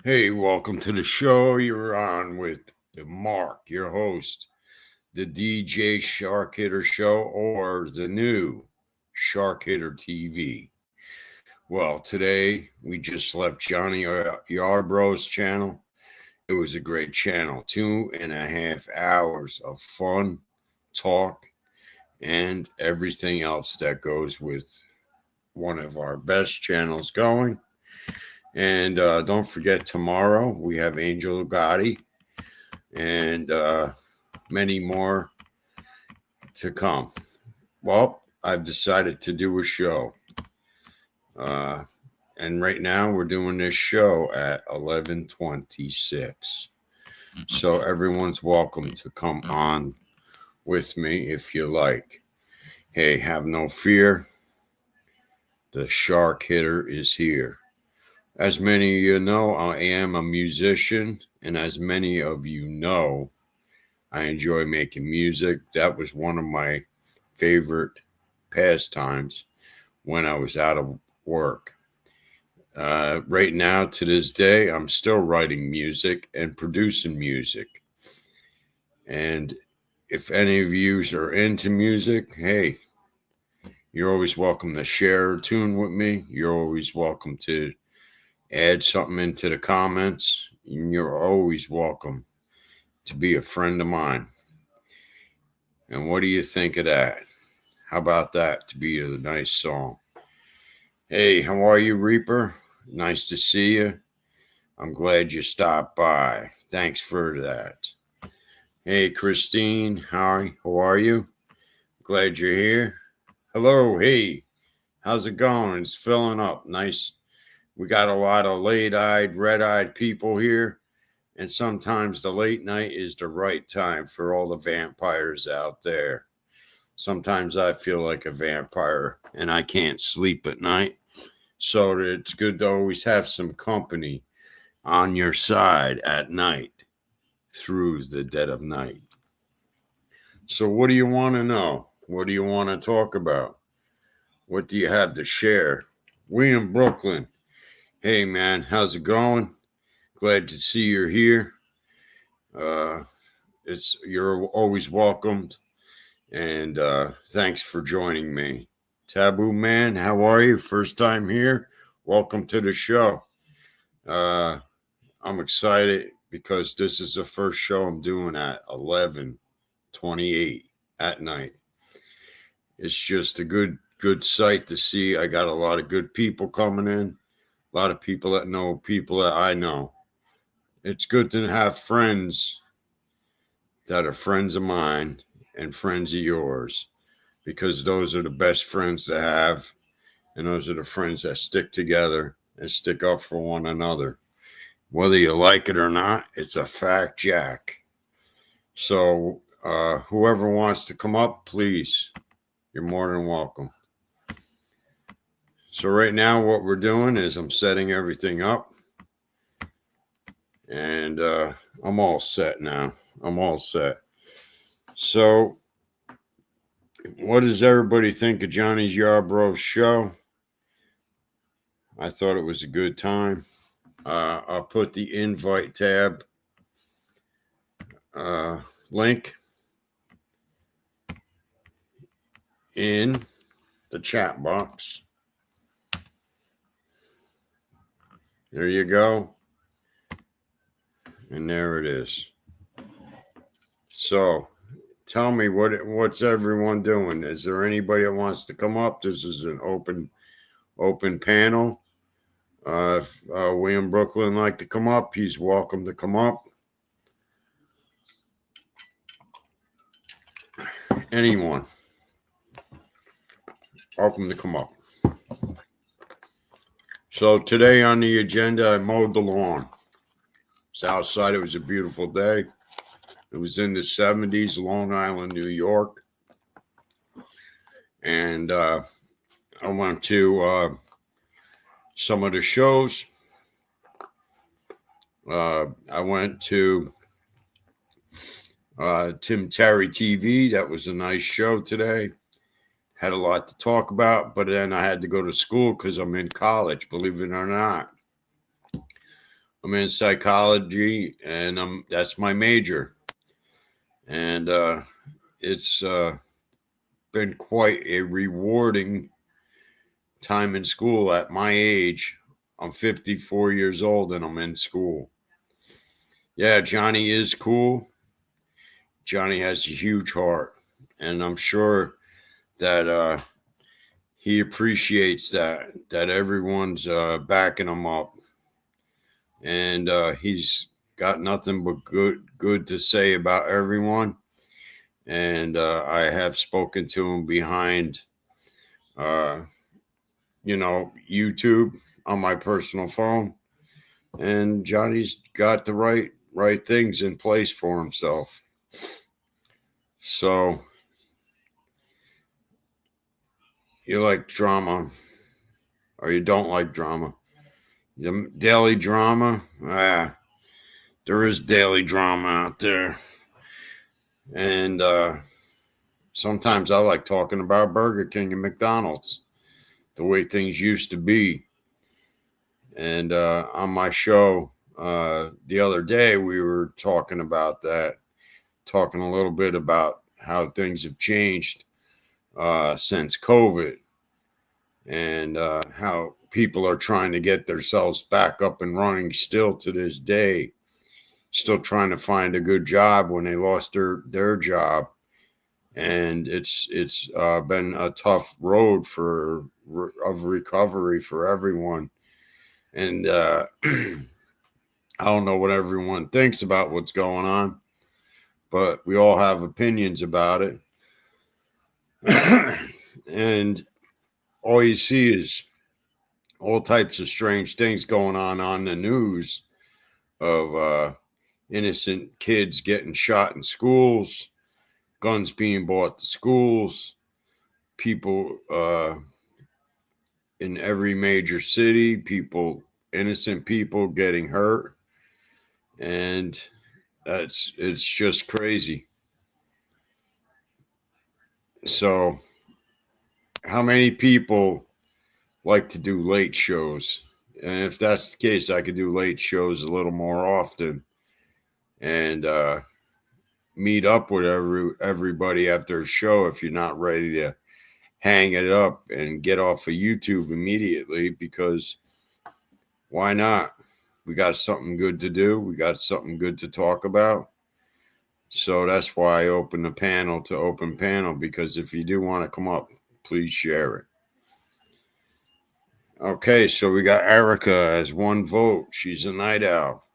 Hey, welcome to the show. You're on with Mark, your host, the DJ Shark Hitter Show, or the new Shark Hitter TV. Well, today we just left Johnny Yarbrough's channel. It was a great channel, 2.5 hours of fun, talk, and everything else that goes with one of our best channels going. And don't forget, tomorrow we have Angel Gotti and many more to come. Well, I've decided to do a show. Uh, and right now we're doing this show at 11:26. So everyone's welcome to come on with me if you like. Hey, have no fear. The Shark Hitter is here. As many of you know, I am a musician, and as many of you know, I enjoy making music. That was one of my favorite pastimes when I was out of work. Right now, to this day, I'm still writing music and producing music. And if any of you are into music, hey, you're always welcome to share a tune with me. You're always welcome to add something into the comments. You're always welcome to be a friend of mine. And what do you think of that? How about that to be a nice song? Hey, how are you, Reaper? Nice to see you. I'm glad you stopped by. Thanks for that. Hey, Christine. Hi, how are you? Glad you're here. Hello, hey. How's it going? It's filling up. Nice. We got a lot of late-eyed, red-eyed people here. And sometimes the late night is the right time for all the vampires out there. Sometimes I feel like a vampire and I can't sleep at night. So it's good to always have some company on your side at night through the dead of night. So, what do you want to know? What do you want to talk about? What do you have to share? We in Brooklyn. Hey, man, how's it going? Glad to see you're here. Uh, you're always welcomed, and thanks for joining me. Taboo Man, how are you? First time here. Welcome to the show. Uh, I'm excited because this is the first show I'm doing at 11:28 at night. It's just a good sight to see. I got a lot of good people coming in, a lot of people that know people that I know. It's good to have friends that are friends of mine and friends of yours, because those are the best friends to have, and those are the friends that stick together and stick up for one another. Whether you like it or not, it's a fact, Jack. So, whoever wants to come up, please, you're more than welcome. So, right now, what we're doing is I'm setting everything up, and I'm all set now. I'm all set. So, what does everybody think of Johnny's Yarbrough show? I thought it was a good time. I'll put the invite tab link in the chat box. There you go. And there it is. So, tell me what's everyone doing? Is there anybody that wants to come up? This is an open panel. If William Brooklyn like to come up, he's welcome to come up. Anyone, welcome to come up. So today on the agenda, I mowed the lawn. It's outside. It was a beautiful day. It was in the 70s, Long Island, New York. And I went to some of the shows. I went to Tim Terry TV. That was a nice show today. Had a lot to talk about, but then I had to go to school because I'm in college, believe it or not. I'm in psychology, and that's my major. And it's been quite a rewarding time in school at my age. I'm 54 years old and I'm in school. Yeah, Johnny is cool. Johnny has a huge heart, and I'm sure that he appreciates that everyone's backing him up, and he's got nothing but good to say about everyone. And I have spoken to him behind, YouTube on my personal phone, and Johnny's got the right things in place for himself. So you like drama, or you don't like drama? The daily drama, there is daily drama out there, and sometimes I like talking about Burger King and McDonald's, the way things used to be. And on my show the other day, we were talking about that, talking a little bit about how things have changed since COVID, and how people are trying to get themselves back up and running still to this day, still trying to find a good job when they lost their job. And it's been a tough road of recovery for everyone. And I don't know what everyone thinks about what's going on, but we all have opinions about it. And all you see is all types of strange things going on the news of innocent kids getting shot in schools, guns being bought to schools, people in every major city, innocent people getting hurt. And it's just crazy. So how many people like to do late shows? And if that's the case, I could do late shows a little more often, and meet up with everybody after a show if you're not ready to hang it up and get off of YouTube immediately, because why not? We got something good to do. We got something good to talk about. So that's why I open the panel to open panel, because if you do want to come up, please share it. Okay, so we got Erica as one vote. She's a night owl.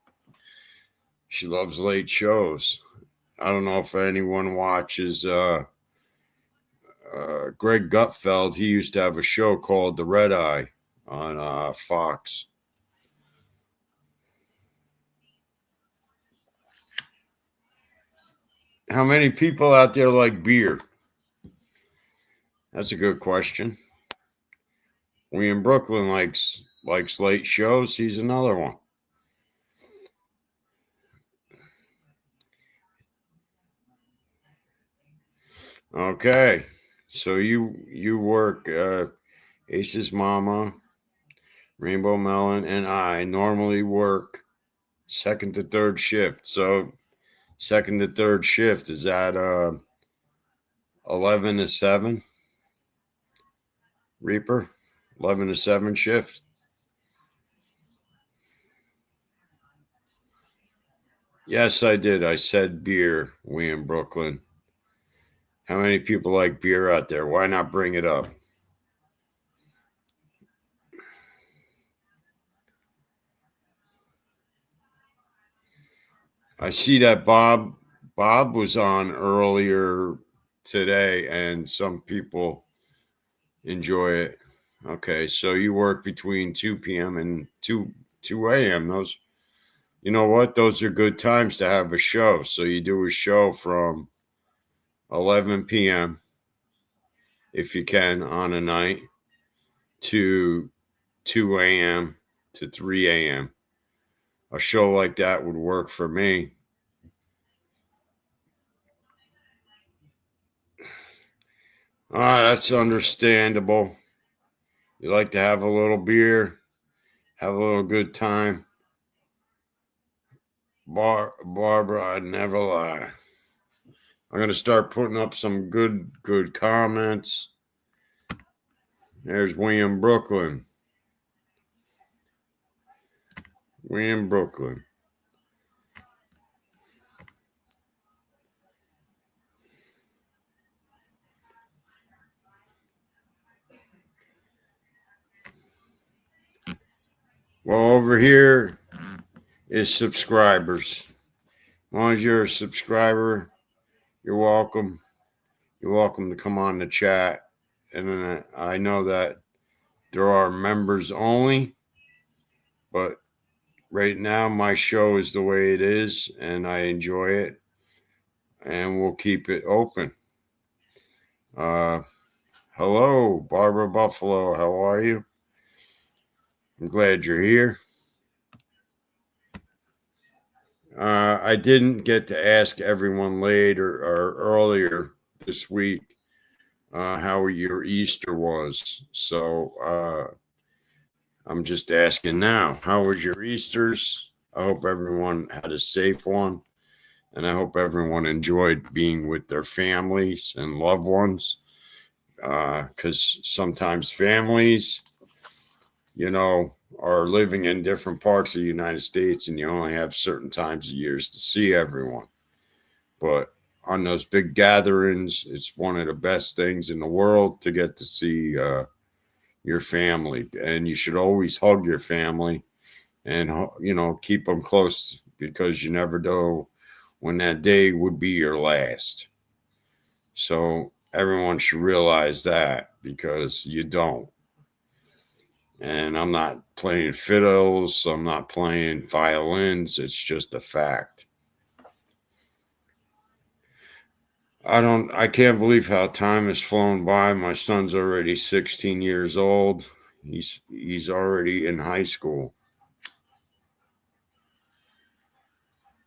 She loves late shows. I don't know if anyone watches Greg Gutfeld. He used to have a show called The Red Eye on Fox. How many people out there like beer? That's a good question. We in Brooklyn likes late shows. He's another one. Okay, so you work Ace's Mama, Rainbow Melon, and I normally work second to third shift. So second to third shift is at 11 to 7. Reaper, 11 to 7 shift. Yes, I did. I said beer. We in Brooklyn. How many people like beer out there? Why not bring it up? I see that Bob was on earlier today, and some people enjoy it. Okay, so you work between 2 p.m. and 2 a.m. Those, you know what? Those are good times to have a show. So you do a show from 11 p.m. if you can on a night to 2 a.m. to 3 a.m. A show like that would work for me. That's understandable. You like to have a little beer, have a little good time. Barbara, I never lie. I'm going to start putting up some good comments. There's William Brooklyn. William Brooklyn. Well, over here is subscribers. As long as you're a subscriber, you're welcome. You're welcome to come on the chat. And then I know that there are members only, but right now my show is the way it is, and I enjoy it, and we'll keep it open. Hello, Barbara Buffalo. How are you? I'm glad you're here. I didn't get to ask everyone later or earlier this week how your Easter was. So I'm just asking now, how was your Easters? I hope everyone had a safe one. And I hope everyone enjoyed being with their families and loved ones. Because sometimes families, are living in different parts of the United States, and you only have certain times of years to see everyone. But on those big gatherings, it's one of the best things in the world to get to see your family. And you should always hug your family and, keep them close, because you never know when that day would be your last. So everyone should realize that, because you don't. And I'm not playing fiddles. I'm not playing violins. It's just a fact. I can't believe how time has flown by. My son's already 16 years old. He's already in high school.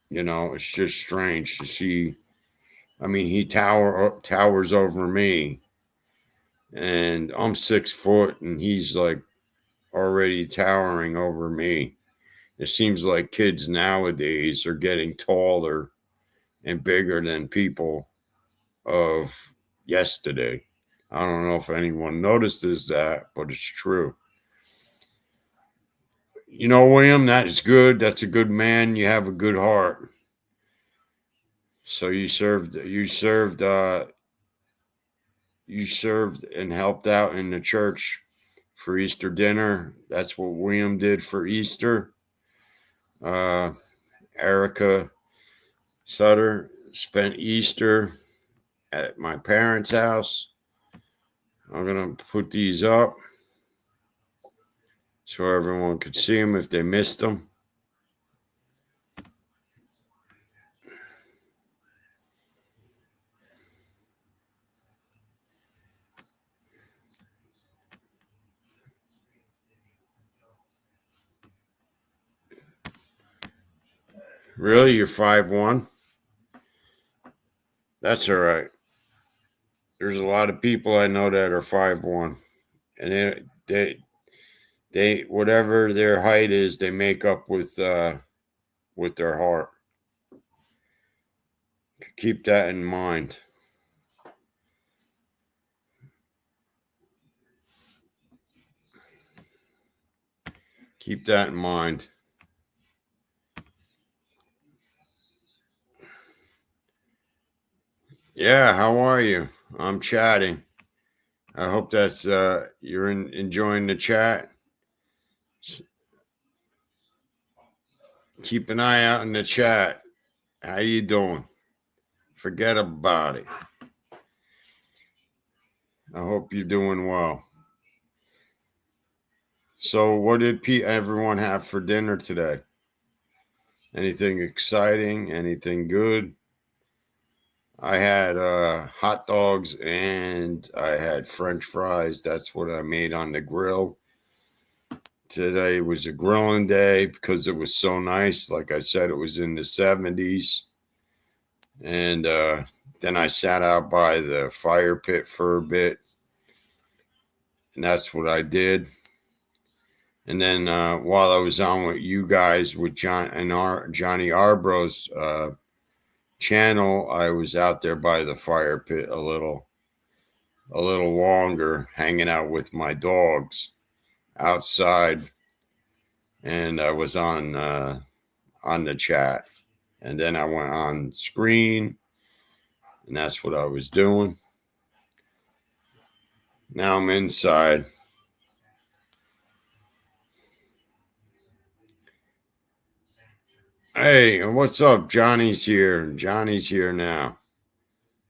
It's just strange to see. I mean, he towers over me, and I'm 6 foot, and he's like already towering over me. It seems like kids nowadays are getting taller and bigger than people of yesterday. I don't know if anyone notices that, but it's true. William, that is good. That's a good man. You have a good heart. So you served and helped out in the church for Easter dinner. That's what William did for Easter. Erica Sutter spent Easter at my parents' house. I'm going to put these up so everyone could see them if they missed them. Really? You're 5'1"? That's all right. There's a lot of people I know that are 5'1", and they whatever their height is, they make up with their heart. Keep that in mind. Keep that in mind. Yeah, how are you? I'm chatting. I hope that's you're enjoying the chat. Keep an eye out in the chat. How you doing? Forget about it. I hope you're doing well. So, what did everyone have for dinner today? Anything exciting? Anything good? I had hot dogs and I had French fries. That's what I made on the grill. Today was a grilling day because it was so nice. Like I said, it was in the 70s. And then I sat out by the fire pit for a bit. And that's what I did. And then while I was on with you guys with Johnny Arbro's channel, I was out there by the fire pit a little longer, hanging out with my dogs outside, and I was on the chat, and then I went on screen, and that's what I was doing. Now I'm inside. Hey, what's up? Johnny's here. Johnny's here now.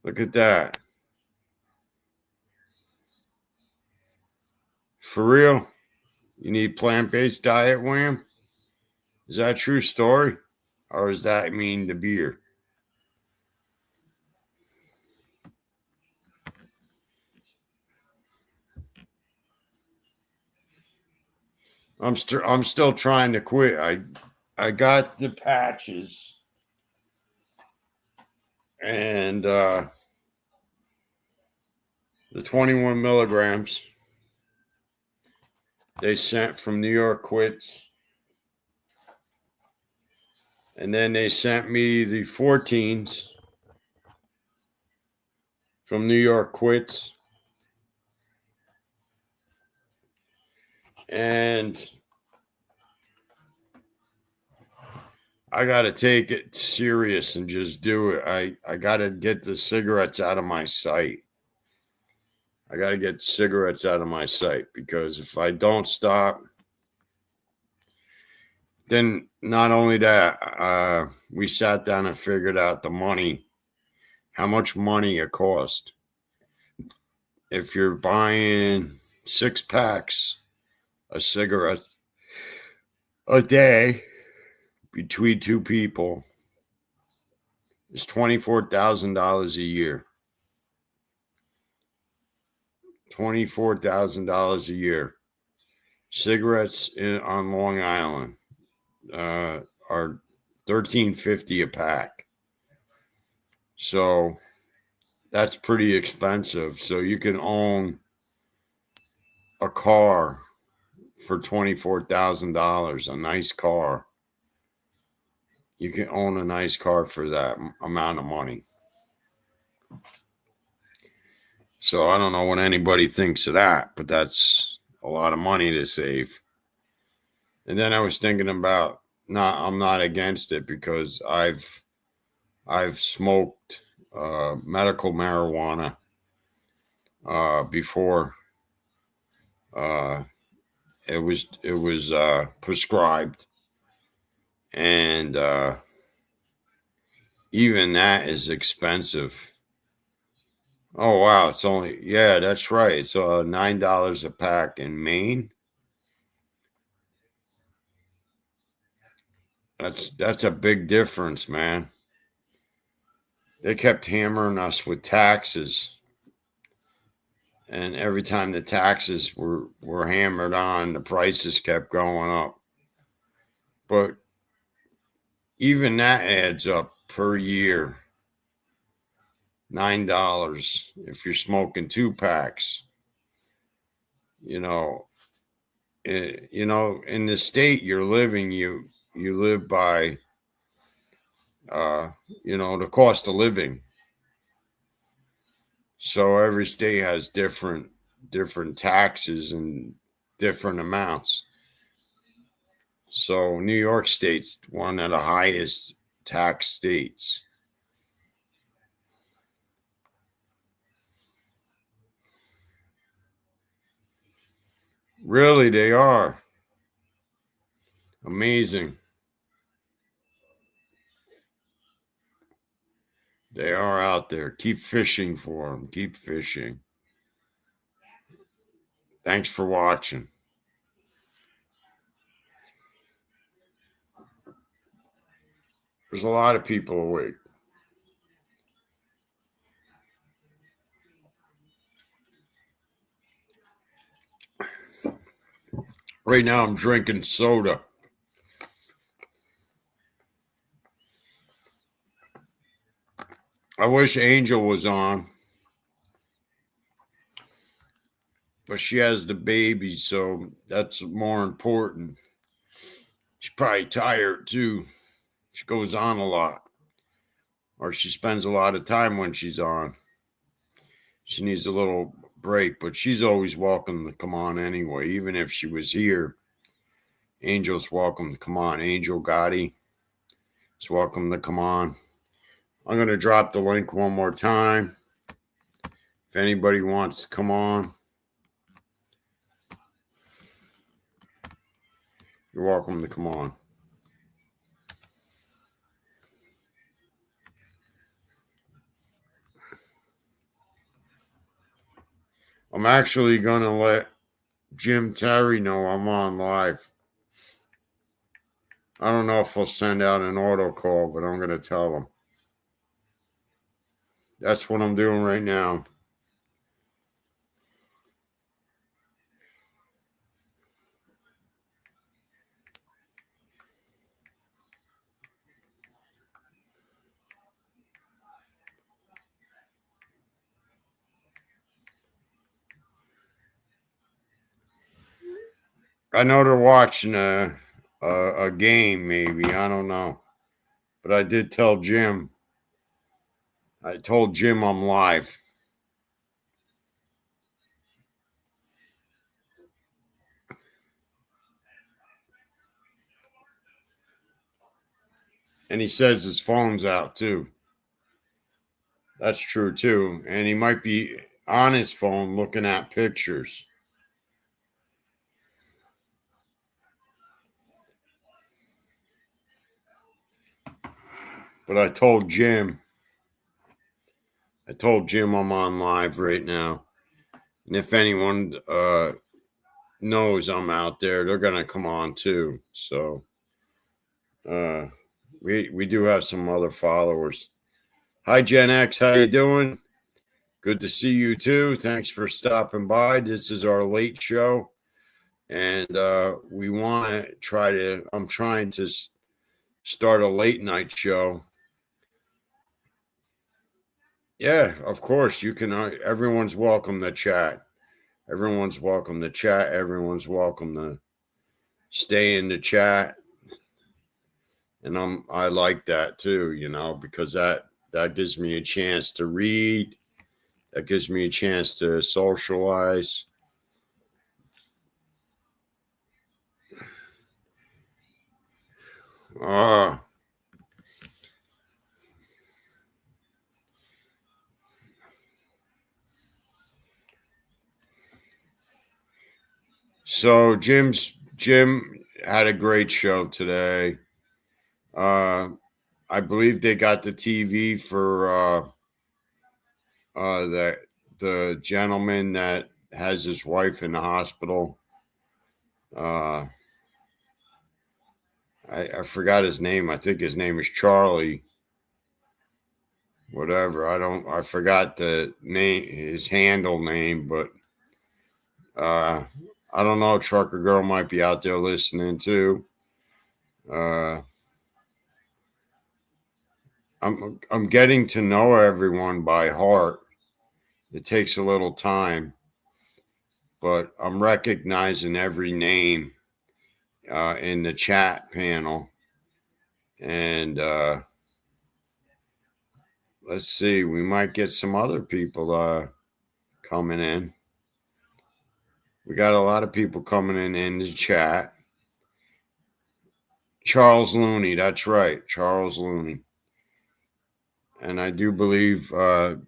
Look at that. For real? You need plant-based diet, Wham? Is that a true story? Or does that mean the beer? I'm still trying to quit. I got the patches, and the 21 milligrams they sent from New York Quits, and then they sent me the 14s from New York Quits, and I got to take it serious and just do it. I got to get the cigarettes out of my sight. I got to get cigarettes out of my sight, because if I don't stop, then not only that, we sat down and figured out the money, how much money it cost. If you're buying 6 packs of cigarettes a day between 2 people, it's $24,000 a year. $24,000 a year. Cigarettes on Long Island are $13.50 a pack. So that's pretty expensive. So you can own a car for $24,000, a nice car. You can own a nice car for that amount of money. So I don't know what anybody thinks of that, but that's a lot of money to save. And then I was thinking about, I'm not against it, because I've smoked medical marijuana before it was prescribed, and even that is expensive. Oh wow, it's only, yeah, that's right. It's $9 a pack in Maine. That's a big difference, man. They kept hammering us with taxes, and every time the taxes were hammered on, the prices kept going up. But even that adds up per year. $9 if you're smoking 2 packs. In the state you're living, you live by the cost of living. So every state has different taxes and different amounts. So New York State's one of the highest tax states. Really, they are. Amazing. They are out there. Keep fishing for them. Keep fishing. Thanks for watching. There's a lot of people awake. Right now I'm drinking soda. I wish Angel was on. but she has the baby, so that's more important. She's probably tired too. She goes on a lot, or she spends a lot of time when she's on. She needs a little break, but she's always welcome to come on anyway, even if she was here. Angel's welcome to come on. Angel Gotti is welcome to come on. I'm going to drop the link one more time. If anybody wants to come on, you're welcome to come on. I'm actually going to let Jim Terry know I'm on live. I don't know if he'll send out an auto call, but I'm going to tell him. That's what I'm doing right now. I know they're watching a game, maybe. I don't know. But I did tell Jim. I told Jim I'm live. And he says his phone's out too. That's true too. And he might be on his phone looking at pictures. But I told Jim I'm on live right now. And if anyone knows I'm out there, they're gonna come on too. So we do have some other followers. Hi Gen X, how you doing? Good to see you too. Thanks for stopping by. This is our late show. And we want to I'm trying to start a late night show. Yeah, of course. You can, everyone's welcome to chat. Everyone's welcome to chat. Everyone's welcome to stay in the chat. And I like that too, because that gives me a chance to read. That gives me a chance to socialize. So Jim had a great show today. I believe they got the TV for the gentleman that has his wife in the hospital. I forgot his name. I think his name is Charlie. Whatever. I forgot the name, his handle name, but I don't know. Trucker Girl might be out there listening too. I'm getting to know everyone by heart. It takes a little time, but I'm recognizing every name in the chat panel. And let's see, we might get some other people coming in. We got a lot of people coming in the chat. Charles Looney, that's right, Charles Looney. And I do believe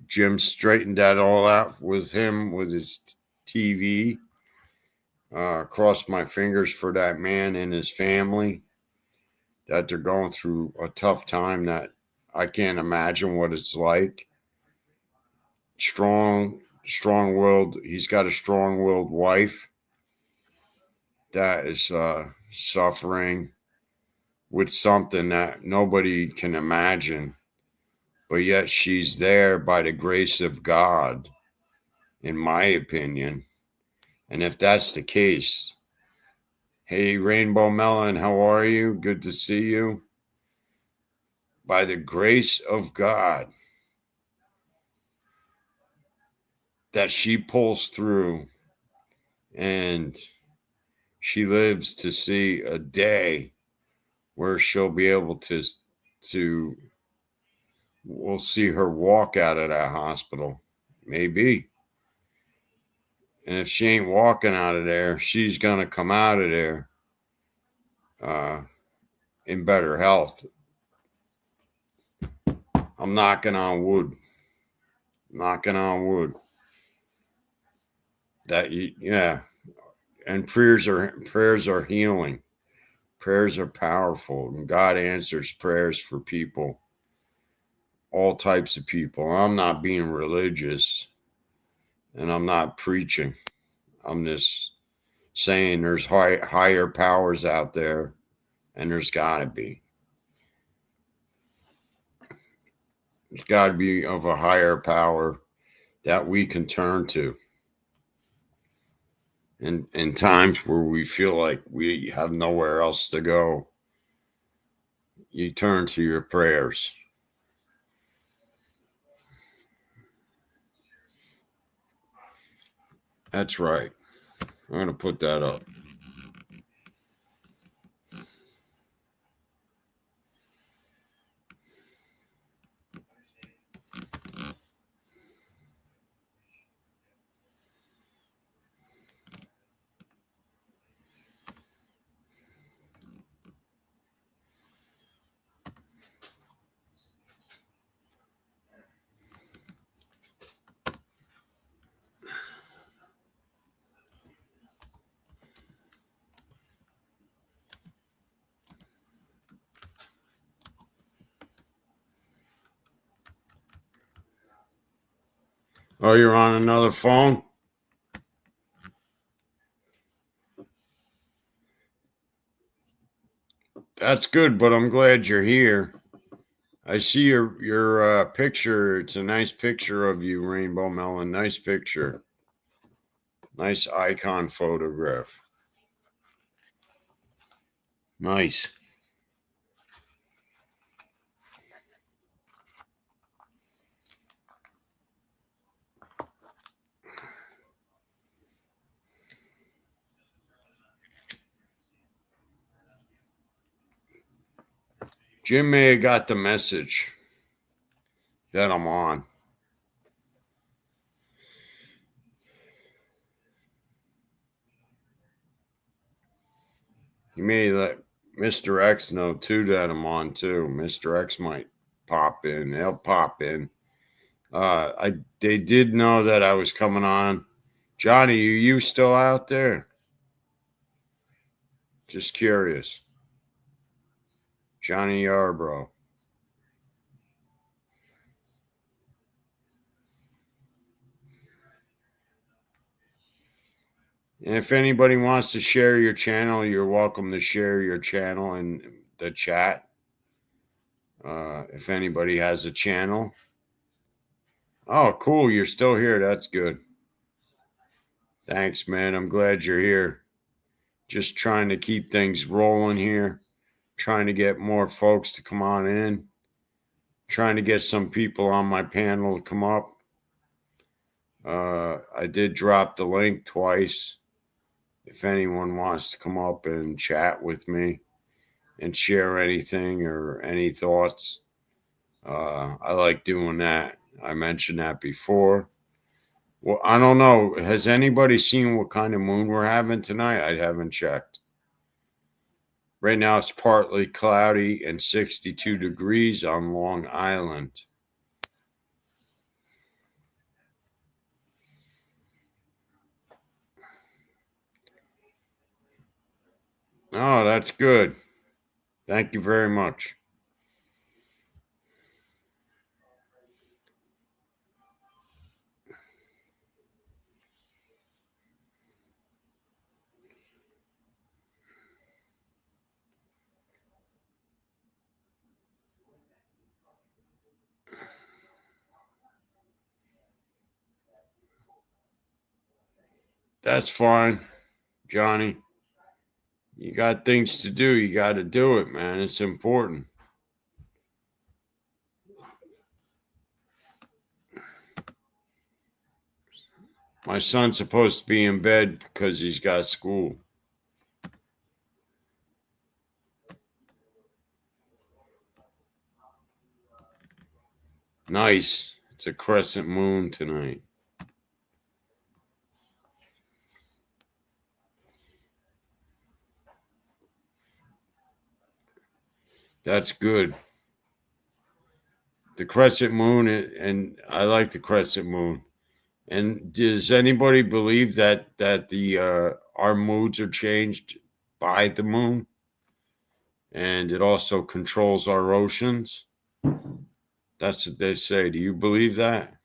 Jim straightened that all out with him with his TV. Cross my fingers for that man and his family, that they're going through a tough time that I can't imagine what it's like. Strong-willed. He's got a strong-willed wife that is suffering with something that nobody can imagine, but yet she's there by the grace of God, in my opinion. And if that's the case, hey, Rainbow Melon, how are you? Good to see you. By the grace of God, that she pulls through And she lives to see a day where she'll be able to we'll see her walk out of that hospital. Maybe. And if she ain't walking out of there, she's going to come out of there in better health. I'm knocking on wood. Knocking on wood. Yeah. And prayers are healing. Prayers are powerful. And God answers prayers for people. All types of people. I'm not being religious. And I'm not preaching. I'm just saying there's higher powers out there. And there's got to be. There's got to be of a higher power that we can turn to. In times where we feel like we have nowhere else to go, you turn to your prayers. That's right. I'm going to put that up. Oh, you're on another phone? That's good, but I'm glad you're here. I see your picture. It's a nice picture of you, Rainbow Melon. Nice picture. Nice icon photograph. Nice. Jim may have got the message that I'm on. He may let Mr. X know too that I'm on too. Mr. X might pop in. They'll pop in. They did know that I was coming on. Johnny, are you still out there? Just curious. Johnny Yarbrough. And if anybody wants to share your channel, you're welcome to share your channel in the chat. If anybody has a channel. Oh, cool. You're still here. That's good. Thanks, man. I'm glad you're here. Just trying to keep things rolling here. Trying to get more folks to come on in. Trying to get some people on my panel to come up. I did drop the link twice. If anyone wants to come up and chat with me and share anything or any thoughts, I like doing that. I mentioned that before. Well, I don't know. Has anybody seen what kind of moon we're having tonight? I haven't checked. Right now it's partly cloudy and 62 degrees on Long Island. Oh, that's good. Thank you very much. That's fine, Johnny. You got things to do. You got to do it, man. It's important. My son's supposed to be in bed because he's got school. Nice. It's a crescent moon tonight. That's good. The crescent moon, and I like the crescent moon. And does anybody believe that the our moods are changed by the moon, and it also controls our oceans? That's what they say. Do you believe that?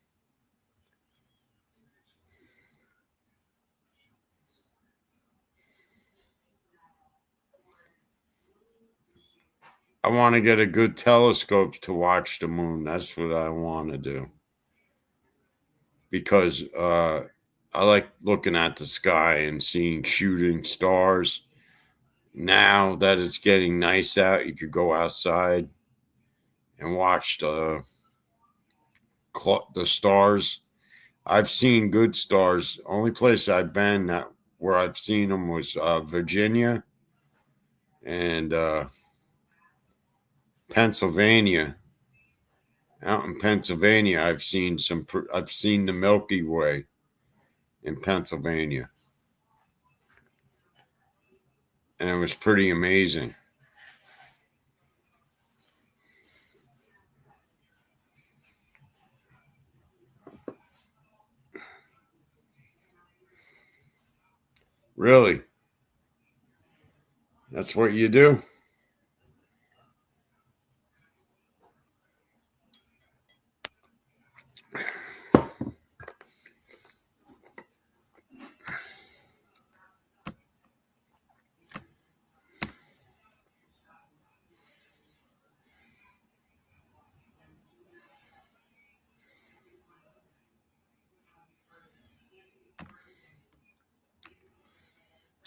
I want to get a good telescope to watch the moon. That's what I want to do because I like looking at the sky and seeing shooting stars. Now that it's getting nice out, you could go outside and watch the stars. I've seen good stars. Only place I've been that where I've seen them was Virginia and Pennsylvania. Out in Pennsylvania, I've seen I've seen the Milky Way in Pennsylvania, and it was pretty amazing. Really, that's what you do.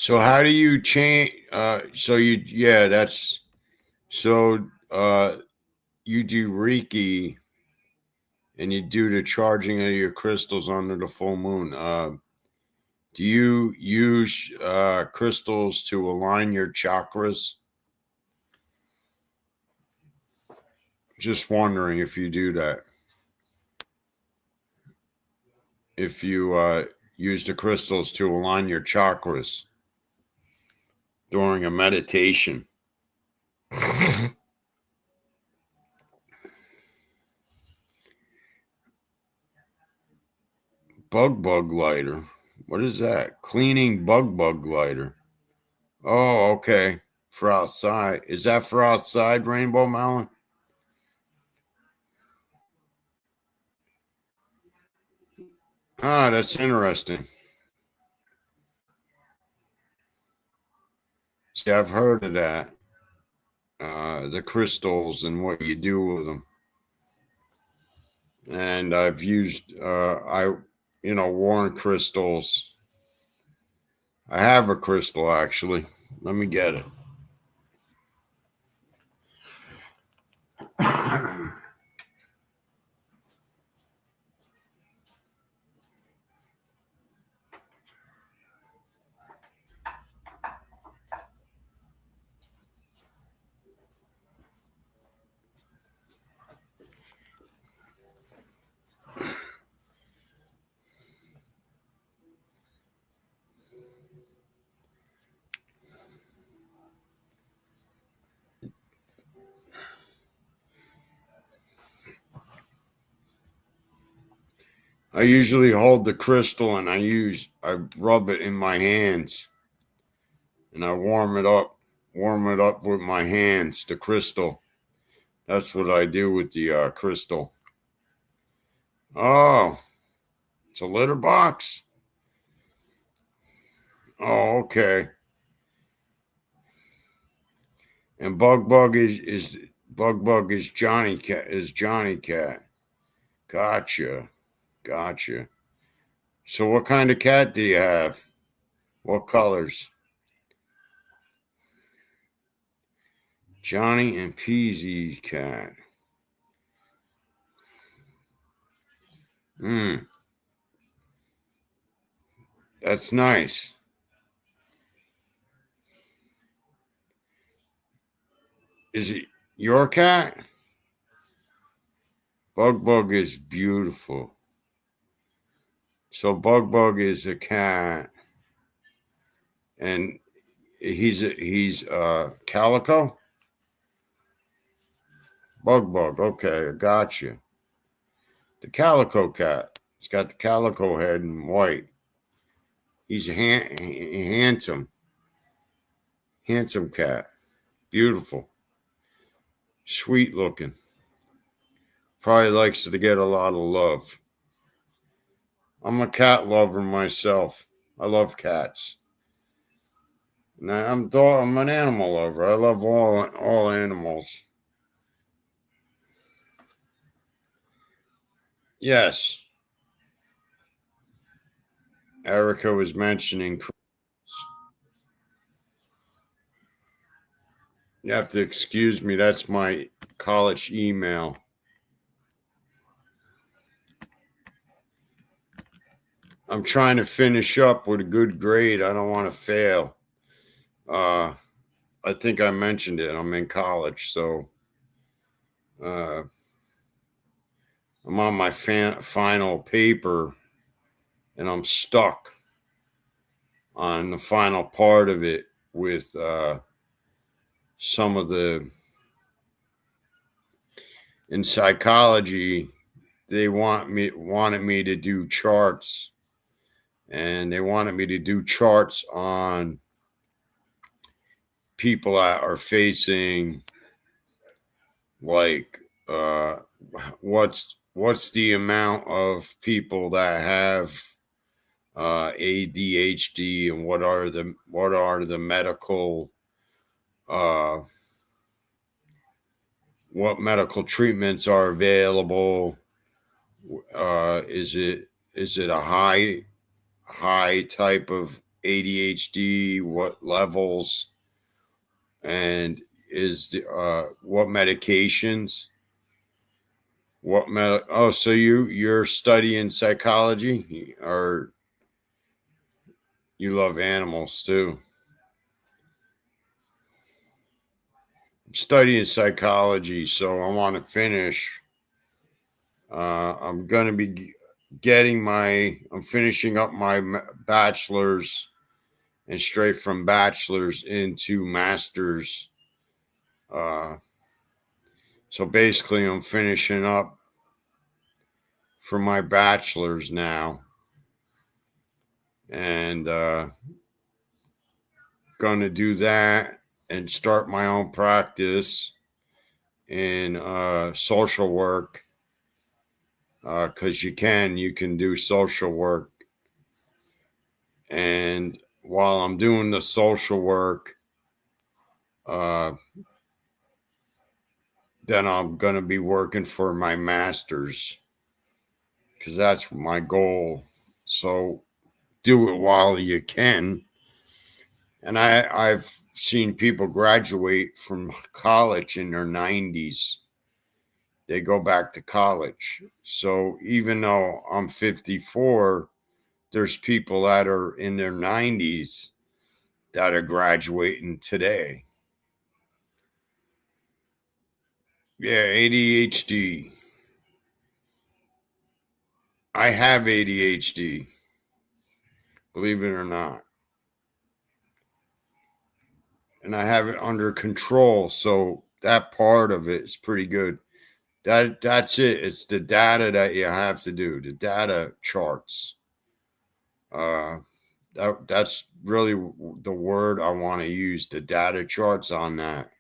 So how do you change? So you yeah, that's so you do Reiki and you do the charging of your crystals under the full moon. Do you use crystals to align your chakras? Just wondering if you do that. If you use the crystals to align your chakras during a meditation. Bug lighter. What is that? Cleaning bug lighter. Oh, okay. For outside. Is that for outside, Rainbow Melon? Ah, that's interesting. See, I've heard of that. The crystals and what you do with them. And I've used, worn crystals. I have a crystal actually. Let me get it. I usually hold the crystal and I rub it in my hands and I warm it up with my hands, the crystal. That's what I do with the crystal. Oh, it's a litter box. Oh, okay. And Bug is Johnny Cat. Gotcha. Gotcha. So what kind of cat do you have? What colors? Johnny and Peasy cat. Hmm. That's nice. Is it your cat? Bug Bug is beautiful. So Bug Bug is a cat, and he's calico. Bug Bug. Okay, I got you. The calico cat. It's got the calico head and white. He's a handsome cat. Beautiful, sweet looking. Probably likes to get a lot of love. I'm a cat lover myself. I love cats. And I'm an animal lover. I love all animals. Yes, Erica was mentioning. You have to excuse me. That's my college email. I'm trying to finish up with a good grade. I don't want to fail. I think I mentioned it. I'm in college, so uh, I'm on my final paper, and I'm stuck on the final part of it with some of the in psychology. They wanted me to do charts, and they wanted me to do charts on people that are facing like what's the amount of people that have ADHD, and what are the medical uh, what medical treatments are available. Is it a high type of ADHD? What levels? And is the what medications? Oh, so you're studying psychology, or you love animals too? I'm studying psychology, so I want to finish. I'm going to be I'm finishing up my bachelor's, and straight from bachelor's into master's. Uh, so basically, I'm finishing up for my bachelor's now, and going to do that and start my own practice in social work, because you can do social work. And while I'm doing the social work, uh, then I'm going to be working for my master's, because that's my goal. So do it while you can. And I've seen people graduate from college in their 90s. They go back to college. So even though I'm 54, there's people that are in their 90s that are graduating today. Yeah, ADHD. I have ADHD, believe it or not. And I have it under control. So that part of it is pretty good. That's it. It's the data that you have to do, the data charts. Uh, that's really the word I want to use, the data charts on that.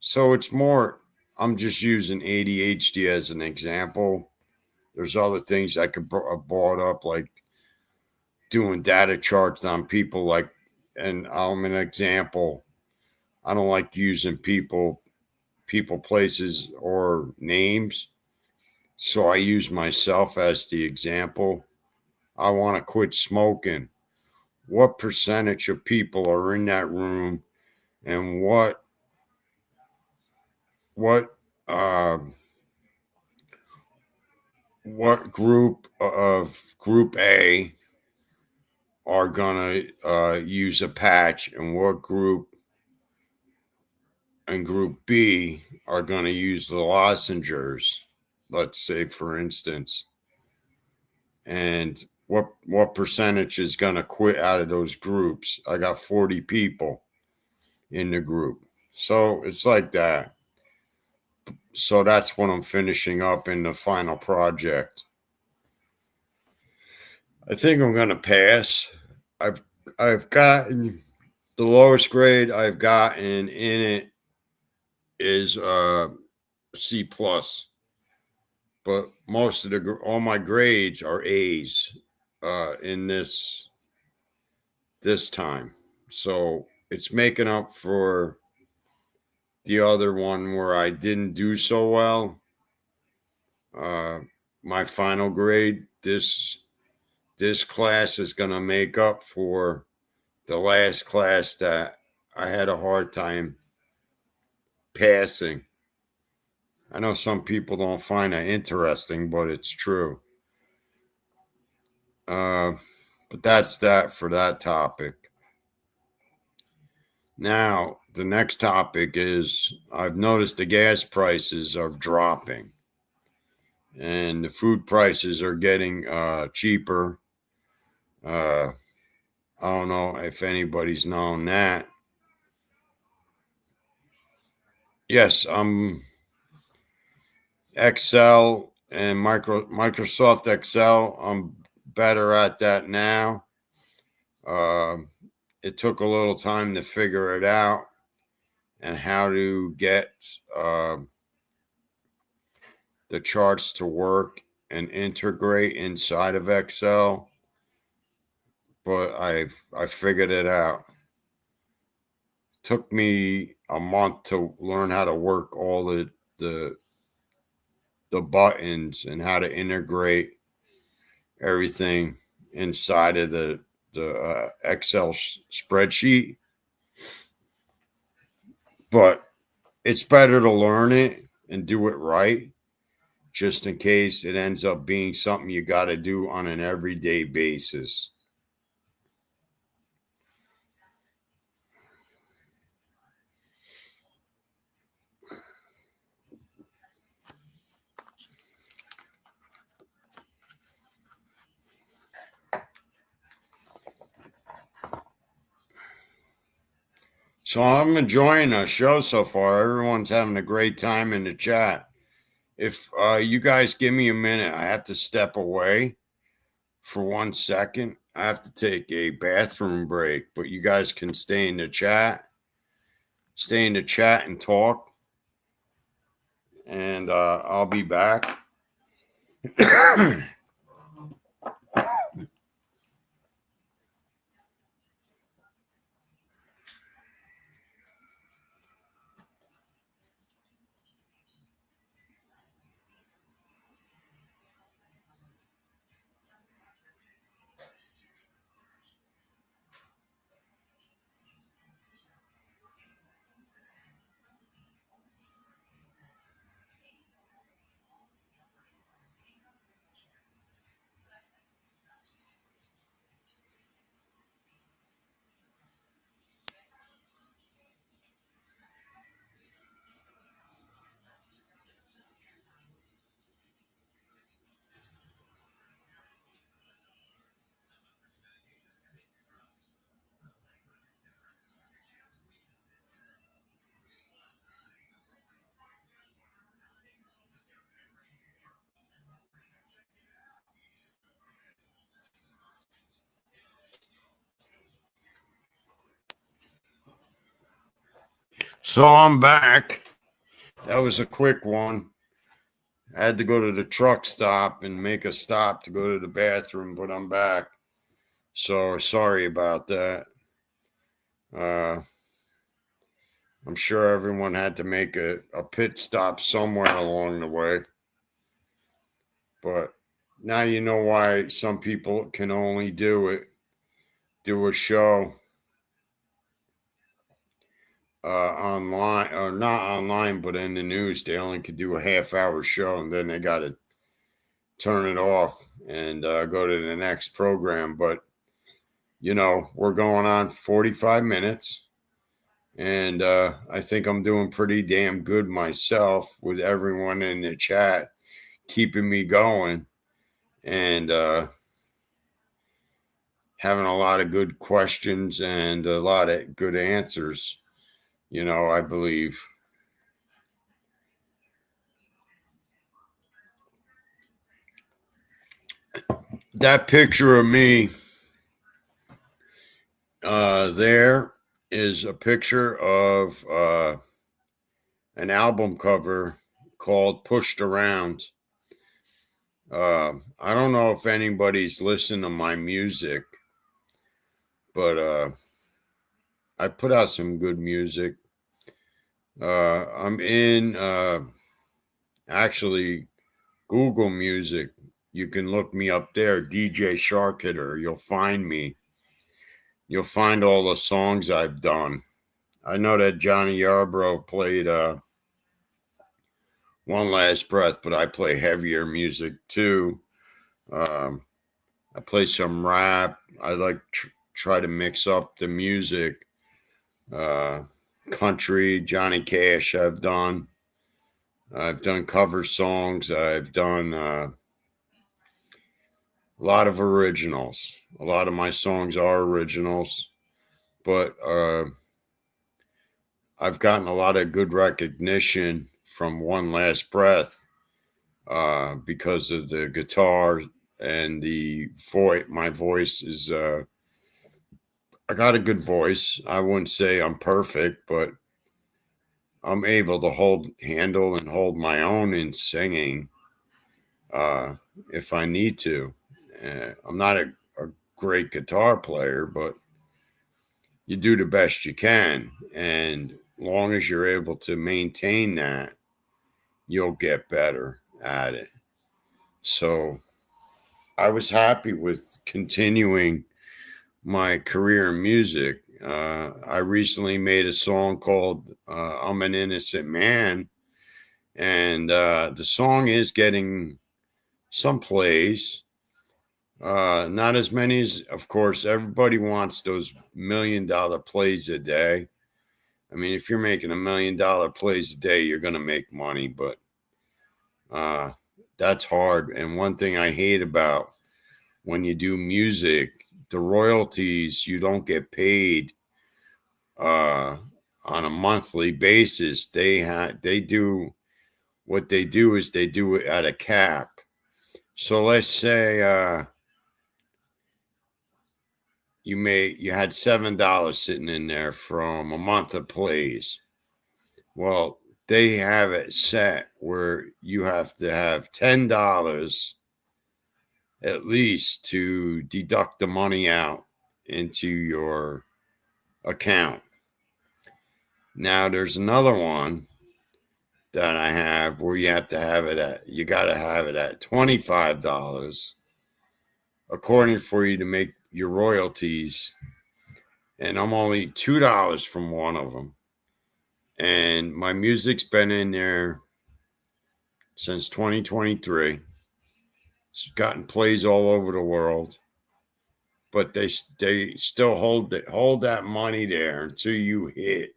So it's more, I'm just using ADHD as an example. There's other things I could have brought up, like doing data charts on people, like, and I'm an example. I don't like using people, places, or names. So I use myself as the example. I want to quit smoking. What percentage of people are in that room, and what uh, what group of group A are going to use a patch, and what group and group B are going to use the lozenges, let's say, for instance. And what percentage is going to quit out of those groups? I got 40 people in the group. So it's like that. So that's what I'm finishing up in the final project. I think I'm going to pass. I've gotten the lowest grade I've gotten in it is C plus, but most of all my grades are A's in this time. So it's making up for the other one where I didn't do so well. My final grade this class is going to make up for the last class that I had a hard time passing. I know some people don't find that interesting, but it's true. But that's that for that topic. Now, the next topic is I've noticed the gas prices are dropping and the food prices are getting cheaper. I don't know if anybody's known that. Yes, Excel and Microsoft Excel. I'm better at that now. It took a little time to figure it out and how to get the charts to work and integrate inside of Excel. But I figured it out. Took me a month to learn how to work all the buttons and how to integrate everything inside of the Excel spreadsheet. But it's better to learn it and do it right, just in case it ends up being something you got to do on an everyday basis. So I'm enjoying the show so far. Everyone's having a great time in the chat. If you guys give me a minute, I have to step away for 1 second. I have to take a bathroom break, but you guys can stay in the chat. Stay in the chat and talk. And I'll be back. So I'm back. That was a quick one. I had to go to the truck stop and make a stop to go to the bathroom, but I'm back. So sorry about that. I'm sure everyone had to make a pit stop somewhere along the way. But now you know why some people can only do a show online, or not online, but in the news. They only could do a half-hour show, and then they got to turn it off and go to the next program. But we're going on 45 minutes. And I think I'm doing pretty damn good myself with everyone in the chat keeping me going and having a lot of good questions and a lot of good answers, I believe. That picture of me there is a picture of an album cover called Pushed Around. I don't know if anybody's listened to my music, but I put out some good music. I'm in actually Google Music. You can look me up there, DJ Shark Hitter. You'll find me. You'll find all the songs I've done. I know that Johnny Yarbrough played One Last Breath, but I play heavier music too. I play some rap. I like try to mix up the music. Country, Johnny Cash I've done cover songs. I've done a lot of originals. A lot of my songs are originals, but I've gotten a lot of good recognition from One Last Breath because of the guitar and the voice. My voice is, I got a good voice. I wouldn't say I'm perfect, but I'm able to handle and hold my own in singing if I need to. I'm not a great guitar player, but you do the best you can. And long as you're able to maintain that, you'll get better at it. So I was happy with continuing my career in music. I recently made a song called I'm an Innocent Man. And the song is getting some plays. Not as many as, of course, everybody wants those $1 million plays a day. I mean, if you're making $1 million plays a day, you're going to make money, but that's hard. And one thing I hate about when you do music, the royalties, you don't get paid on a monthly basis. They do what they do is they do it at a cap. So let's say you had $7 sitting in there from a month of plays. Well, they have it set where you have to have $10 at least to deduct the money out into your account. Now there's another one that I have where you got to have it at $25 according for you to make your royalties. And I'm only $2 from one of them. And my music's been in there since 2023. It's gotten plays all over the world. But they still hold that money there until you hit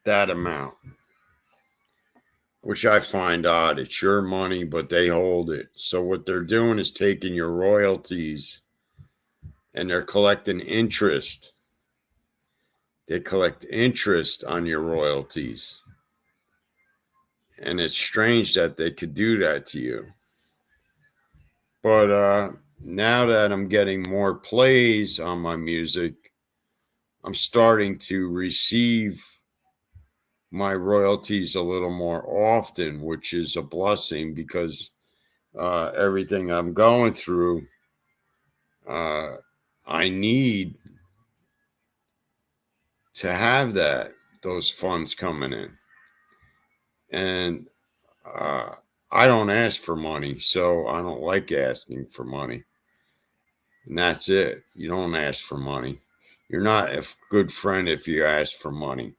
that amount, which I find odd. It's your money, but they hold it. So what they're doing is taking your royalties and they're collecting interest. They collect interest on your royalties. And it's strange that they could do that to you. But now that I'm getting more plays on my music, I'm starting to receive my royalties a little more often, which is a blessing because everything I'm going through, I need to have those funds coming in. And I don't ask for money, so I don't like asking for money. And that's it. You don't ask for money. You're not a good friend if you ask for money.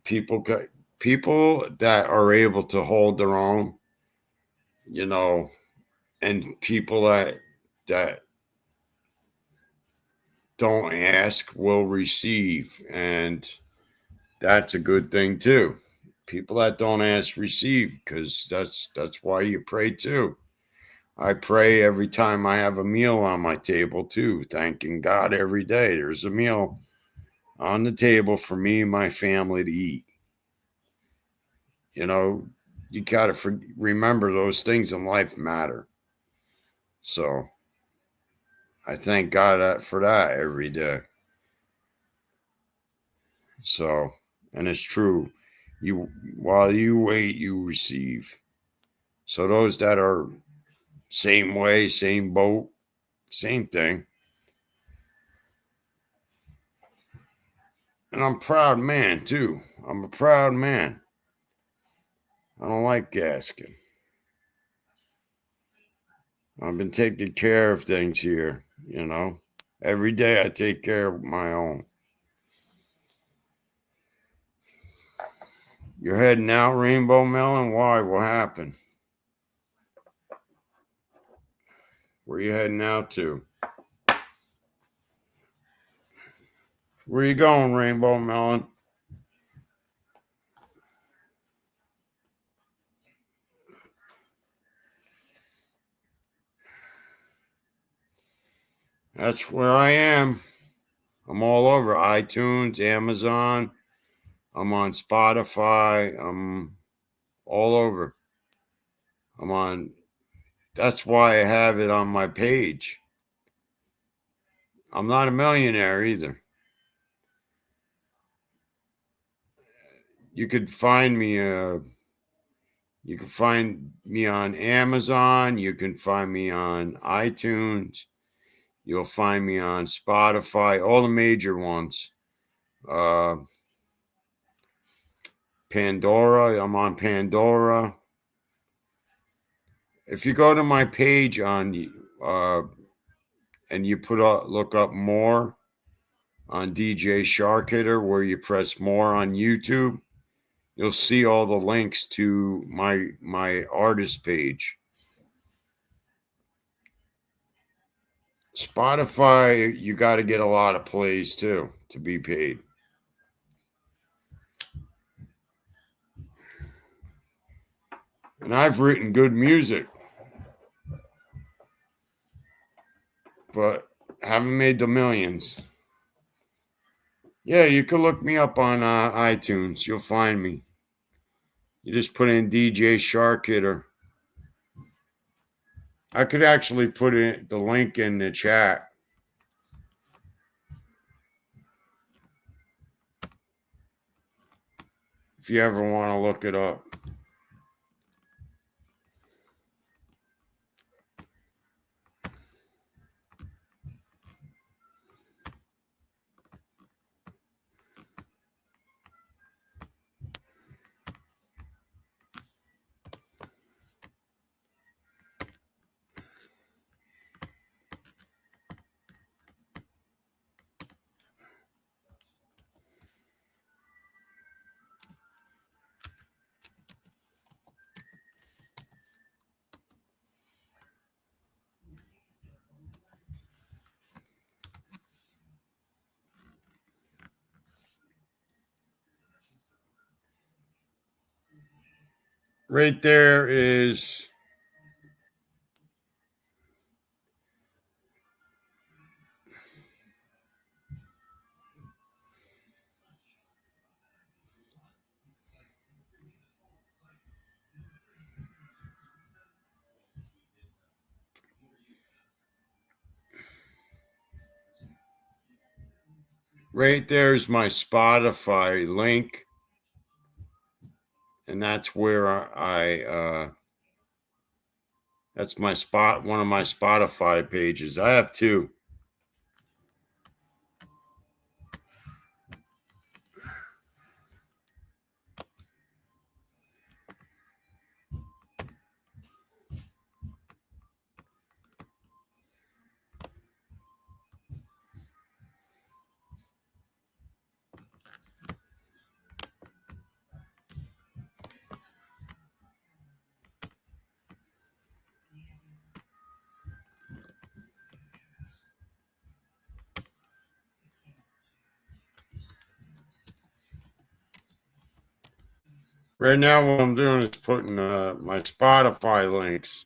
People that are able to hold their own, and people that don't ask will receive, and that's a good thing too. People that don't ask receive, because that's why you pray too. I pray every time I have a meal on my table too, thanking God every day. There's a meal on the table for me and my family to eat. You know, you got to remember those things in life matter. So I thank God for that every day. So, and it's true. You while you wait, you receive. So those that are same way, same boat, same thing. And I'm a proud man too. I'm a proud man. I don't like asking. I've been taking care of things here, you know. Every day I take care of my own. You're heading out, Rainbow Melon? Why? What happened? Where you heading out to? Where you going, Rainbow Melon? That's where I am. I'm all over iTunes, Amazon. I'm on Spotify. I'm all over. I'm on. That's why I have it on my page. I'm not a millionaire either. You could find me. You can find me on Amazon. You can find me on iTunes. You'll find me on Spotify, all the major ones. Uh, Pandora. I'm on Pandora. If you go to my page on and you look up more on DJ Shark Hitter, where you press more on YouTube, you'll see all the links to my artist page. Spotify, you got to get a lot of plays too to be paid. And I've written good music, but haven't made the millions. Yeah, you can look me up on iTunes. You'll find me. You just put in DJ Shark Hitter. I could actually put the link in the chat. If you ever want to look it up. Right there is my Spotify link, and that's where that's one of my Spotify pages. I have two. Right now, what I'm doing is putting my Spotify links.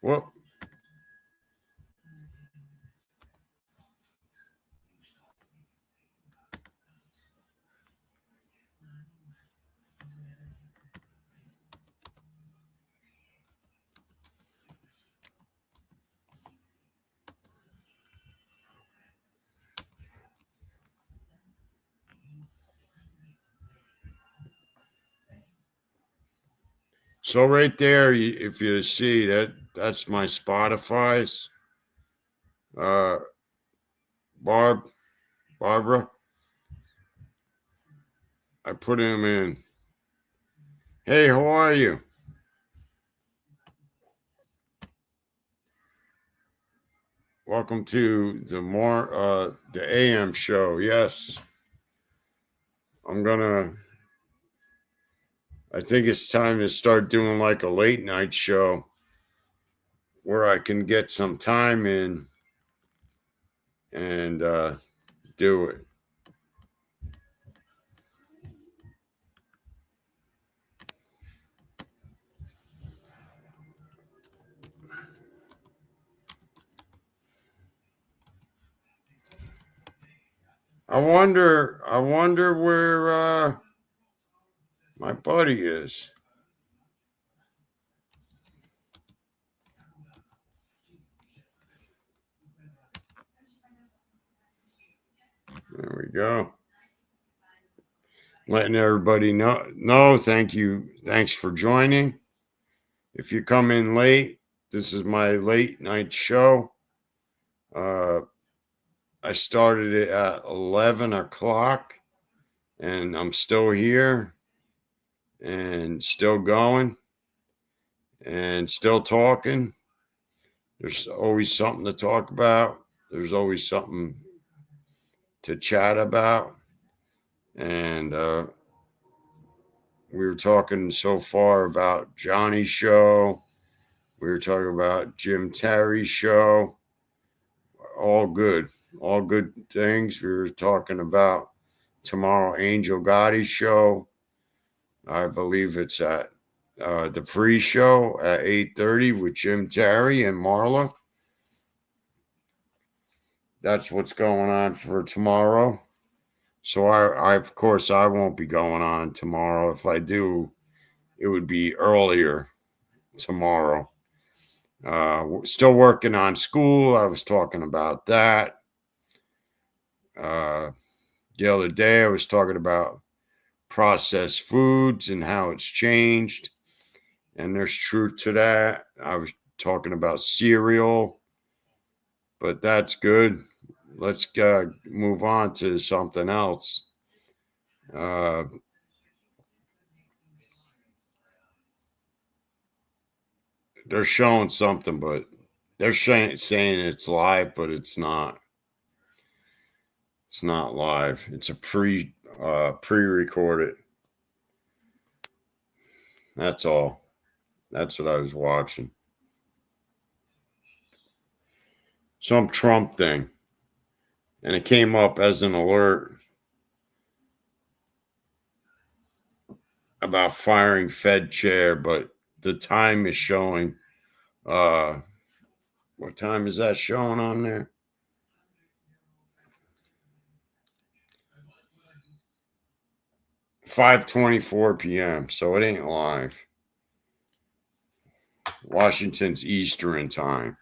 Whoop. So right there, if you see that's my Spotify's. Barbara, I put him in. Hey, how are you? Welcome to the AM show. Yes, I think it's time to start doing like a late night show where I can get some time in and do it. I wonder where my buddy is. There we go. Letting everybody know. No, thank you. Thanks for joining. If you come in late, this is my late night show. I started it at 11 o'clock and I'm still here and still going and still talking. There's always something to talk about. There's always something to chat about. And we were talking so far about Johnny's show. We were talking about Jim Terry's show. All good things. We were talking about tomorrow Angel Gotti's show. I believe it's at the pre-show at 8:30 with Jim Terry and Marla. That's what's going on for tomorrow. So I of course I won't be going on tomorrow. If I do, it would be earlier tomorrow. Still working on school. I was talking about that. The other day I was talking about processed foods and how it's changed. And there's truth to that. I was talking about cereal, but that's good. Let's move on to something else. They're showing something, but they're saying it's live, but it's not. It's not live. It's a pre-recorded. That's all. That's what I was watching. Some Trump thing. And it came up as an alert about firing Fed chair, but the time is showing. What time is that showing on there? 5:24 p.m. So it ain't live. Washington's Eastern time.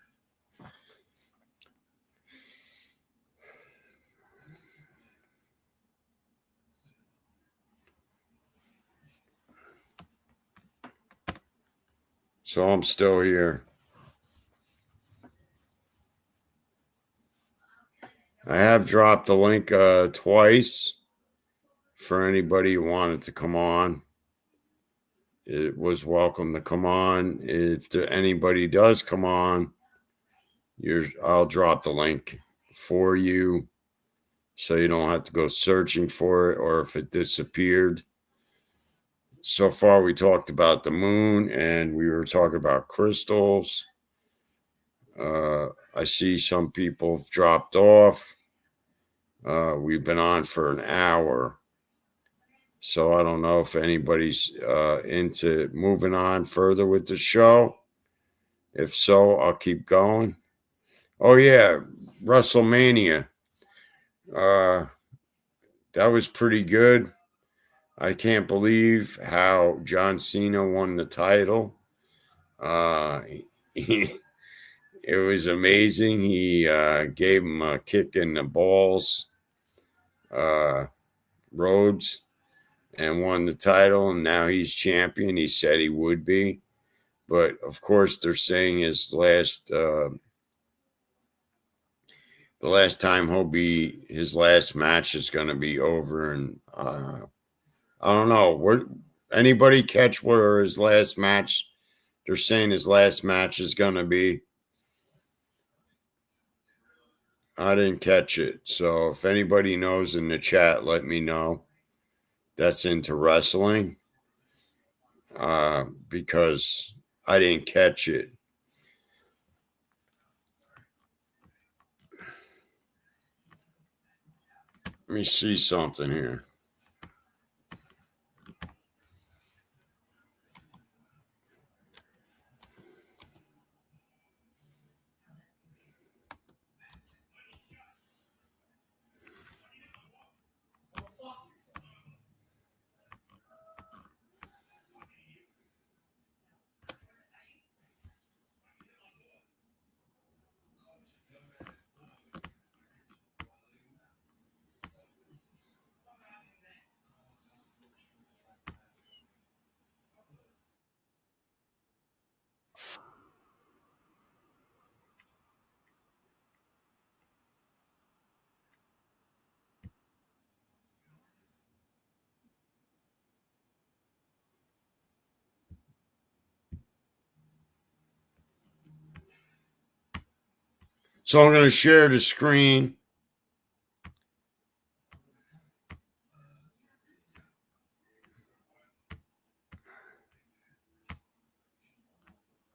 So I'm still here. I have dropped the link twice for anybody who wanted to come on. It was welcome to come on. If anybody does come on, I'll drop the link for you so you don't have to go searching for it or if it disappeared. So far, we talked about the moon and we were talking about crystals. I see some people have dropped off. We've been on for an hour. So I don't know if anybody's into moving on further with the show. If so, I'll keep going. Oh yeah, WrestleMania. That was pretty good. I can't believe how John Cena won the title. It was amazing. He gave him a kick in the balls, Rhodes, and won the title. And now he's champion. He said he would be, but of course they're saying the last time his last match is going to be over, and I don't know. Anybody catch where his last match? They're saying his last match is going to be. I didn't catch it. So if anybody knows in the chat, let me know. That's into wrestling. Because I didn't catch it. Let me see something here. So I'm going to share the screen.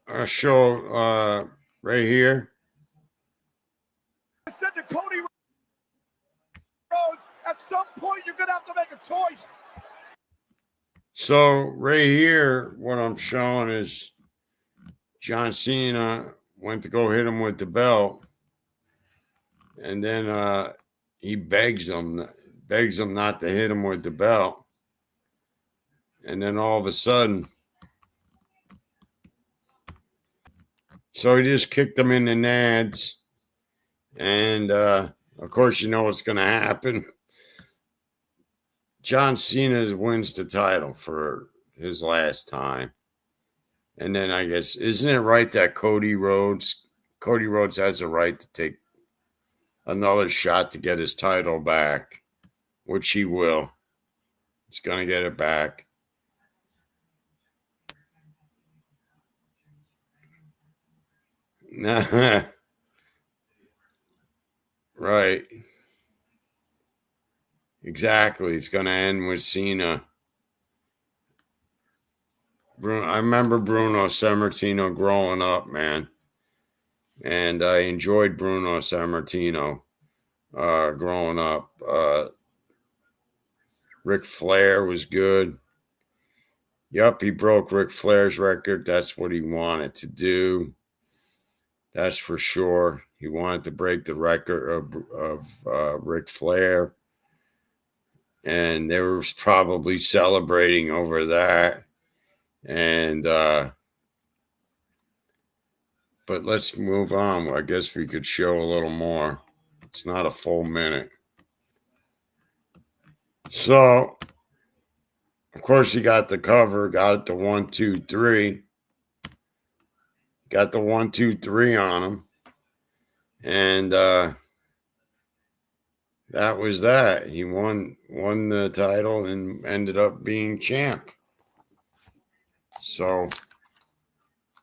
I'll show right here. I said to Cody Rhodes, at some point you're going to have to make a choice. So right here, what I'm showing is John Cena went to go hit him with the belt, and then he begs him not to hit him with the belt, and then all of a sudden, so he just kicked him in the nads, and of course you know what's going to happen. John Cena wins the title for his last time. And then I guess, isn't it right that Cody Rhodes has a right to take another shot to get his title back, which he will. He's going to get it back. Right. Exactly. It's going to end with Cena. I remember Bruno Sammartino growing up, man. And I enjoyed Bruno Sammartino growing up. Ric Flair was good. Yep, he broke Ric Flair's record. That's what he wanted to do. That's for sure. He wanted to break the record of Ric Flair. And they were probably celebrating over that. And but let's move on. I guess we could show a little more. It's not a full minute. So, of course, he got the cover, got it to 1, 2, 3. Got the 1, 2, 3 on him. And that was that. He won the title and ended up being champ. So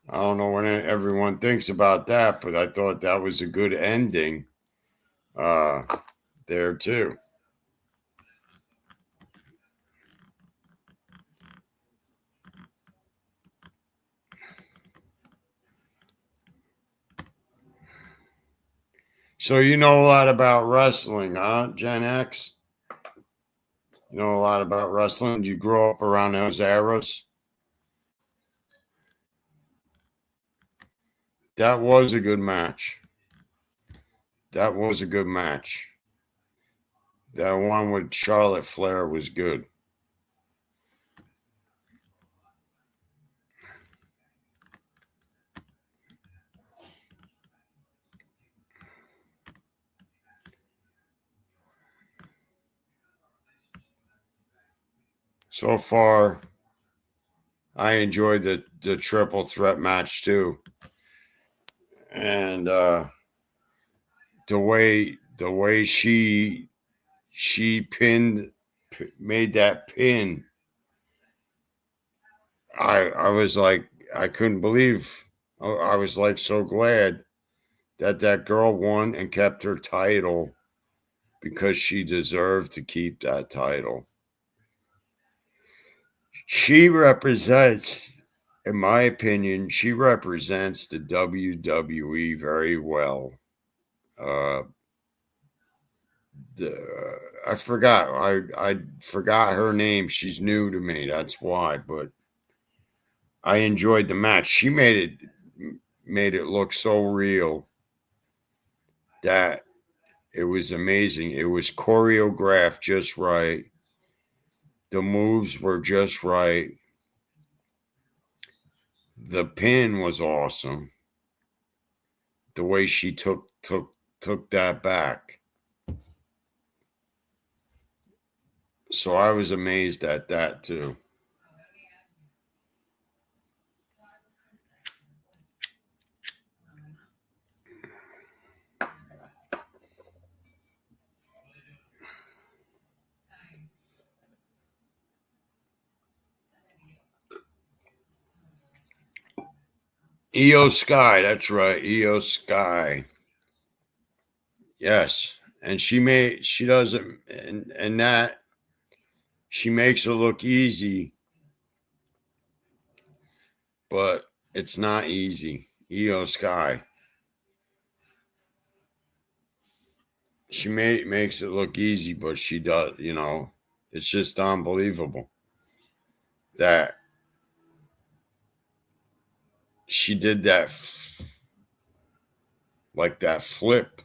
I don't know what everyone thinks about that, but I thought that was a good ending there too. So you know a lot about wrestling, huh, Gen X? You know a lot about wrestling? Did you grow up around those eras? That was a good match. That was a good match. That one with Charlotte Flair was good. So far, I enjoyed the triple threat match too. And the way she made that pin, I was like, I couldn't believe. I was like so glad that girl won and kept her title because she deserved to keep that title. She represents, in my opinion, she represents the WWE very well. I forgot. I forgot her name. She's new to me. That's why. But I enjoyed the match. She made it look so real that it was amazing. It was choreographed just right. The moves were just right. The pin was awesome. The way she took that back. So I was amazed at that too. Io Sky, that's right. Io Sky. Yes. And she doesn't, and that she makes it look easy, but it's not easy. Io Sky. She makes it look easy, but she does, it's just unbelievable that she did that, like that flip.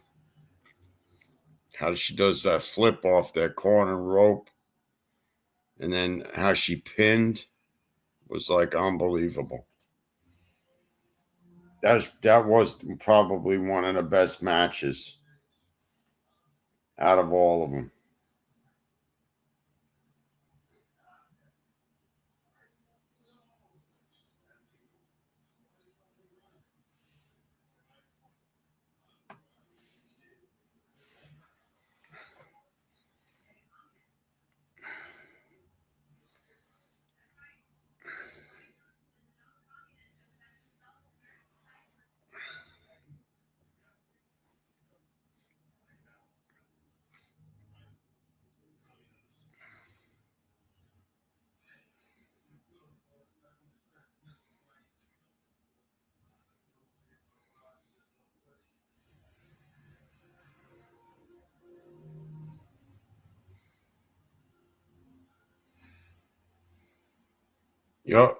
How she does that flip off that corner rope, and then how she pinned was like unbelievable. That was probably one of the best matches out of all of them. Yep.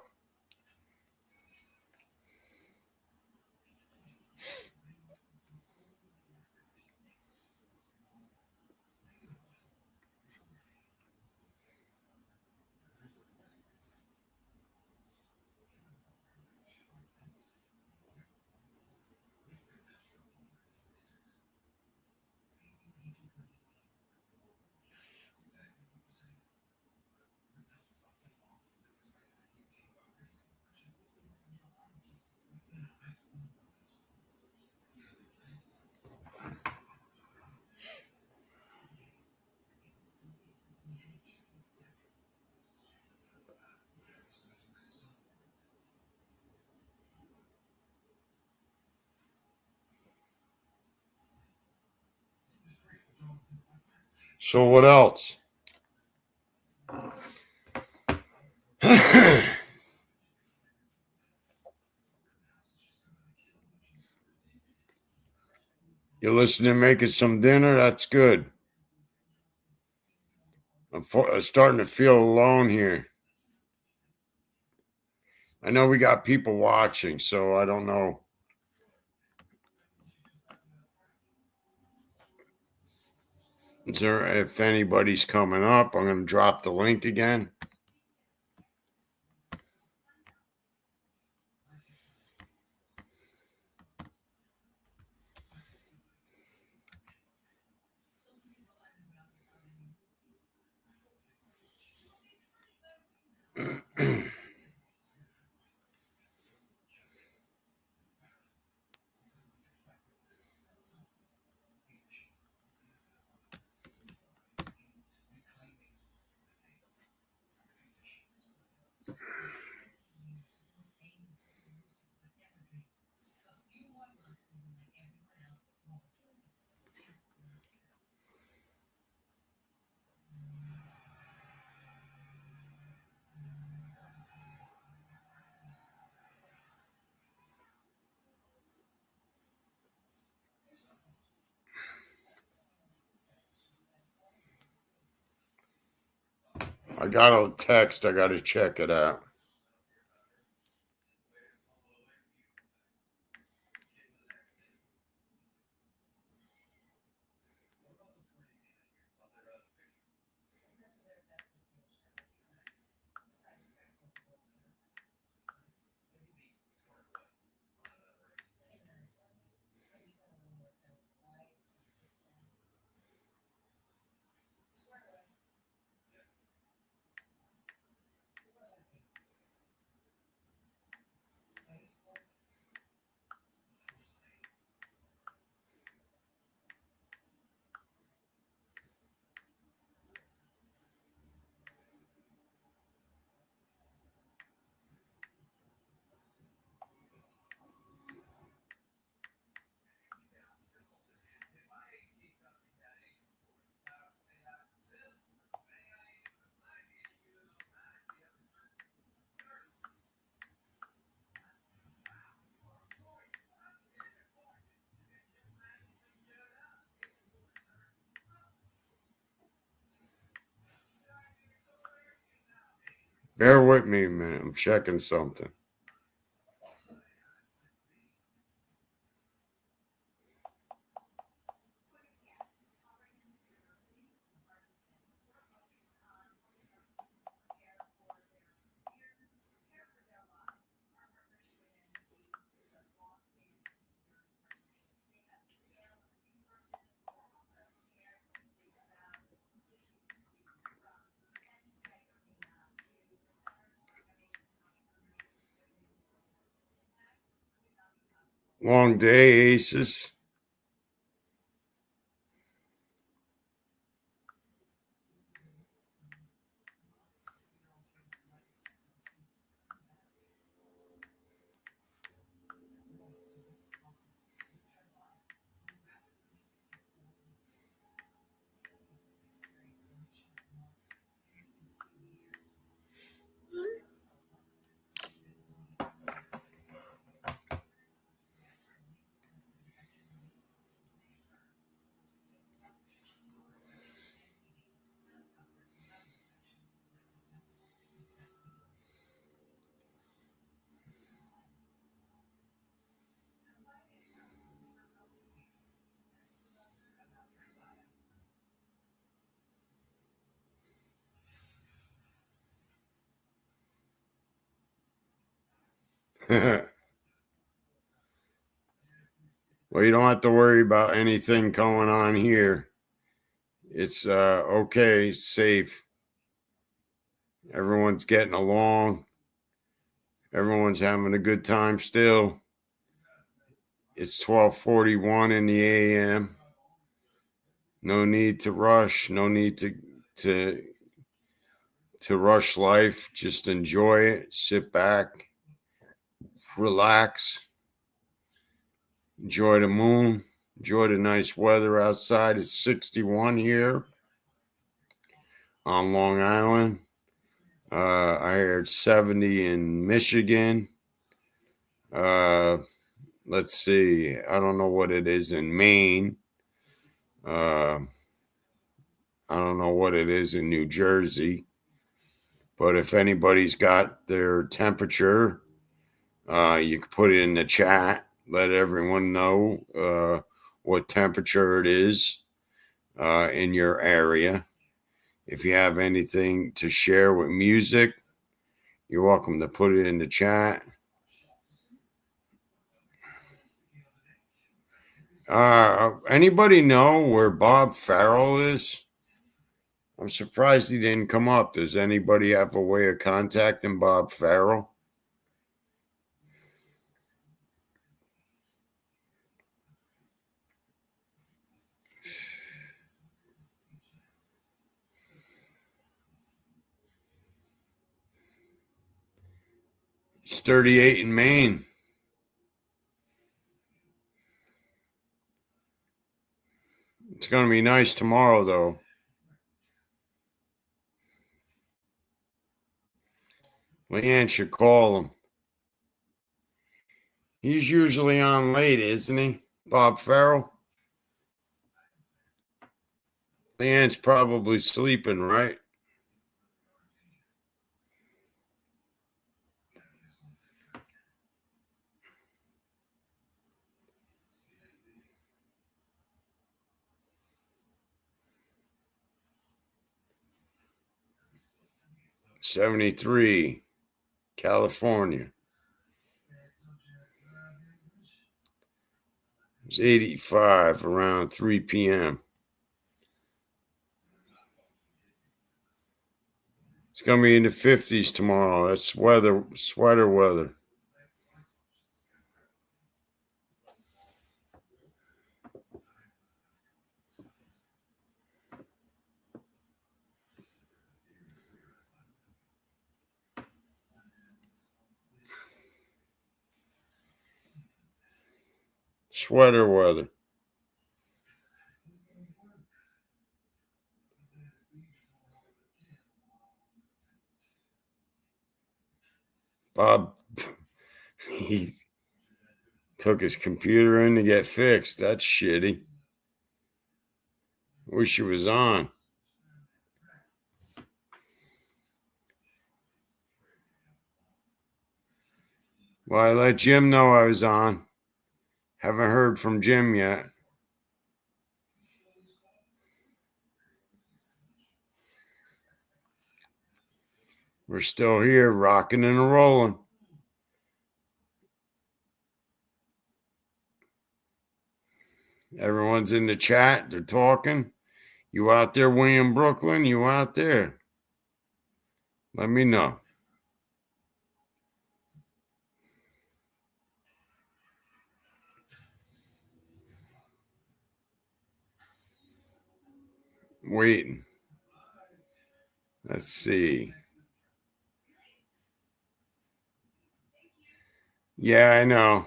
So what else? You're listening, making some dinner. That's good. I'm starting to feel alone here. I know we got people watching, so I don't know. Is there, if anybody's coming up, I'm going to drop the link again. I got a text. I got to check it out. Bear with me, man. I'm checking something. Long day, Aces. Well, you don't have to worry about anything going on here. It's okay, safe. Everyone's getting along. Everyone's having a good time still. It's 12:41 in the a.m. No need to rush. No need to rush life. Just enjoy it. Sit back. Relax. Enjoy the moon. Enjoy the nice weather outside. It's 61 here on Long Island. I heard 70 in Michigan. Let's see. I don't know what it is in Maine. I don't know what it is in New Jersey, but if anybody's got their temperature, you can put it in the chat. Let everyone know what temperature it is in your area. If you have anything to share with music, you're welcome to put it in the chat. Anybody know where Bob Farrell is? I'm surprised he didn't come up. Does anybody have a way of contacting Bob Farrell? He's 38 in Maine. It's going to be nice tomorrow, though. Leanne should call him. He's usually on late, isn't he? Bob Farrell? Leanne's probably sleeping, right? '73, California. It's 85 around 3 p.m. It's going to be in the 50s tomorrow. That's sweater weather. Sweater weather. Bob, he took his computer in to get fixed. That's shitty. Wish it was on. Well, I let Jim know I was on. Haven't heard from Jim yet. We're still here, rocking and rolling. Everyone's in the chat. They're talking. You out there, William Brooklyn? You out there? Let me know. Waiting. Let's see. Yeah, I know.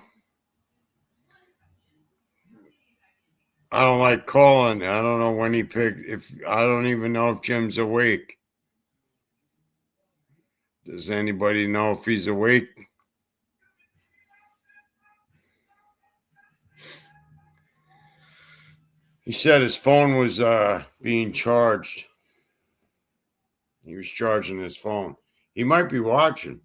I don't like calling. I don't know when he picked. If I don't even know if Jim's awake. Does anybody know if he's awake? He said his phone was being charged. He was charging his phone. He might be watching.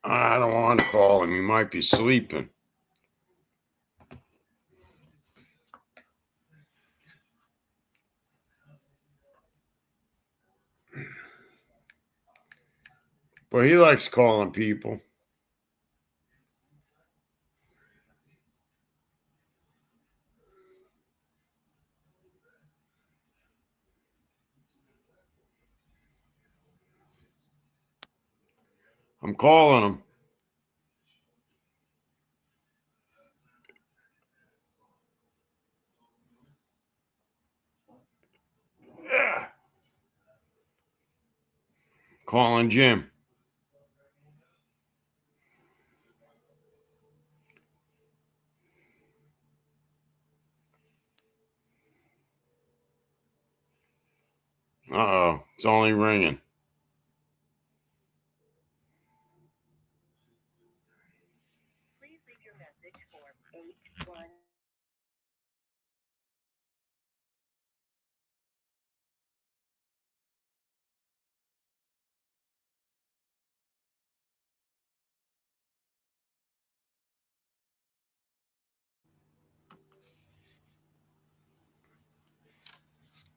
I don't want to call him. He might be sleeping. But he likes calling people. I'm calling him. Yeah. Calling Jim. Uh-oh. It's only ringing.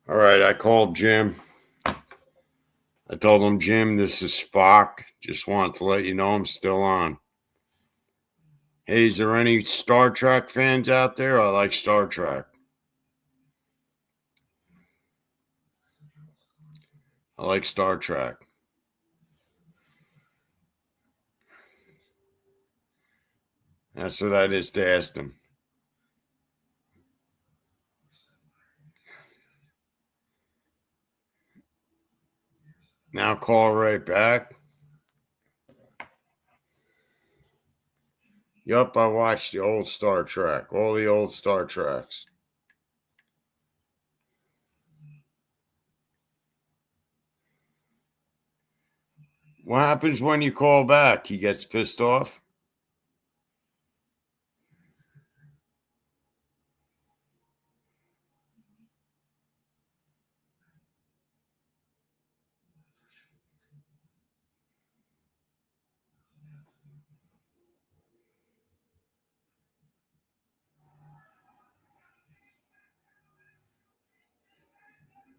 All right, I called Jim. I told him, Jim, this is Spock. Just wanted to let you know I'm still on. Hey, is there any Star Trek fans out there? I like Star Trek. I like Star Trek. That's what I just asked him. Now call right back. Yup, I watched the old Star Trek, all the old Star Treks. What happens when you call back? He gets pissed off?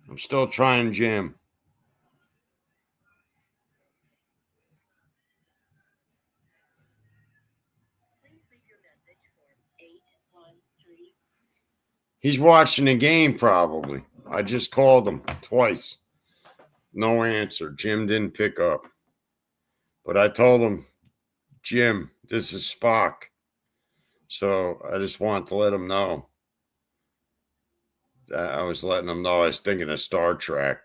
I'm still trying, Jim. He's watching the game, probably. I just called him twice. No answer. Jim didn't pick up. But I told him, Jim, this is Spock. So I just want to let him know that I was letting him know I was thinking of Star Trek.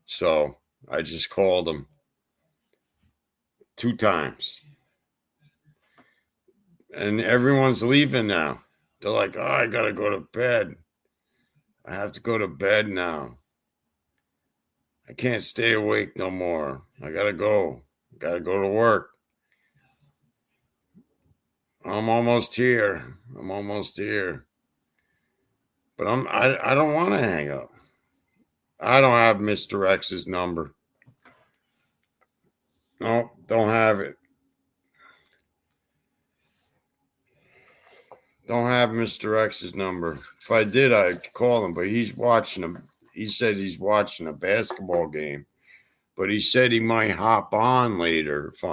So I just called him 2 times. And everyone's leaving now. They're like, oh, I got to go to bed. I have to go to bed now. I can't stay awake no more. I got to go. I got to go to work. I'm almost here. I'm almost here. But I don't want to hang up. I don't have Mr. X's number. No, don't have it. Don't have Mr. X's number. If I did, I'd call him, but he's watching him. He said he's watching a basketball game, but he said he might hop on later if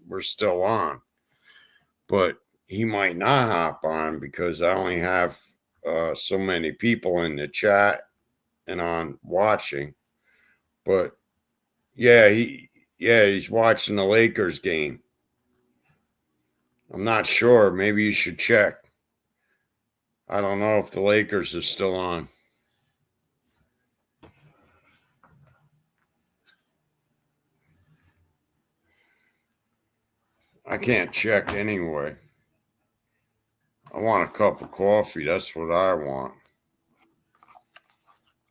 we're still on. But he might not hop on because I only have so many people in the chat and on watching. But yeah, he's watching the Lakers game. I'm not sure. Maybe you should check. I don't know if the Lakers are still on. I can't check anyway. I want a cup of coffee. That's what I want.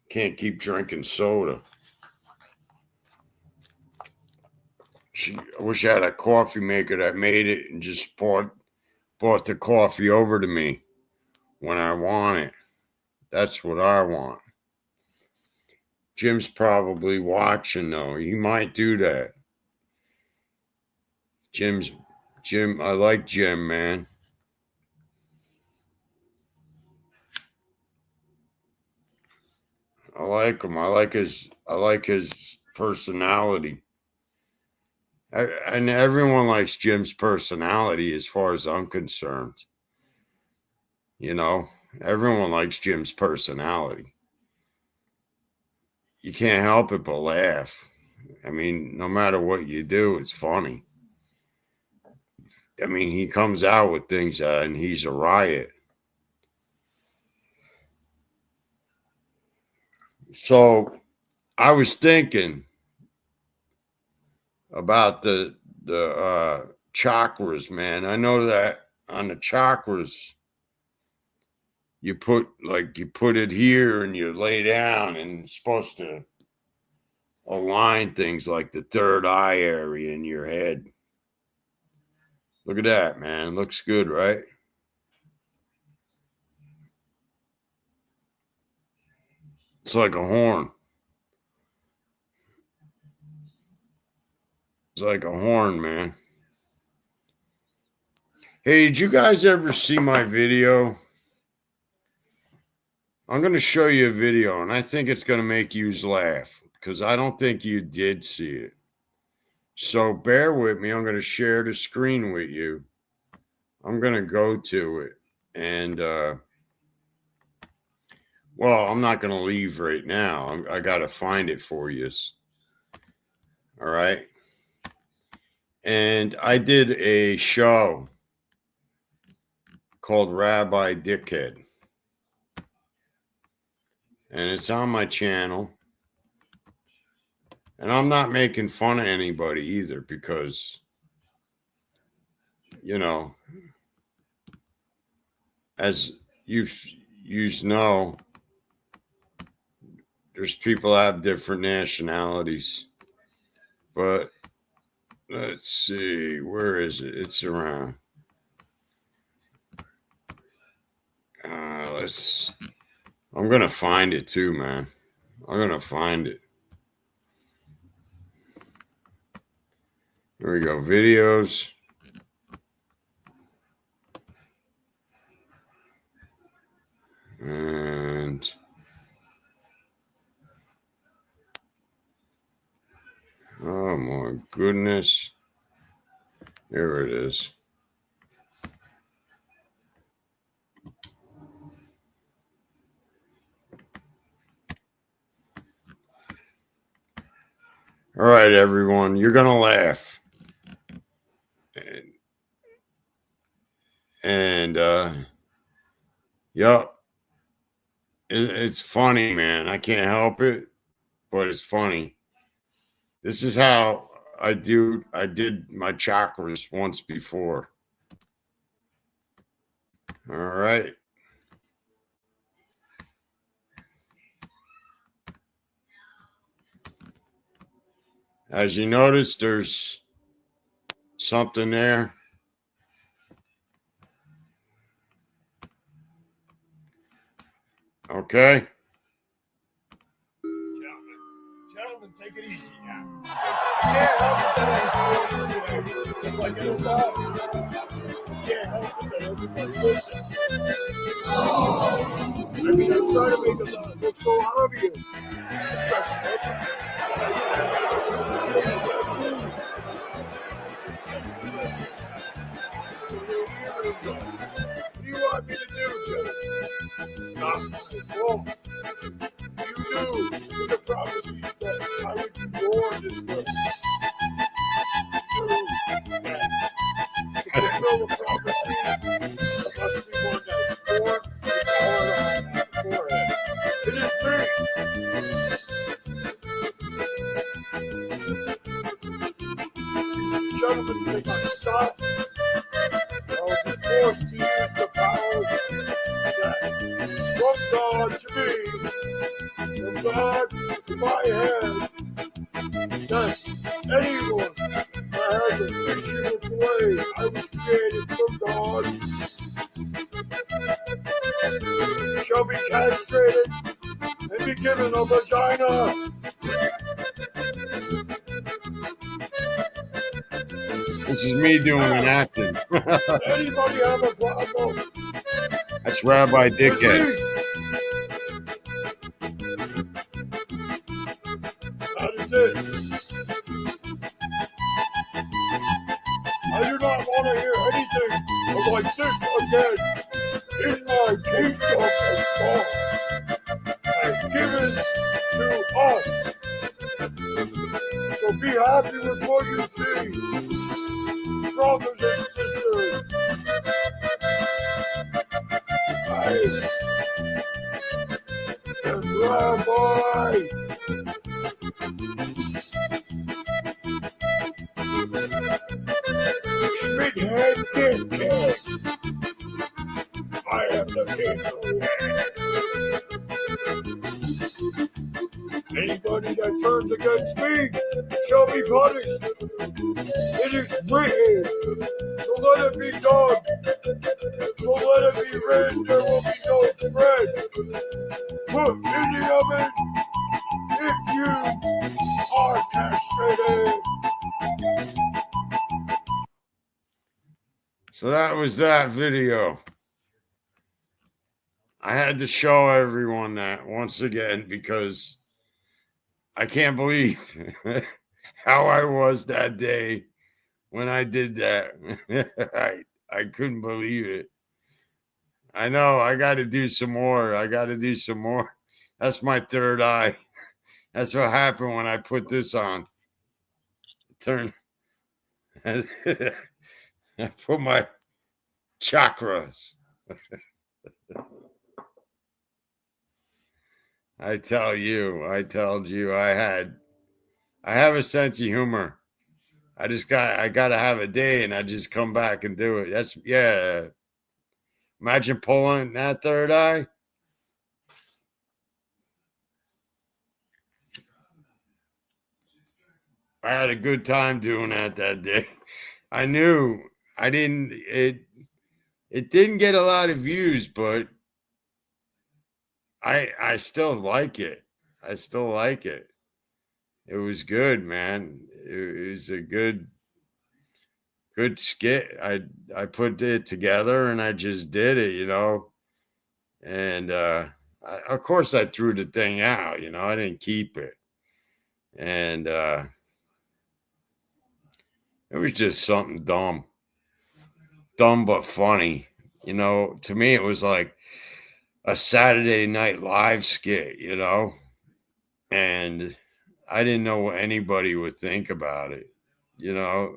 Can't keep drinking soda. I wish I had a coffee maker that made it and just brought the coffee over to me when I want it. That's what I want. Jim's probably watching though. He might do that. Jim, I like Jim, man. I like him. I like his personality. And everyone likes Jim's personality as far as I'm concerned. You know, everyone likes Jim's personality. You can't help it but laugh. I mean, no matter what you do, it's funny. I mean, he comes out with things and he's a riot. So I was thinking about the chakras, man. I know that on the chakras, you put it here and you lay down and it's supposed to align things like the third eye area in your head. Look at that, man. Looks good, right? It's like a horn. It's like a horn, man. Hey, did you guys ever see my video I'm going to show you a video, and I think it's going to make you laugh because I don't think you did see it. So bear with me. I'm going to share the screen with you. I'm going to go to it. And, well, I'm not going to leave right now. I got to find it for you. All right. And I did a show called Rabbi Dickhead. And it's on my channel. And I'm not making fun of anybody either because, you know, as you know, there's people that have different nationalities. But let's see, where is it? It's around. I'm going to find it too, man. I'm going to find it. Here we go. Videos. And oh my goodness. Here it is. All right, everyone. You're going to laugh. And yep. It's funny, man. I can't help it, but it's funny. This is how I did my chakras once before. All right. As you notice, there's something there. Okay. Gentlemen, take it easy now. Can't help it that like an adult. Can't help it that everybody listens. I mean, I'm trying to make it look so obvious. What do you want me to do, Joe? Stop my fault. You knew in the prophecy that I would be born this way. You knew that to fulfill the prophecy, there must be one that is born with the heart on the forehead. It is me. Gentlemen, they must stop. I'll be forced to use the power that from God to me, from God to my hand, that anyone that has an issue with the way I was created from God shall be castrated and be given a vagina. This is me doing an acting. Does anybody have a problem? That's Rabbi Dickhead. That is it. I do not want to hear anything like this again. In my kingdom of God has given to us. So be happy with what you see, brothers and sisters. I am Rabbi. Schmidhead Dickhead. I am the king of war. Anybody that turns against me shall be punished. It is written. So let it be done. So let it be written. There will be no bread put in the oven if you are castrated. So that was that video. I had to show everyone that once again because I can't believe how I was that day when I did that. I couldn't believe it. I know I got to do some more. I got to do some more. That's my third eye. That's what happened when I put this on. Turn. I put my chakras. I told you, I have a sense of humor. I gotta have a day and I just come back and do it. That's yeah. Imagine pulling that third eye. I had a good time doing that day. I knew I didn't it didn't get a lot of views, but I still like it. I still like it. It was good, man. It was a good skit. I put it together and I just did it, And of course I threw the thing out, I didn't keep it. And it was just something dumb. Dumb but funny. To me it was like a Saturday Night Live skit, and I didn't know what anybody would think about it, you know.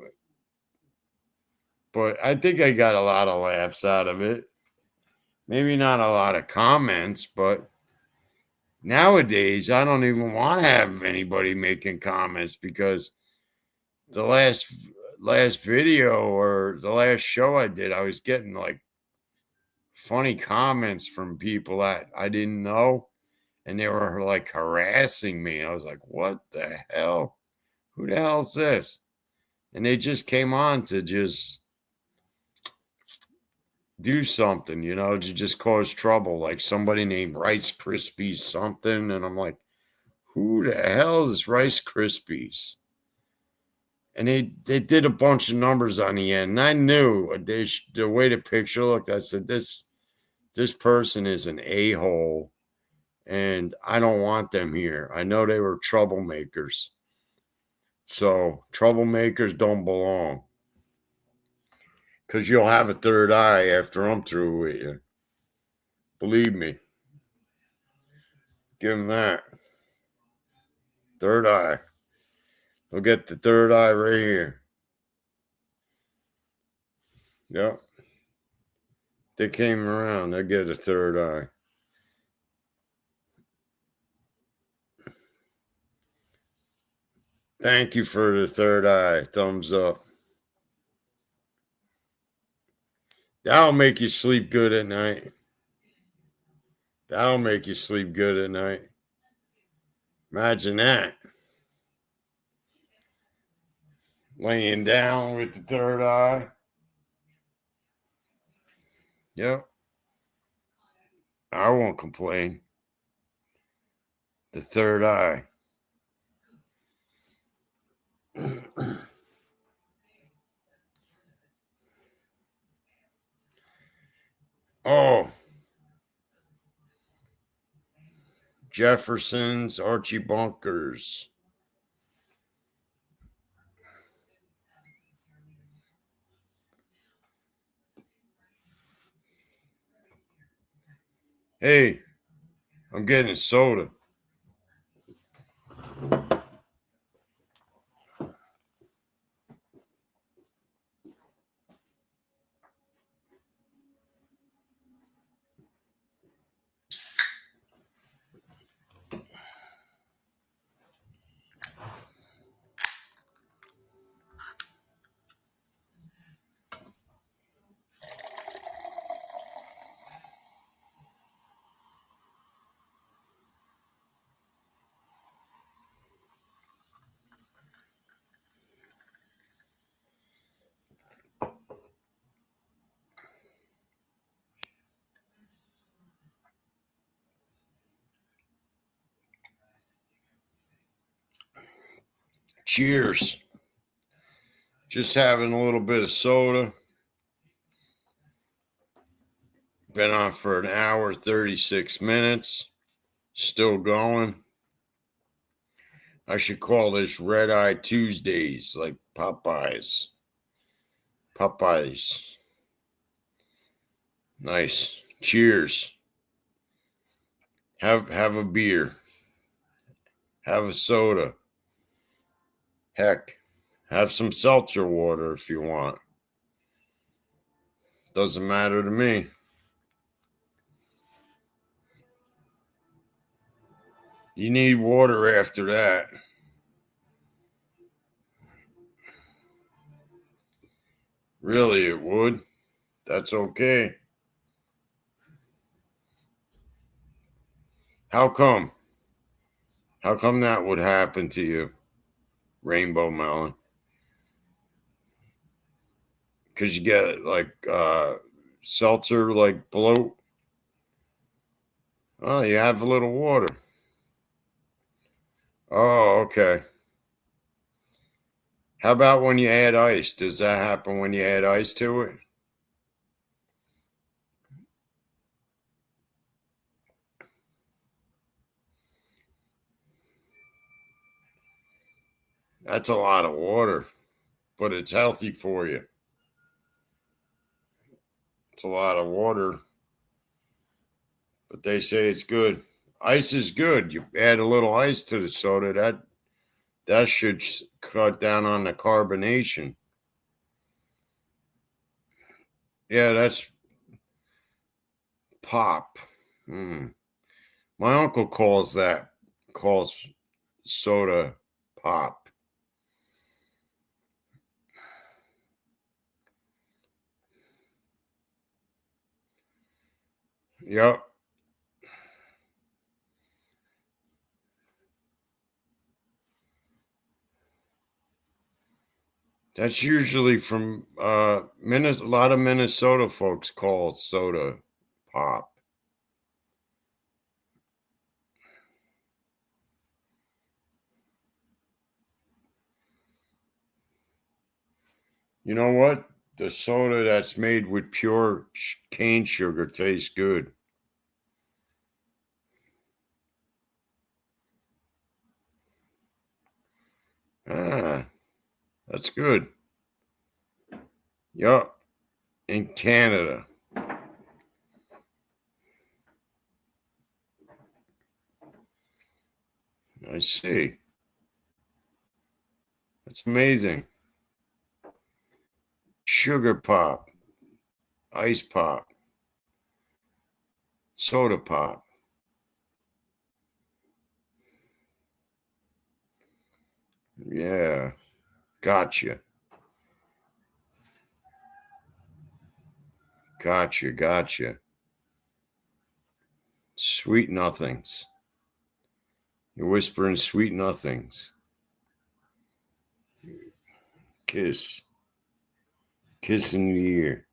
But I think I got a lot of laughs out of it. Maybe not a lot of comments, but nowadays I don't even want to have anybody making comments because the last video or the last show I did, I was getting like funny comments from people that I didn't know, and they were like harassing me. I was like, what the hell? Who the hell is this? And they just came on to just do something, to just cause trouble, like somebody named Rice Krispies something. And I'm like, who the hell is Rice Krispies? And they did a bunch of numbers on the end. And I knew the way the picture looked, I said, this person is an a-hole. And I don't want them here. I know they were troublemakers. So troublemakers don't belong. Because you'll have a third eye after I'm through with you. Believe me. Give them that. Third eye. They'll get the third eye right here. Yep. They came around. They'll get a third eye. Thank you for the third eye. Thumbs up. That'll make you sleep good at night. That'll make you sleep good at night. Imagine that. Laying down with the third eye. Yep. I won't complain. The third eye. Oh. Jefferson's Archie Bunkers. Hey, I'm getting a soda. Cheers. Just having a little bit of soda. Been on for an hour, 36 minutes. Still going. I should call this Red Eye Tuesdays, like Popeyes. Popeyes. Nice. Cheers. Have a beer. Have a soda. Heck, have some seltzer water if you want. Doesn't matter to me. You need water after that. Really, it would. That's okay. How come? How come that would happen to you, Rainbow Melon? Because you get like seltzer, like bloat. Oh, you have a little water. Oh, okay. How about when you add ice? Does that happen when you add ice to it? That's a lot of water, but it's healthy for you. It's a lot of water, but they say it's good. Ice is good. You add a little ice to the soda, that should cut down on the carbonation. Yeah, that's pop. My uncle calls soda pop. Yep. That's usually from a lot of Minnesota folks call soda pop. You know what? The soda that's made with pure cane sugar tastes good. Ah, that's good. Yup. In Canada. I see. That's amazing. Sugar pop, ice pop, soda pop. Yeah. Gotcha. Gotcha. Sweet nothings. You're whispering sweet nothings. Kiss. Kiss in the ear.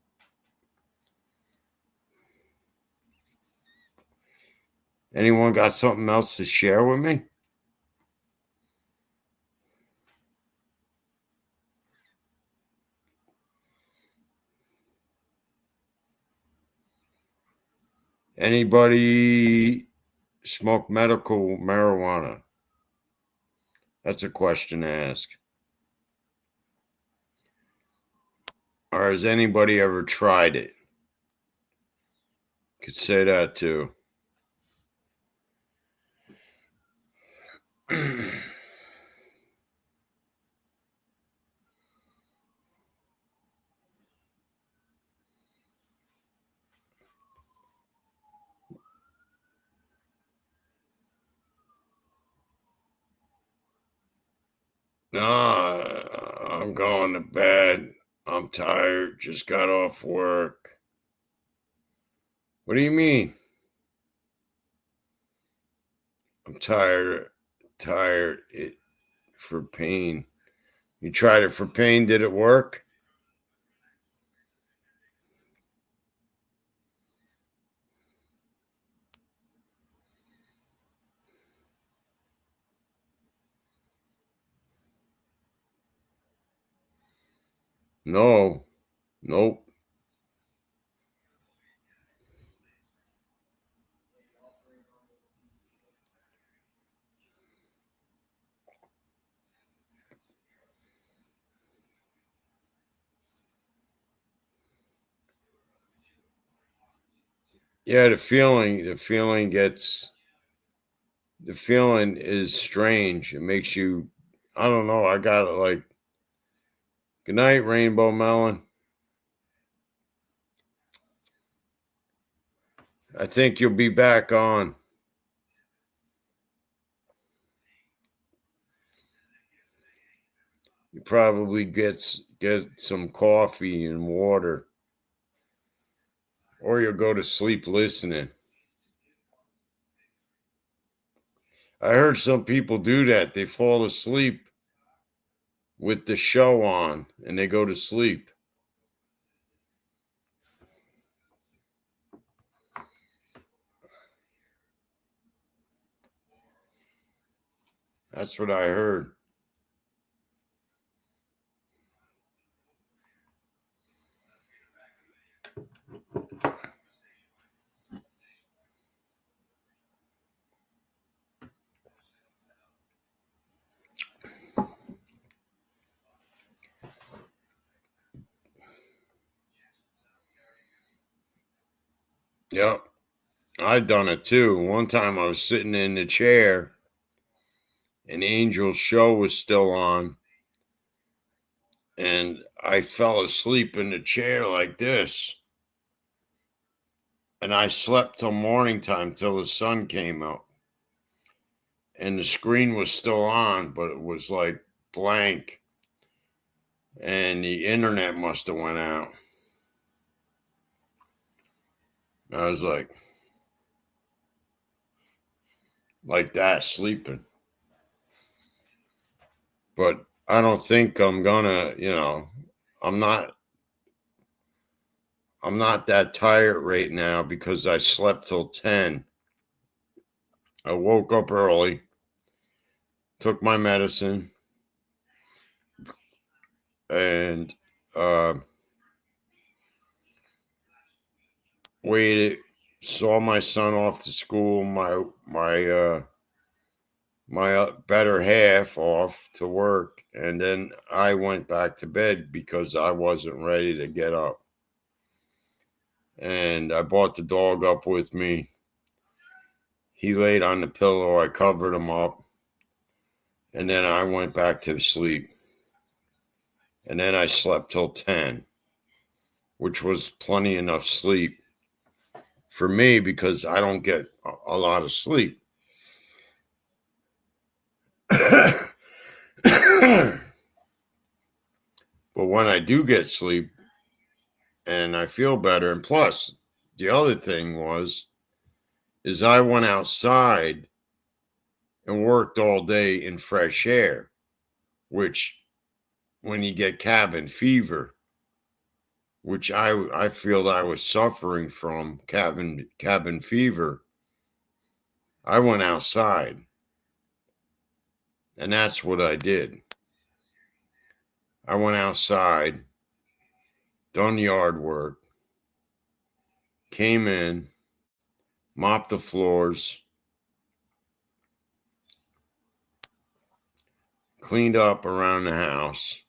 Anyone got something else to share with me? Anybody smoke medical marijuana? That's a question to ask. Or has anybody ever tried it? Could say that too. No, I'm going to bed. I'm tired. Just got off work. What do you mean? I'm tired. Tired. For pain. You tried it for pain. Did it work? No. Nope. Yeah, the feeling is strange. It makes you, I don't know. I got it like, good night, Rainbow Melon. I think you'll be back on. You probably get some coffee and water, or you'll go to sleep listening. I heard some people do that. They fall asleep with the show on and they go to sleep. That's what I heard. Yep. I done it too. One time I was sitting in the chair and Angel's show was still on, and I fell asleep in the chair like this. And I slept till morning time, till the sun came out. And the screen was still on, but it was like blank. And the internet must have went out. I was like that, sleeping. But I don't think I'm gonna, I'm not that tired right now because I slept till 10. I woke up early, took my medicine, and waited, saw my son off to school, my better half off to work, and then I went back to bed because I wasn't ready to get up. And I brought the dog up with me. He laid on the pillow. I covered him up. And then I went back to sleep. And then I slept till 10, which was plenty enough sleep for me because I don't get a lot of sleep. But when I do get sleep and I feel better, and plus the other thing is I went outside and worked all day in fresh air, which when you get cabin fever, which I feel I was suffering from cabin fever, I went outside. And that's what I did. I went outside, done yard work, came in, mopped the floors, cleaned up around the house,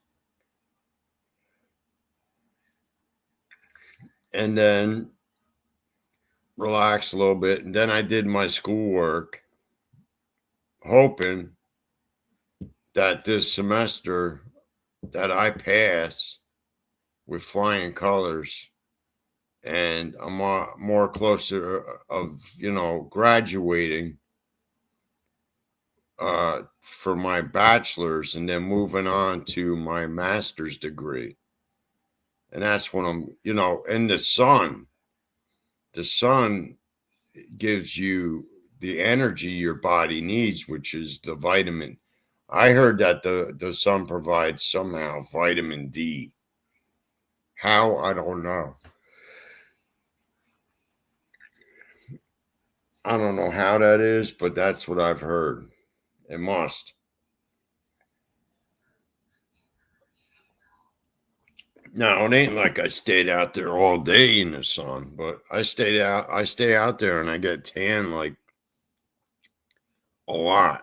and then relaxed a little bit. And then I did my schoolwork, hoping that this semester that I pass with flying colors and I'm more closer of, graduating for my bachelor's and then moving on to my master's degree. And that's when I'm, and the sun gives you the energy your body needs, which is the vitamin. I heard that the sun provides somehow vitamin D. How? I don't know. I don't know how that is, but that's what I've heard. It must. Now, it ain't like I stayed out there all day in the sun, but I stay out there and I get tan like a lot.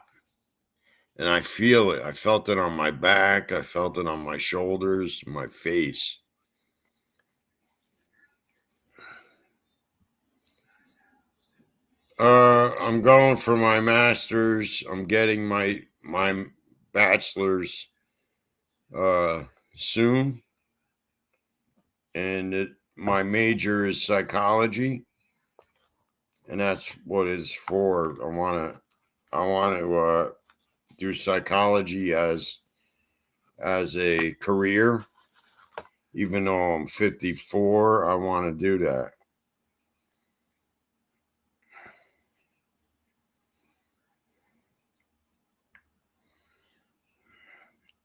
And I feel it. I felt it on my back. I felt it on my shoulders, my face. I'm going for my master's. I'm getting my bachelor's soon, and my major is psychology, and that's what it's for. I want to do psychology as a career. Even though I'm 54, I want to do that.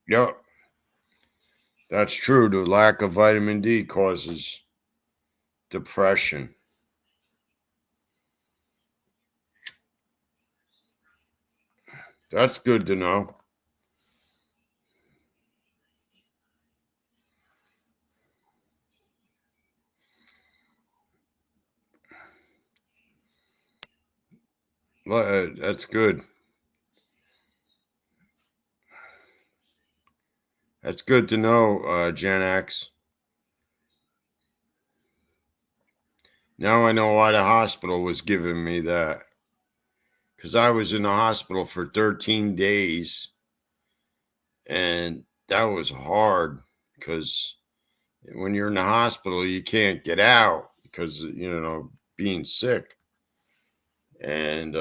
Yep, that's true. The lack of vitamin D causes depression. That's good to know. That's good. That's good to know, Gen X. Now I know why the hospital was giving me that. Because I was in the hospital for 13 days. And that was hard because when you're in the hospital, you can't get out because, being sick. And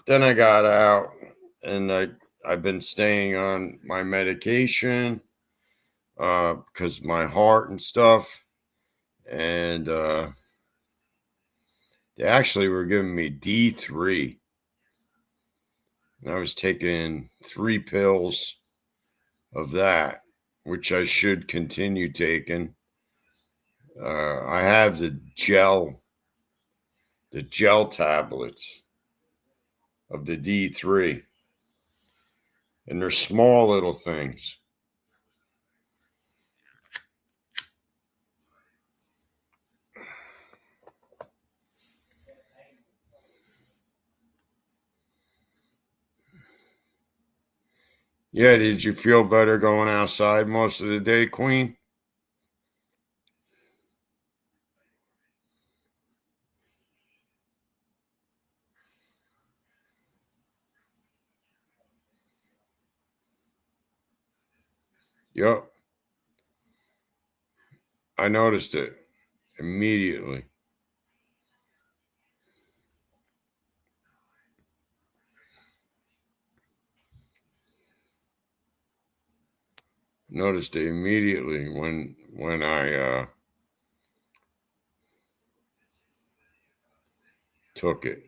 then I got out and I've been staying on my medication because my heart and stuff. And they actually were giving me D3. And I was taking 3 pills of that, which I should continue taking. I have the gel tablets of the D3, and they're small little things. Yeah, did you feel better going outside most of the day, Queen? Yep. I noticed it immediately. Noticed it immediately when I took it.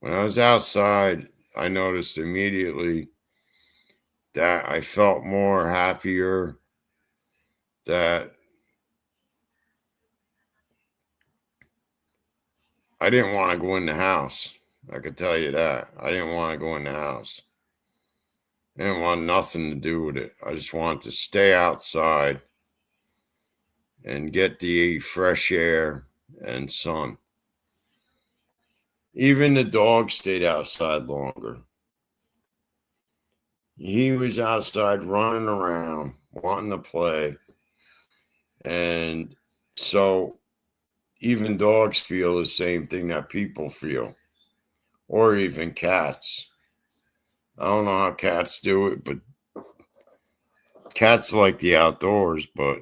When I was outside, I noticed immediately that I felt more happier, that I didn't want to go in the house. I could tell you that. I didn't want to go in the house. I didn't want nothing to do with it. I just wanted to stay outside and get the fresh air and sun. Even the dog stayed outside longer. He was outside running around, wanting to play. And so even dogs feel the same thing that people feel, or even cats. I don't know how cats do it, but cats like the outdoors, but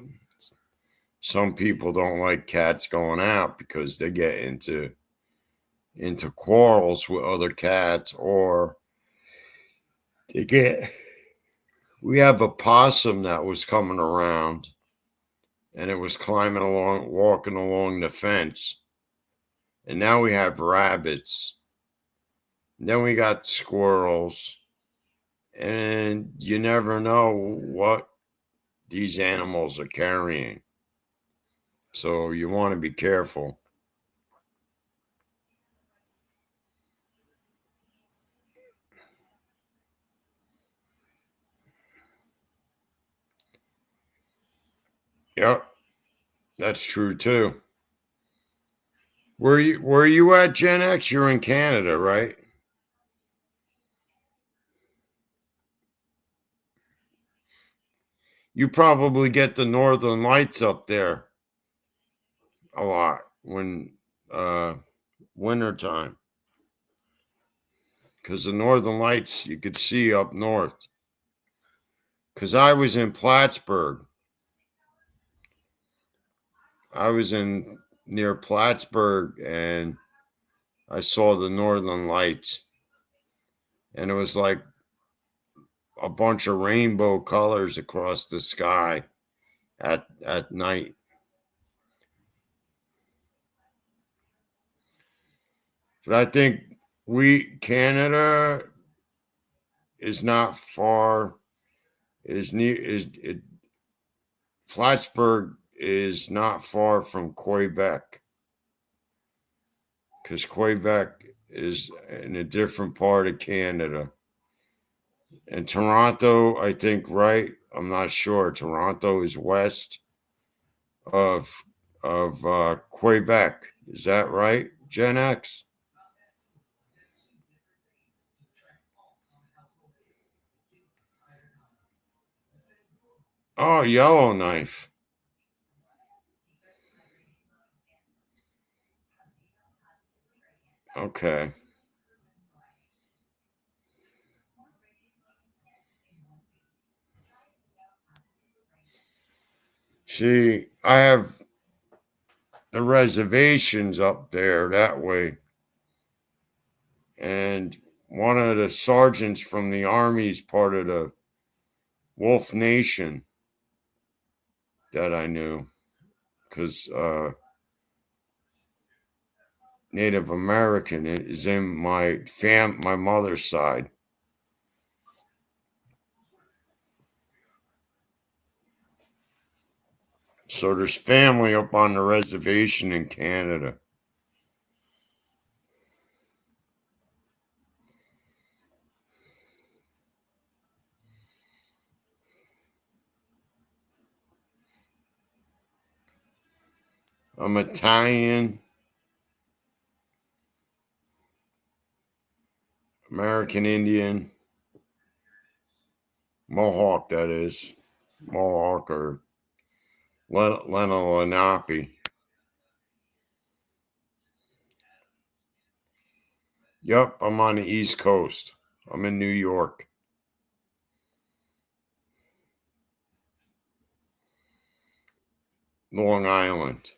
some people don't like cats going out because they get into quarrels with other cats, or we have a possum that was coming around and it was walking along the fence. And now we have rabbits. Then we got squirrels. And you never know what these animals are carrying. So you want to be careful. Yep, that's true too. Where you at, Gen X? You're in Canada, right? You probably get the northern lights up there a lot when wintertime. Because the northern lights you could see up north. Because I was in Plattsburgh. I was in near Plattsburgh and I saw the northern lights. And it was like a bunch of rainbow colors across the sky at night. But I think Canada is not far. Plattsburgh is not far from Quebec, because Quebec is in a different part of Canada. And Toronto, I think, right? I'm not sure. Toronto is west of Quebec. Is that right, Gen X? Oh, Yellowknife. Okay. See, I have the reservations up there that way. And one of the sergeants from the Army is part of the Wolf Nation that I knew, because Native American is in my mother's side. So there's family up on the reservation in Canada. I'm Italian, American Indian, Mohawk, that is. Mohawk or Lenape. Yep, I'm on the East Coast. I'm in New York. Long Island.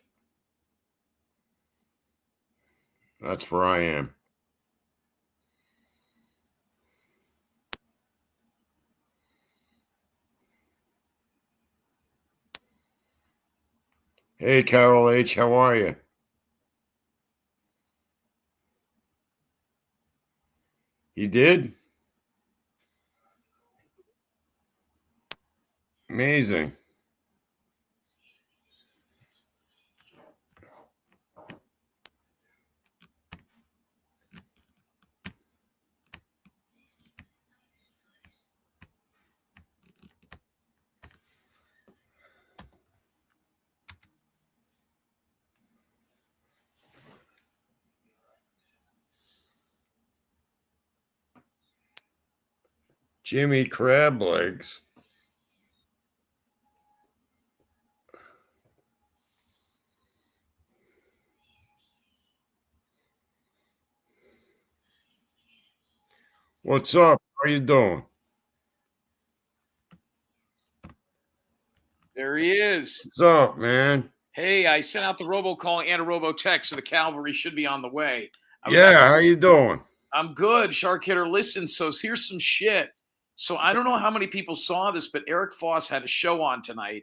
That's where I am. Hey, Carol H., how are you? You did? Amazing. Jimmy Crab Legs. What's up? How you doing? There he is. What's up, man? Hey, I sent out the robocall and a robotext, so the cavalry should be on the way. Yeah, how you doing? I'm good. Shark Hitter, listen, so here's some shit. So I don't know how many people saw this, but Eric Foss had a show on tonight,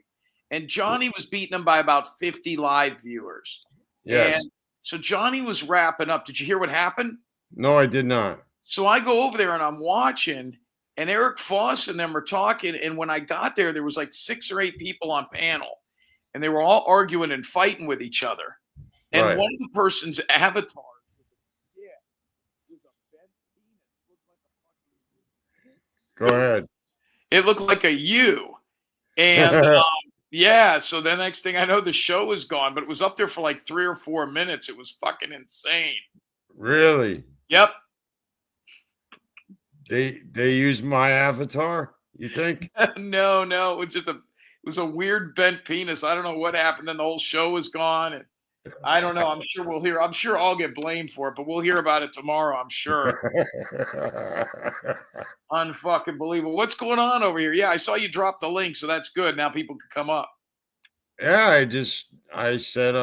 and Johnny was beating him by about 50 live viewers. Yes. And so Johnny was wrapping up. Did you hear what happened? No, I did not. So I go over there and I'm watching, and Eric Foss and them are talking. And when I got there, there was like 6 or 8 people on panel, and they were all arguing and fighting with each other. And Right. one of the person's avatar, Go ahead. it looked like a U. And yeah, so the next thing I know, the show was gone, but it was up there for like 3 or 4 minutes. It was fucking insane. Really? Yep. They used my avatar, you think? No, it was a weird bent penis. I don't know what happened. Then the whole show was gone. And I don't know. I'm sure we'll hear. I'm sure I'll get blamed for it, but we'll hear about it tomorrow. I'm sure. Unfucking believable. What's going on over here? Yeah, I saw you drop the link, so that's good. Now people can come up. Yeah, I said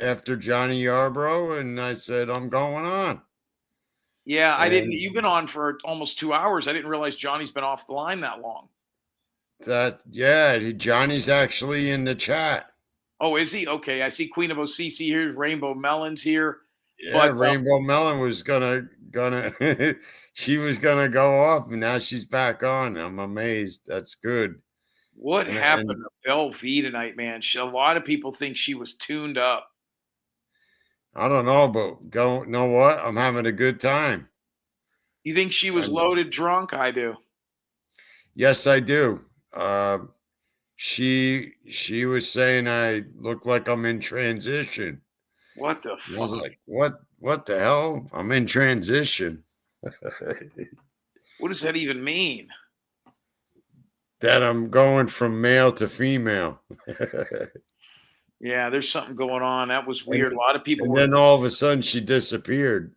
after Johnny Yarbrough, and I said I'm going on. Yeah, I didn't. And You've been on for almost 2 hours. I didn't realize Johnny's been off the line that long. Johnny's actually in the chat. Oh, is he? Okay, I see Queen of OCC here. Rainbow Melons here. Yeah, But, Rainbow Melon was gonna she was gonna go off, and now she's back on. I'm amazed. That's good. What And- happened and- to Belle V tonight, man? A lot of people think she was tuned up. I don't know, but know what? I'm having a good time. You think she was And- loaded drunk? I do. Yes, I do. She was saying I look like I'm in transition. What the And I was fuck? like, what the hell? I'm in transition. What does that even mean? That I'm going from male to female. Yeah, there's something going on. That was weird. A lot of people And were. then all of a sudden she disappeared.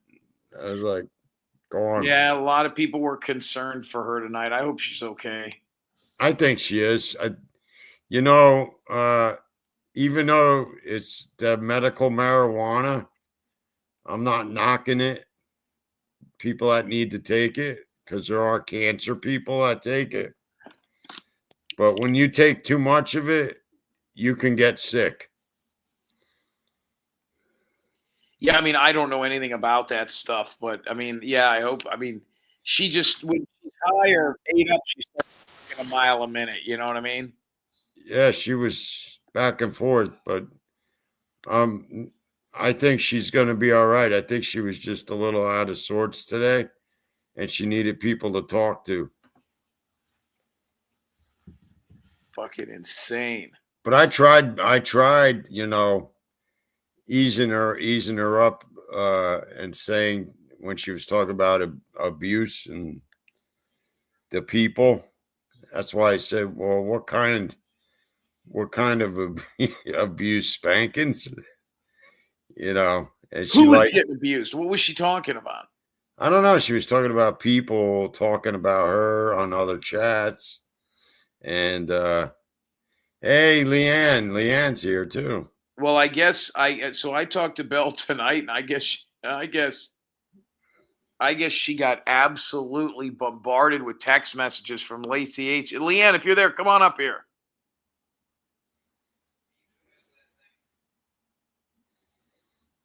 I was like, go on. Yeah, a lot of people were concerned for her tonight. I hope she's okay. I think she is. Even though it's the medical marijuana, I'm not knocking it. People that need to take it, because there are cancer people that take it. But when you take too much of it, you can get sick. Yeah, I mean, I don't know anything about that stuff, but I mean, yeah, I hope. I mean, she just when she's high or ate up, she starts walking a mile a minute. You know what I mean? Yeah, she was back and forth, but I think she's going to be all right. I think she was just a little out of sorts today, and she needed people to talk to. Fucking insane. But I tried, easing her up and saying when she was talking about abuse and the people. That's why I said, well, what kind of abuse? Spankings? And she Who was like, getting abused? What was she talking about? I don't know. She was talking about people talking about her on other chats. And hey, Leanne's here too. Well, I guess I talked to Belle tonight, and I guess she got absolutely bombarded with text messages from Lacey H. Leanne, if you're there, come on up here.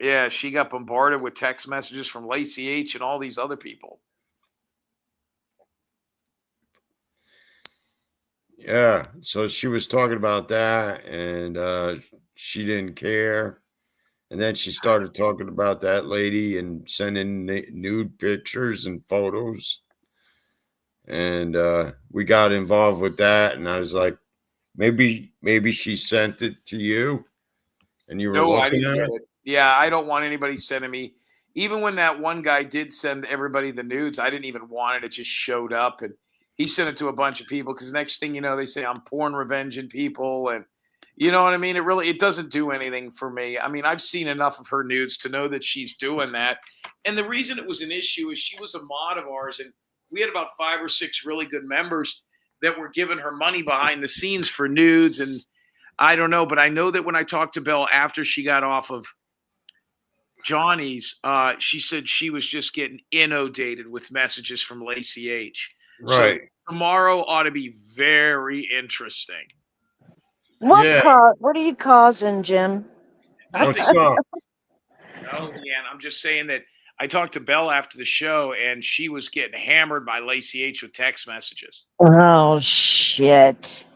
Yeah, she got bombarded with text messages from Lacey H. and all these other people. Yeah, so she was talking about that, and she didn't care. And then she started talking about that lady and sending nude pictures and photos. And we got involved with that, and I was like, maybe she sent it to you, and you were No, I looking didn't at get it. it. Yeah, I don't want anybody sending me. Even when that one guy did send everybody the nudes, I didn't even want it. It just showed up, and he sent it to a bunch of people because next thing you know, they say I'm porn revenging people, and you know what I mean? It doesn't do anything for me. I mean, I've seen enough of her nudes to know that she's doing that. And the reason it was an issue is she was a mod of ours, and we had about 5 or 6 really good members that were giving her money behind the scenes for nudes. And I don't know, but I know that when I talked to Belle after she got off of Johnny's, she said she was just getting inundated with messages from Lacey H. Right. So tomorrow ought to be very interesting. What Yeah. what are you causing, Jim? What's up? No, Leanne, I'm just saying that I talked to Belle after the show, and she was getting hammered by Lacey H with text messages. Oh shit.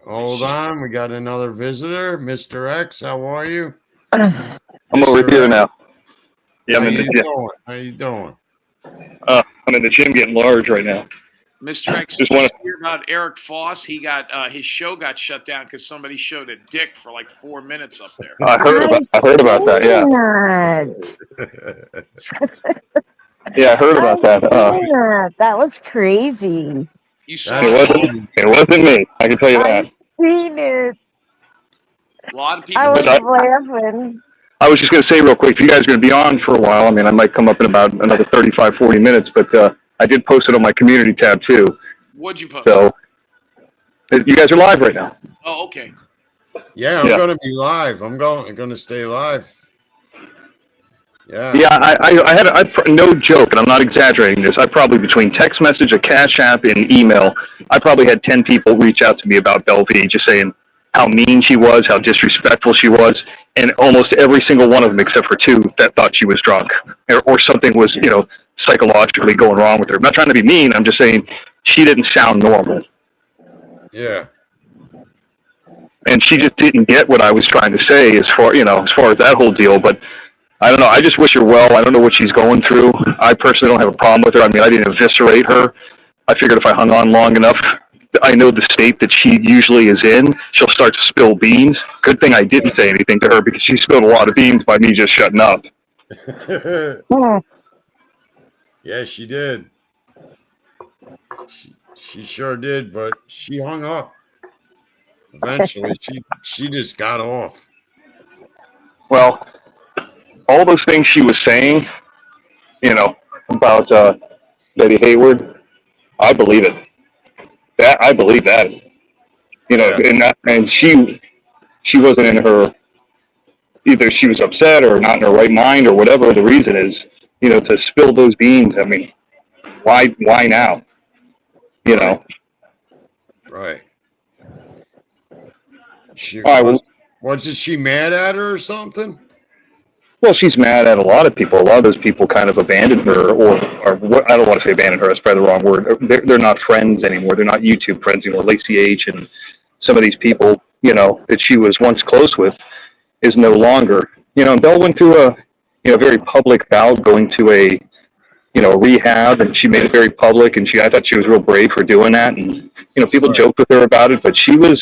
Hold on, we got another visitor, Mr. X. How are you? I'm over Mr. here X, now. Yeah, How I'm in the you gym. doing? How you doing? I'm in the gym getting large right now. Mr. X, Just did you wanna- hear about Eric Foss? He got his show got shut down because somebody showed a dick for like 4 minutes up there. I heard about that. Yeah, yeah, I heard about that. That was crazy. You saw It That's it? wasn't me. I can tell you that. I've seen it. A lot of people. I was I- laughing. I was just going to say real quick, if you guys are going to be on for a while, I mean, I might come up in about another 35, 40 minutes, but I did post it on my community tab too. What'd you post? So you guys are live right now. Oh, okay. Yeah, I'm going to be live. I'm going to stay live. Yeah. Yeah, I no joke, and I'm not exaggerating this. I probably, between text message, a Cash App, and email, I probably had 10 people reach out to me about Belle V, just saying how mean she was, how disrespectful she was, and almost every single one of them, except for 2, that thought she was drunk or something was, psychologically going wrong with her. I'm not trying to be mean. I'm just saying she didn't sound normal. Yeah. And she just didn't get what I was trying to say as far as that whole deal. But I don't know. I just wish her well. I don't know what she's going through. I personally don't have a problem with her. I mean, I didn't eviscerate her. I figured if I hung on long enough, I know the state that she usually is in, she'll start to spill beans. Good thing I didn't say anything to her, because she spilled a lot of beans by me just shutting up. Yeah, she did. She sure did, but she hung up. Eventually, she just got off. Well, all those things she was saying, about Betty Hayward, I believe it. I believe that. Yeah. And she wasn't in her, either she was upset or not in her right mind or whatever the reason is, to spill those beans. I mean, why now? Right. She All right, wasn't she mad at her or something? Well, she's mad at a lot of people. A lot of those people kind of abandoned her, or I don't want to say abandoned her. That's probably the wrong word. They're not friends anymore. They're not YouTube friends anymore. Lacey H. and some of these people, that she was once close with, is no longer. And Belle went through a, very public bout, going to a, rehab, and she made it very public. And I thought she was real brave for doing that. And people joked with her about it, but she was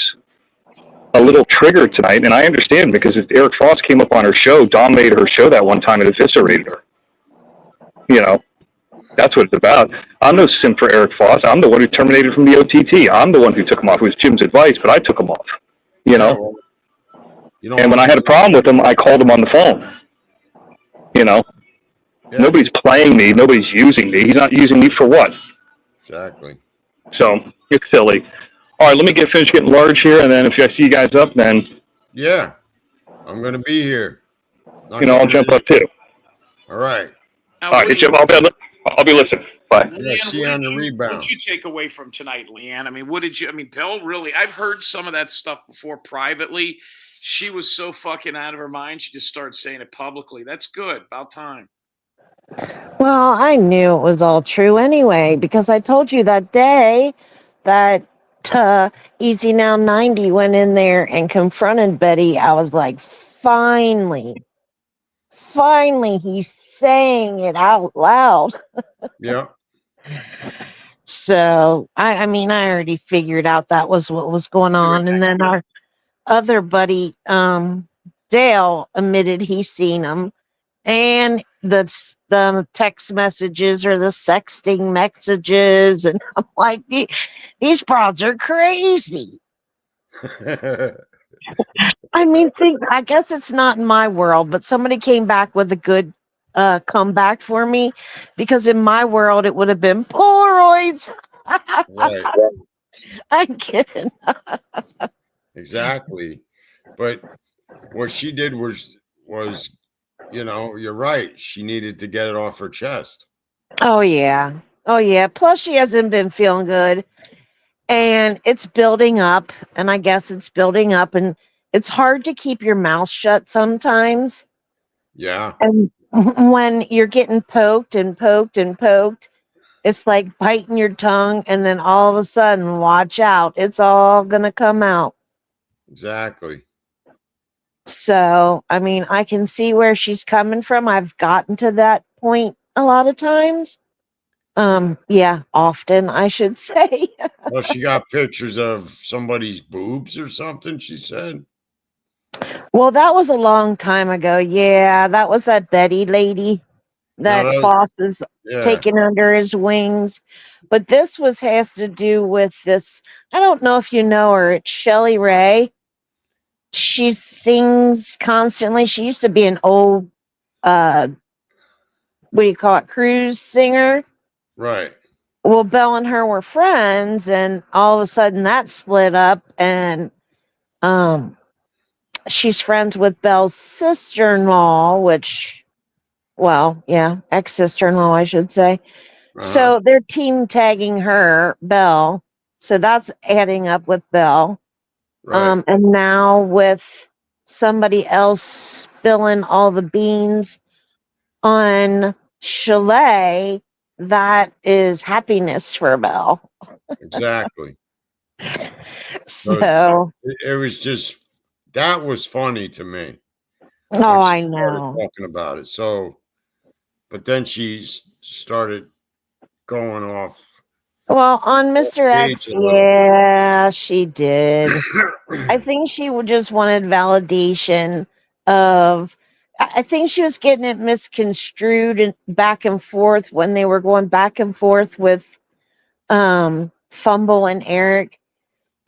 a little triggered tonight, and I understand, because if Eric Foss came up on her show, dominated her show that one time, and eviscerated her. That's what it's about. I'm no simp for Eric Foss. I'm the one who terminated from the OTT. I'm the one who took him off. It was Jim's advice, but I took him off. And when I had a problem with him, I called him on the phone. Yeah. Nobody's playing me. Nobody's using me. He's not using me for what? Exactly. So it's silly. All right, let me finish getting large here, and then if I see you guys up, then Yeah, I'm gonna be here. I'll jump up too. All right. Now, All right, I'll be listening. Bye. Yeah, see you on the rebound. What did you take away from tonight, Leanne? I mean, Belle really, I've heard some of that stuff before privately. She was so fucking out of her mind, she just started saying it publicly. That's good. About time. Well, I knew it was all true anyway, because I told you that day that Easy Now 90 went in there and confronted Betty. I was like, finally he's saying it out loud. Yeah. So I mean, I already figured out that was what was going on. And then our other buddy, Dale, admitted he's seen him. And the text messages or the sexting messages. And I'm like, these broads are crazy. I mean, I guess it's not in my world, but somebody came back with a good comeback for me, because in my world, it would have been Polaroids. Right. I'm kidding. Exactly. But what she did was you're right. She needed to get it off her chest. Oh yeah. Plus, she hasn't been feeling good, and it's building up. And I guess it's building up, and it's hard to keep your mouth shut sometimes. Yeah. And when you're getting poked and poked and poked, it's like biting your tongue, and then all of a sudden, watch out, it's all gonna come out. Exactly. So, I mean, I can see where she's coming from. I've gotten to that point a lot of times. Often, I should say. Well, she got pictures of somebody's boobs or something, she said. Well, that was a long time ago. Yeah, that was that Betty lady that Foss is taking under his wings. But this has to do with this. I don't know if you know her. It's Shelly Ray. she sings constantly. She used to be an old, what do you call it, cruise singer. Right. Well, Belle and her were friends, and all of a sudden that split up, and um, she's friends with Belle's sister-in-law, which, well, yeah, ex-sister-in-law, I should say. Uh-huh. So they're team tagging her, Belle. So that's adding up with Belle. Right. And now with somebody else spilling all the beans on Chalet, that is happiness for Belle. Exactly. So, It was just that was funny to me oh, when she I started know. talking about it. So, but then she started going off Well, on Mr. stage X, a little. yeah, she did. I think she just wanted validation of. I think she was getting it misconstrued and back and forth when they were going back and forth with Fumble and Eric,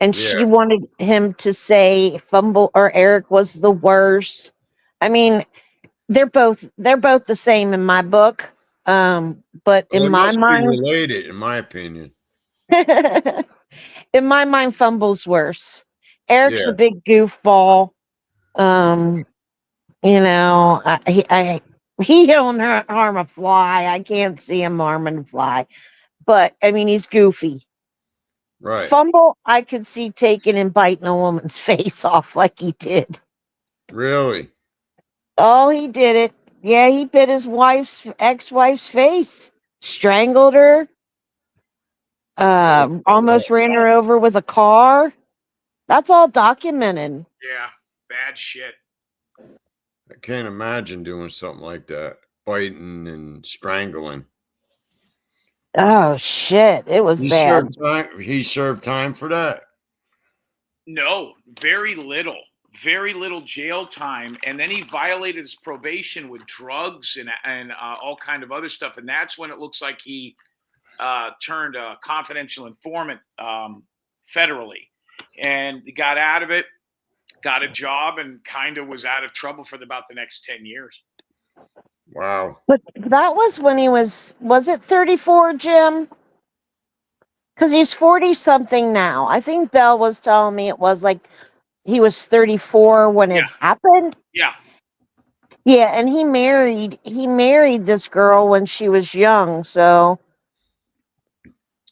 and Yeah. she wanted him to say Fumble or Eric was the worst. I mean, they're both the same in my book. But Well, in they my must be mind, related, in my opinion. in my mind, Fumble's worse. Eric's Yeah. a big goofball. Um, he don't harm a fly. I can't see him harming a fly, but I mean, he's goofy. Right. Fumble, I could see taking and biting a woman's face off like he did. Really? Oh, he did it. Yeah, he bit his ex-wife's face, strangled her, almost ran her over with a car. That's all documented. Yeah, bad shit. I can't imagine doing something like that. Biting and strangling. Oh shit, it was He bad. served time. He served time for that. No, very little jail time, and then he violated his probation with drugs and all kind of other stuff, and that's when it looks like he turned a confidential informant federally, and he got out of it, got a job, and kind of was out of trouble for about the next 10 years. Wow. But that was when he was it 34, Jim? Because he's 40 something now. I think Belle was telling me it was like he was 34 when it happened. Yeah. Yeah, and he married this girl when she was young, so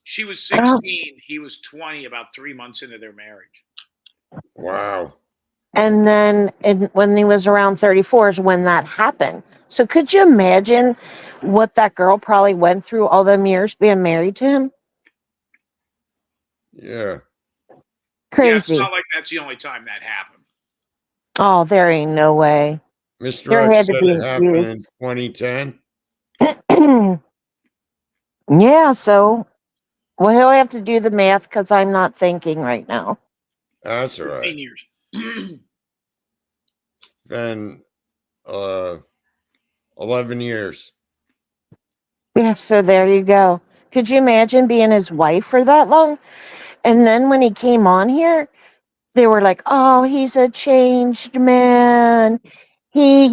She was 16, he was 20, about 3 months into their marriage. Wow. and then when he was around 34 is when that happened. So could you imagine what that girl probably went through all them years being married to him? Yeah. Yeah, it's Crazy. not like that's the only time that happened. Oh, there ain't no way. Mr. There X had to said be it an happened in excuse. 2010. Yeah, so well, he'll have to do the math because I'm not thinking right now. That's all 15 right. years. Been 11 years. Yeah, so there you go. Could you imagine being his wife for that long? And then when he came on here, they were like, "Oh, he's a changed man. He's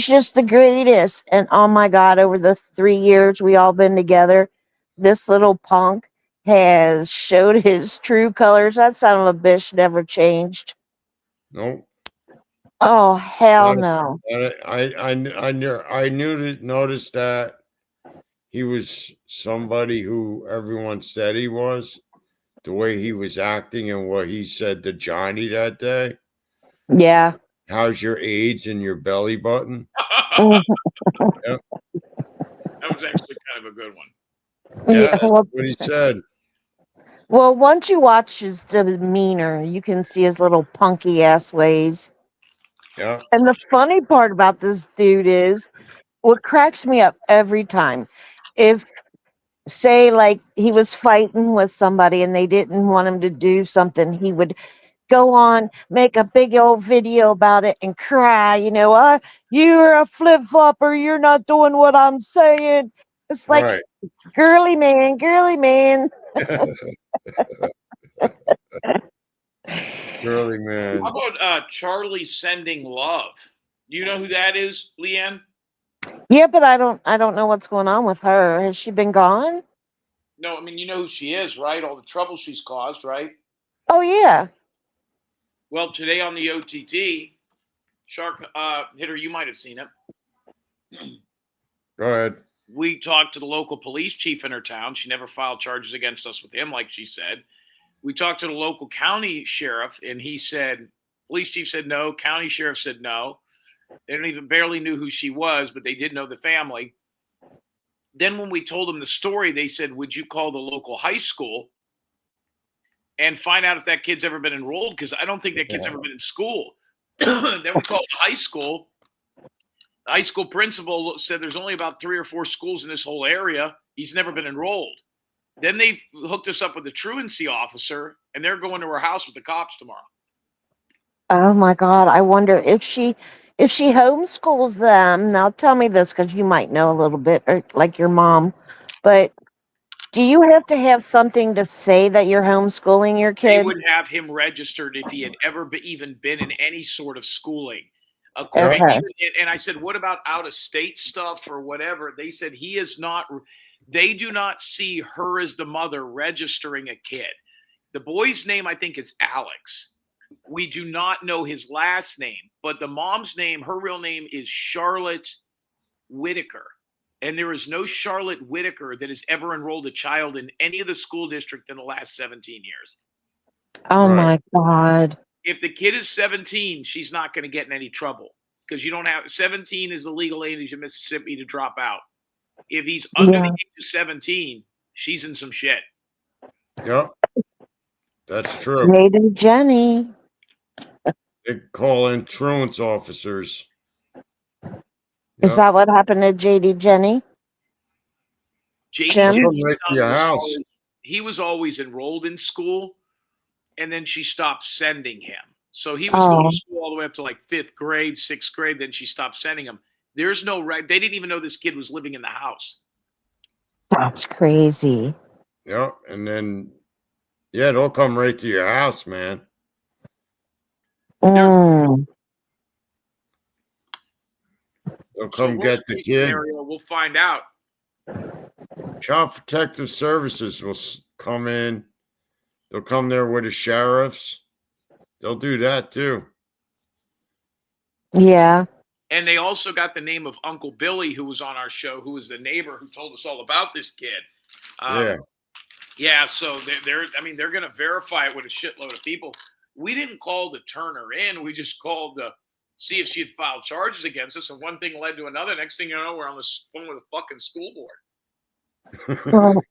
just the greatest." And oh my God, over the 3 years we all been together, this little punk has showed his true colors. That son of a bitch never changed. Nope. Oh hell no. Noticed that he was somebody who everyone said he was. The way he was acting and what he said to Johnny that day. Yeah. How's your AIDS in your belly button? Mhm. Yep. That was actually kind of a good one. Yeah, Yeah, well, that's what he said. well, once you watch his demeanor, you can see his little punky ass ways. Yeah. And the funny part about this dude is what cracks me up every time. If, say, like he was fighting with somebody and they didn't want him to do something, he would go on, make a big old video about it and cry, you're a flip flopper, you're not doing what I'm saying. It's like, Right. girly man, girly man. Curly man. How about Charlie Sending Love? Do you know who that is, Leanne? Yeah, but I don't know what's going on with her. Has she been gone? No, I mean, you know who she is, right? All the trouble she's caused, right? Oh yeah. Well, today on the OTT, Shark Hitter, you might have seen it. Go ahead. We talked to the local police chief in her town. She never filed charges against us with him, like she said. We talked to the local county sheriff, and he said, police chief said no. County sheriff said no. They don't even barely knew who she was, but they did know the family. Then when we told them the story, they said, would you call the local high school and find out if that kid's ever been enrolled? Because I don't think that kid's ever been in school. Then we called the high school. The high school principal said there's only about 3 or 4 schools in this whole area. He's never been enrolled. Then they hooked us up with the truancy officer, and they're going to her house with the cops tomorrow. Oh my God. I wonder if she homeschools them. Now tell me this, because you might know a little bit, or like your mom, but do you have to have something to say that you're homeschooling your They kid? would have him registered if he had ever even been in any sort of schooling. Okay. And I said, what about out of state stuff or whatever? They said he is not. They do not see her as the mother registering a kid. The boy's name, I think, is Alex. We do not know his last name, but the mom's name, her real name is Charlotte Whitaker. And there is no Charlotte Whitaker that has ever enrolled a child in any of the school district in the last 17 years. Oh Right. my God. If the kid is 17, she's not going to get in any trouble because you don't have 17 is the legal age in Mississippi to drop out. If he's under the age of 17, she's in some shit. Yep. That's true. Jade and Jenny. They call in truants officers. Is Yep. that what happened to JD Jenny? JD Jim? Come Jenny's right to son your was house. always- he was always enrolled in school, and then she stopped sending him. So he was going Oh. to school all the way up to like 5th grade, 6th grade. Then she stopped sending him. There's no right. They didn't even know this kid was living in the house. That's crazy. Yep. And then, yeah, they'll come right to your house, man. Mm. They'll So come worst get the case kid. scenario, we'll find out. Child Protective Services will come in. They'll come there with the sheriffs. They'll do that too. Yeah. And they also got the name of Uncle Billy, who was on our show, who was the neighbor who told us all about this kid. Yeah. Yeah, so they're going to verify it with a shitload of people. We didn't call to turn her in. We just called to see if she had filed charges against us. And one thing led to another. Next thing you know, we're on the phone with a fucking school board. Well,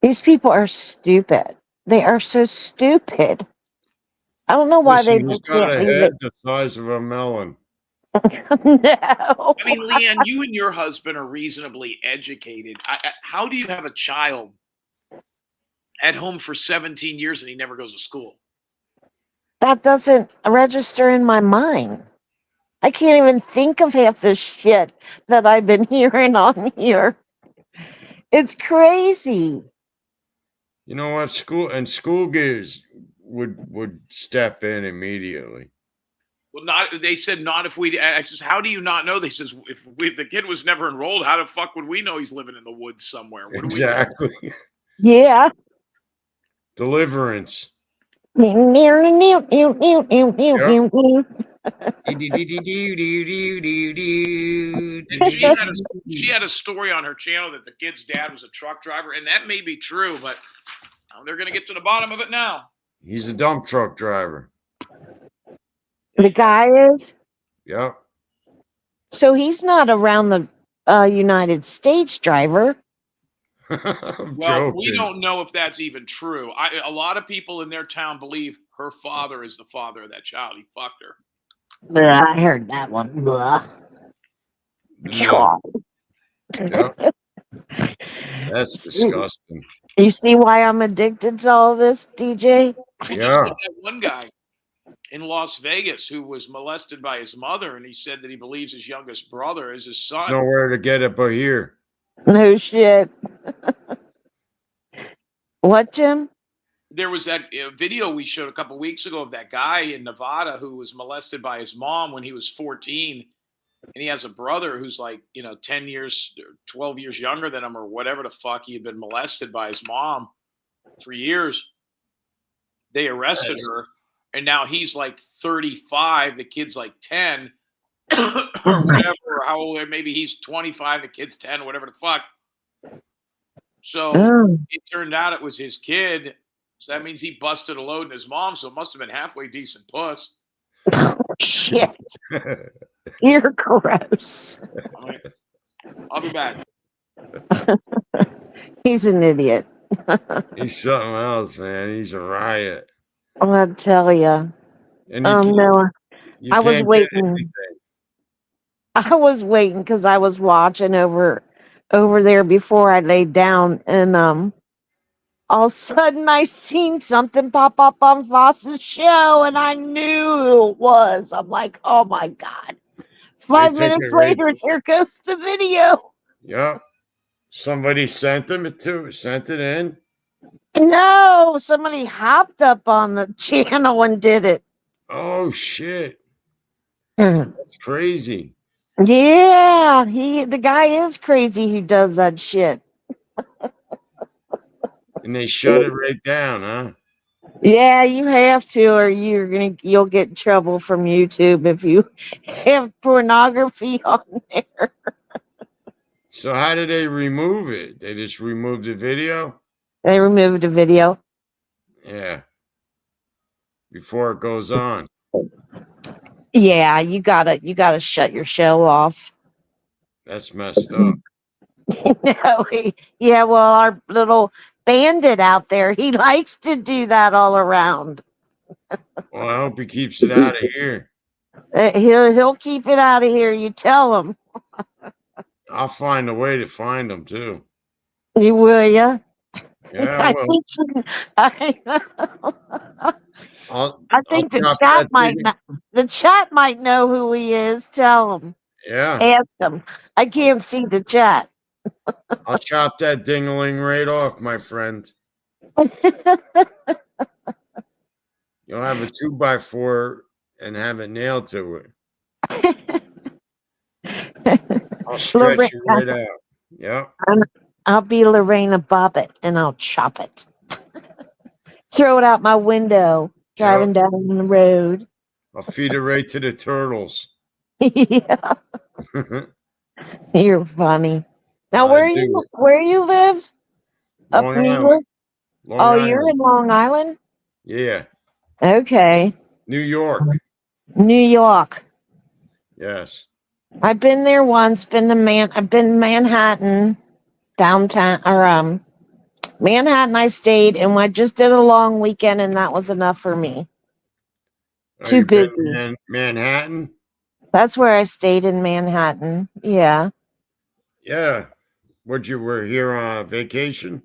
these people are stupid. They are so stupid. I don't know why Listen, they he's just got can't a leave head the size of a melon. it. No. I mean, Leanne, you and your husband are reasonably educated. How do you have a child at home for 17 years and he never goes to school? That doesn't register in my mind. I can't even think of half the shit that I've been hearing on here. It's crazy. You know what? School gears would step in immediately. Well, they said not if we. I says, how do you not know? They says if the kid was never enrolled, how the fuck would we know he's living in the woods somewhere? What do we know? Exactly. Yeah. Deliverance. She had a story on her channel that the kid's dad was a truck driver, and that may be true, but they're going to get to the bottom of it now. He's a dump truck driver. The guy is? Yep. So he's not around the United States driver. I'm Well, joking. we don't know if that's even true. A lot of people in their town believe her father is the father of that child. He fucked her. Blah, I heard that one. Blah. No. Yep. That's disgusting. You see why I'm addicted to all this, DJ? Yeah. That one guy in Las Vegas who was molested by his mother, and he said that he believes his youngest brother is his son. There's nowhere to get it but here. No shit. What, Jim? there was that video we showed a couple weeks ago of that guy in Nevada who was molested by his mom when he was 14. And he has a brother who's like, 10 years, 12 years younger than him or whatever the fuck. He had been molested by his mom for years. They arrested her. And now he's like 35. The kid's like 10 or whatever. Or how old? Maybe he's 25. The kid's 10 or whatever the fuck. So it turned out it was his kid. So that means he busted a load in his mom. So it must have been halfway decent puss. Shit. You're gross. I'll be back. He's an idiot. He's something else, man. He's a riot. I'll tell you. And No, you I was can't get waiting. anything. I was waiting because I was watching over there before I laid down, and all of a sudden I seen something pop up on Foss's show, and I knew who it was. I'm like, oh my God. 5 minutes later, here goes the video. Yep. Somebody sent it in. No, somebody hopped up on the channel and did it. Oh shit. Yeah, That's crazy. the guy is crazy who does that shit. And they shut it right down, huh? Yeah, you have to, or you'll get in trouble from YouTube if you have pornography on there. So how did they remove it? They just removed the video? They removed the video. Yeah. Before it goes on. Yeah, you gotta shut your show off. That's messed up. No, well, our little bandit out there, he likes to do that all around. Well, I hope he keeps it out of here. He'll keep it out of here. You tell him. I'll find a way to find him too. You will, yeah. Yeah, I well, think I'll the drop chat that might thing. the chat might know who he is. Tell him. Yeah, Ask him. I can't see the chat. I'll chop that ding-a-ling right off, my friend. You'll have a 2x4 and have it nailed to it. I'll stretch it right out. Yep. I'll be Lorena Bobbitt and I'll chop it. Throw it out my window, driving down the road. I'll feed it right to the turtles. Yeah, you're funny. Now, where you live? Up Long New Island. York? Long Oh, Island. you're in Long Island? Yeah. Okay. New York. New York. Yes. I've been there once. I've been in Manhattan, downtown, or Manhattan. I stayed, and I just did a long weekend, and that was enough for me. Too busy. Manhattan? That's where I stayed in Manhattan. Yeah. Yeah. Were here on vacation?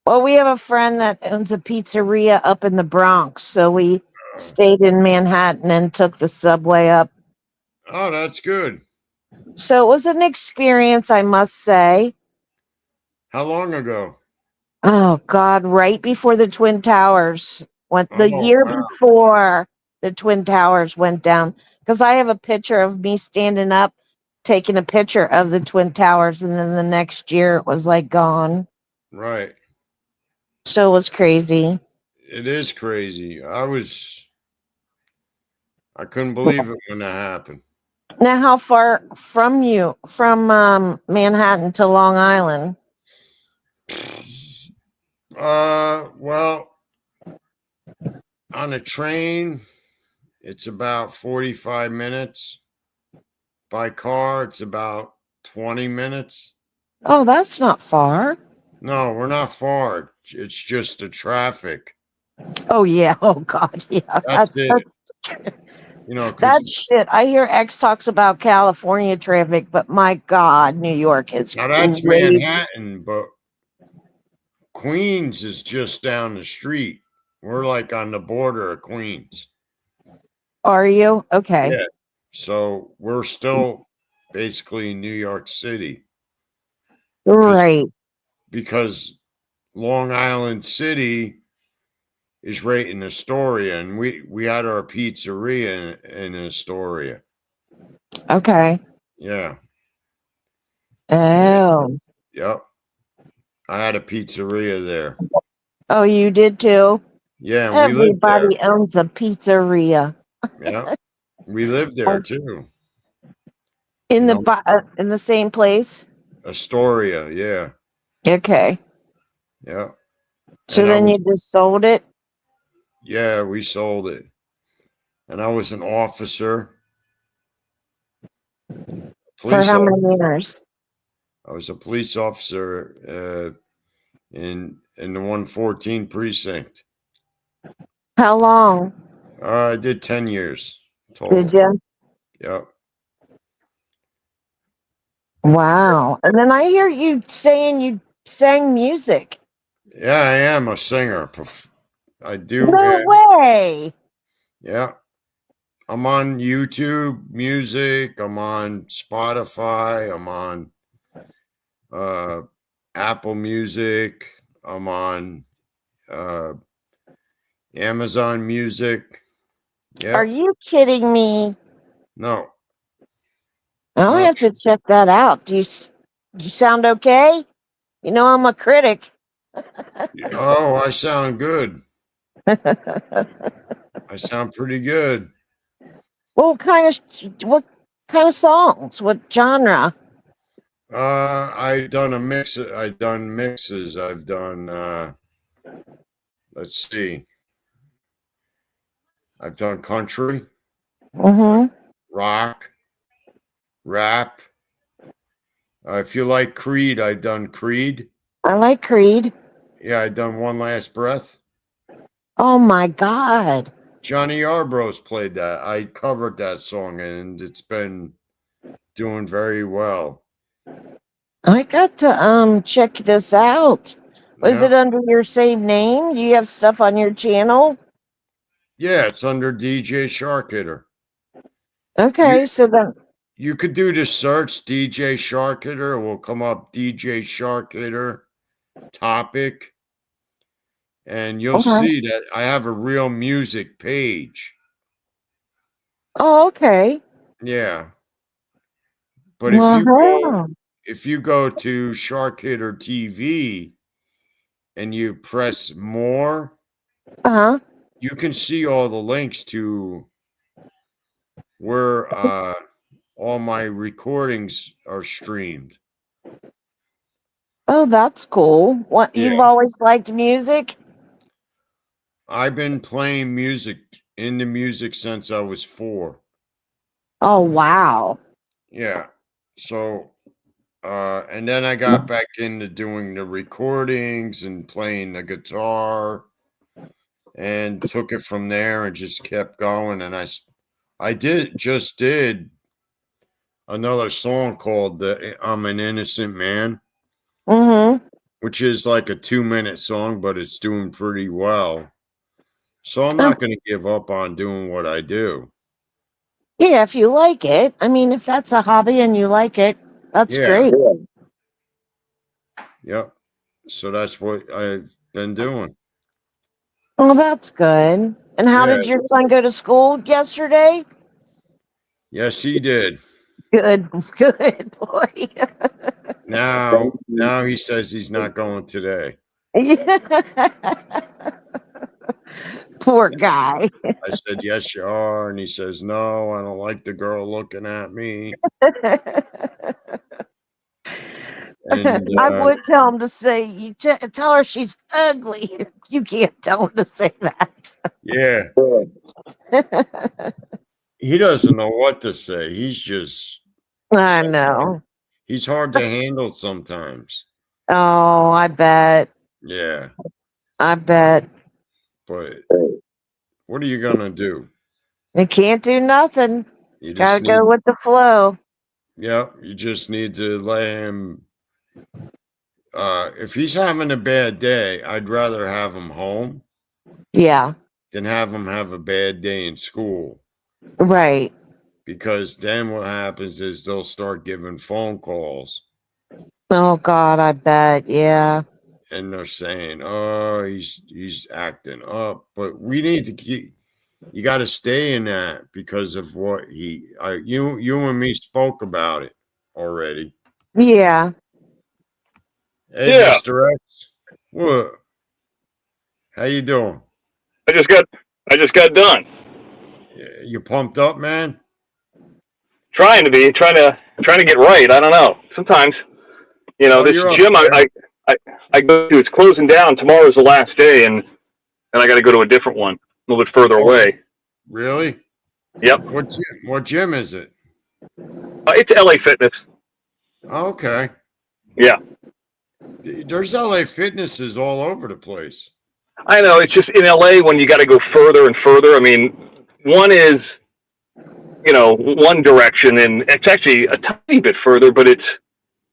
Well, we have a friend that owns a pizzeria up in the Bronx, so we stayed in Manhattan and took the subway up. Oh, that's good. So it was an experience, I must say. How long ago? Oh God, right before the Twin Towers year before the Twin Towers went down. Because I have a picture of me standing up, taking a picture of the Twin Towers, and then the next year it was like gone. Right. So it was crazy. It is crazy. I couldn't believe it when that happened. Now, how far from Manhattan to Long Island? Well, on a train, it's about 45 minutes. By car, it's about 20 minutes. Oh, that's not far. No, we're not far. It's just the traffic. Oh, yeah. Oh, God. Yeah. That's it. That's shit. I hear X talks about California traffic, but my God, New York is now that's crazy. Manhattan, but Queens is just down the street. We're like on the border of Queens. Are you? Okay. Yeah. So we're still basically New York City. Right. Because Long Island City is right in Astoria, and we had our pizzeria in Astoria. Okay. Yeah. Oh. Yep. I had a pizzeria there. Oh, you did too? Yeah, and we lived there. Everybody owns a pizzeria. Yeah. We lived there too. In You know, in the same place? Astoria, yeah. Okay. Yeah. So And then you just sold it? yeah, we sold it. And I was an officer, For police how officer. many years? I was a police officer in the 114 precinct. How long I did 10 years did total. you? Yep. Wow. And then I hear you saying you sang music. Yeah, I am a singer. I do. No way. Yeah. I'm on YouTube Music. I'm on Spotify. I'm on Apple Music. I'm on uh, Amazon Music. Are Yep. you kidding me? No. I'll No. have to check that out. You sound okay? You know I'm a critic. Oh, I sound good. I sound pretty good. What kind of songs? What genre? I've done a mix. I've done mixes. I've done. Let's see. I've done country, Mm-hmm. rock, rap. If you like Creed, I've done Creed. I like Creed. Yeah, I've done One Last Breath. Oh my God. Johnny Yarbrough played that. I covered that song, and it's been doing very well. I got to check this out. Was Yeah, it under your same name? Do you have stuff on your channel? yeah, it's under DJ Shark Hitter. Okay, so then You could do the search DJ Shark Hitter. It will come up DJ Shark Hitter topic, and you'll okay. see that I have a real music page. Oh, okay. Yeah, but Wow. if you go to Shark Hitter TV and you press more, Uh-huh. you can see all the links to where all my recordings are streamed. Oh, that's cool. What, Yeah. you've always liked music? I've been playing music in the music since I was 4. Oh, wow. Yeah. So and then I got back into doing the recordings and playing the guitar and took it from there and just kept going. And I did another song called I'm an Innocent Man, Mm-hmm. which is like a 2-minute song, but it's doing pretty well. So I'm Oh, not going to give up on doing what I do. yeah, if you like it. I mean, if that's a hobby and you like it, that's Yeah. great. Yep. So that's what I've been doing. Well, that's good. And how Yeah. did your son go to school yesterday? Yes, he did. Good, good boy. Now he says he's not going today. Poor guy. I said, yes, you are. And he says, no, I don't like the girl looking at me. And I would tell him to say, tell her she's ugly. You can't tell him to say that. yeah, he doesn't know what to say. I know. He's hard to handle sometimes. Oh, I bet. Yeah. I bet. But what are you going to do? You can't do nothing. You Gotta just go with the flow. yeah, you just need to let him. If he's having a bad day, I'd rather have him home Yeah, than have him have a bad day in school. right. Because then what happens is they'll start giving phone calls. Oh God, I bet. Yeah. and they're saying, "Oh, he's acting up," but we need to keep. You got to stay in that because of what you and me spoke about it already. Yeah. Hey, Yeah. Mr. X, what? How you doing? I just got done. You pumped up, man? Trying to get right. I don't know. Sometimes, Oh, this you're up gym there. I go to, it's closing down. Tomorrow's the last day, and I got to go to a different one, a little bit further away. Really? Yep. What gym is it? It's LA Fitness. Okay. Yeah. There's LA Fitnesses all over the place. I know. It's just in LA when you got to go further and further. I mean, one is, one direction, and it's actually a tiny bit further, but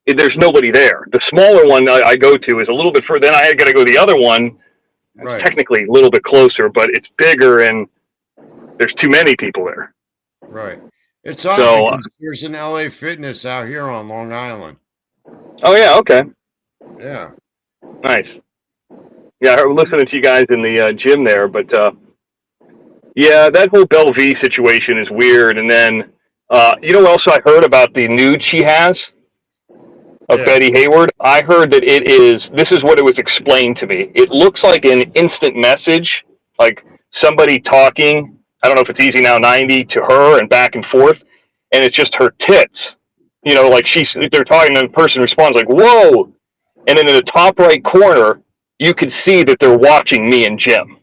there's nobody there. The smaller one I go to is a little bit further. Then I got to go to the other one. Right. Technically a little bit closer, but it's bigger and there's too many people there. Right. It's odd because there's an LA Fitness out here on Long Island. Oh yeah, okay. Yeah. Nice. Yeah, I was listening to you guys in the gym there, but yeah, that whole Belle V situation is weird. And then, what else I heard about the nude she has of Betty Hayward? I heard that this is what it was explained to me. It looks like an instant message, like somebody talking, I don't know if it's Easy Now 90 to her and back and forth, and it's just her tits. Like they're talking and the person responds like, whoa! And then in the top right corner, you could see that they're watching me and Jim.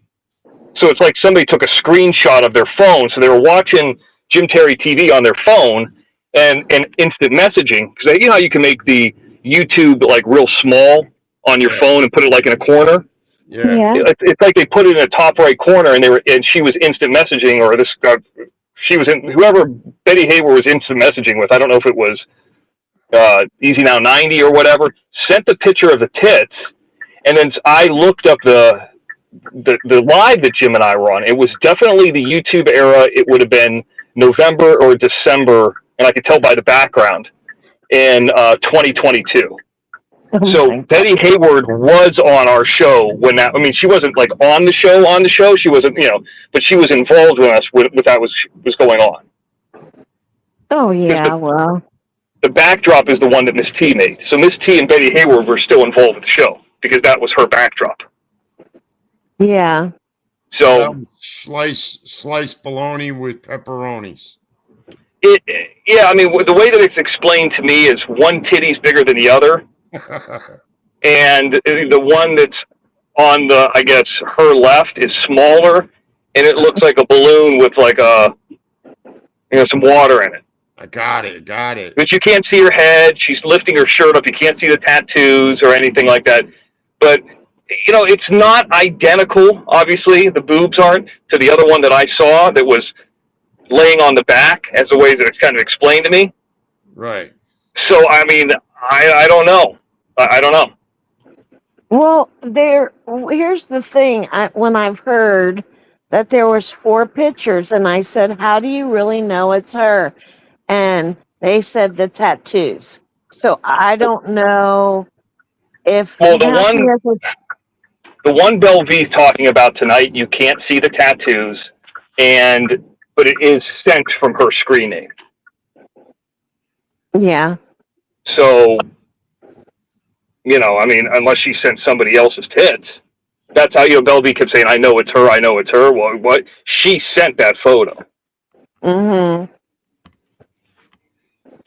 So it's like somebody took a screenshot of their phone. So they were watching Jim Terry TV on their phone and instant messaging. Because how you can make the YouTube like real small on your phone and put it like in a corner? Yeah. It's like they put it in the top right corner and she was instant messaging, or whoever Betty Hayward was instant messaging with. I don't know if it was Easy Now 90 or whatever, sent the picture of the tits. And then I looked up the live that Jim and I were on. It was definitely the YouTube era. It would have been November or December, and I could tell by the background, in 2022. So Betty Hayward was on our show when she wasn't like on the show. She wasn't, but she was involved with us when that was going on. Oh yeah, well. The backdrop is the one that Miss T made. So Miss T and Betty Hayward were still involved with the show because that was her backdrop. Yeah. So slice bologna with pepperonis. Yeah, the way that it's explained to me is one titty's bigger than the other. And the one that's on her left is smaller, and it looks like a balloon with like some water in it. I got it. But you can't see her head. She's lifting her shirt up. You can't see the tattoos or anything like that. But, it's not identical, obviously. The boobs aren't, to the other one that I saw that was laying on the back as the way that it's kind of explained to me. Right. So, I don't know. I don't know. Well, here's the thing. When I've heard that there was 4 pictures, and I said, how do you really know it's her? And they said the tattoos. So I don't know if... Well, the one Belle V's talking about tonight, you can't see the tattoos, but it is sent from her screen name. Yeah. So, unless she sent somebody else's tits. That's how Belle V kept saying, I know it's her. Well, what? She sent that photo. Mm-hmm.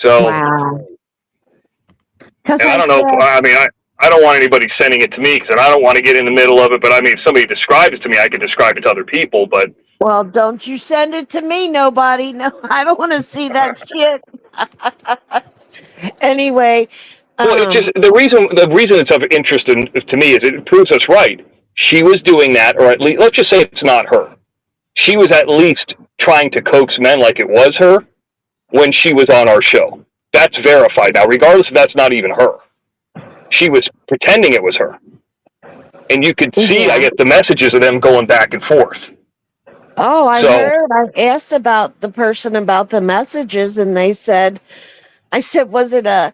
So, wow. And I don't know. I don't want anybody sending it to me because I don't want to get in the middle of it. But if somebody describes it to me, I can describe it to other people. But well, don't you send it to me, nobody. No, I don't want to see that shit. Anyway. Well, it's just the reason it's of interest to me is it proves us right. She was doing that, or at least let's just say it's not her. She was at least trying to coax men like it was her when she was on our show. That's verified. Now, regardless if that's not even her, she was pretending it was her. And you could see, I guess, the messages of them going back and forth. Oh, I heard. I asked about the person about the messages, and they said, I said, was it a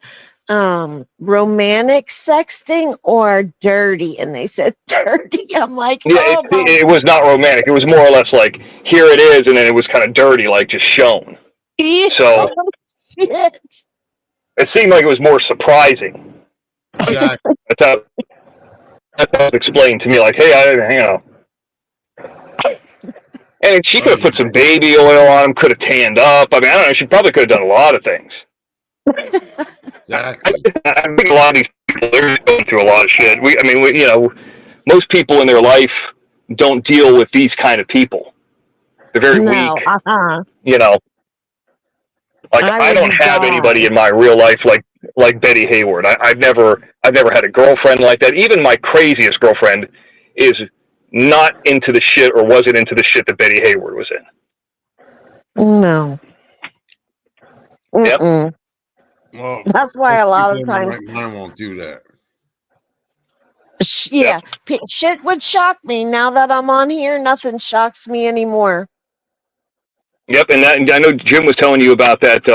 romantic sexting or dirty? And they said dirty. I'm like, Yeah, oh, it was not romantic. It was more or less like, here it is, and then it was kind of dirty, like just shown. So shit. it seemed like it was more surprising. Exactly. That's how it was explained to me, like, hey, And she could have put some baby oil on him, could have tanned up. I mean, I don't know. She probably could have done a lot of things. Exactly. I think a lot of these people are going through a lot of shit. Most people in their life don't deal with these kind of people. They're very weak. You know, like I don't have anybody in my real life like Betty Hayward. I've never had a girlfriend like that. Even my craziest girlfriend is not into the shit or wasn't into the shit that Betty Hayward was in. No. Yep. Well, that's why a lot of people in times. the right mind won't do that. Yeah, shit would shock me. Now that I'm on here, nothing shocks me anymore. Yep, and I know Jim was telling you about that.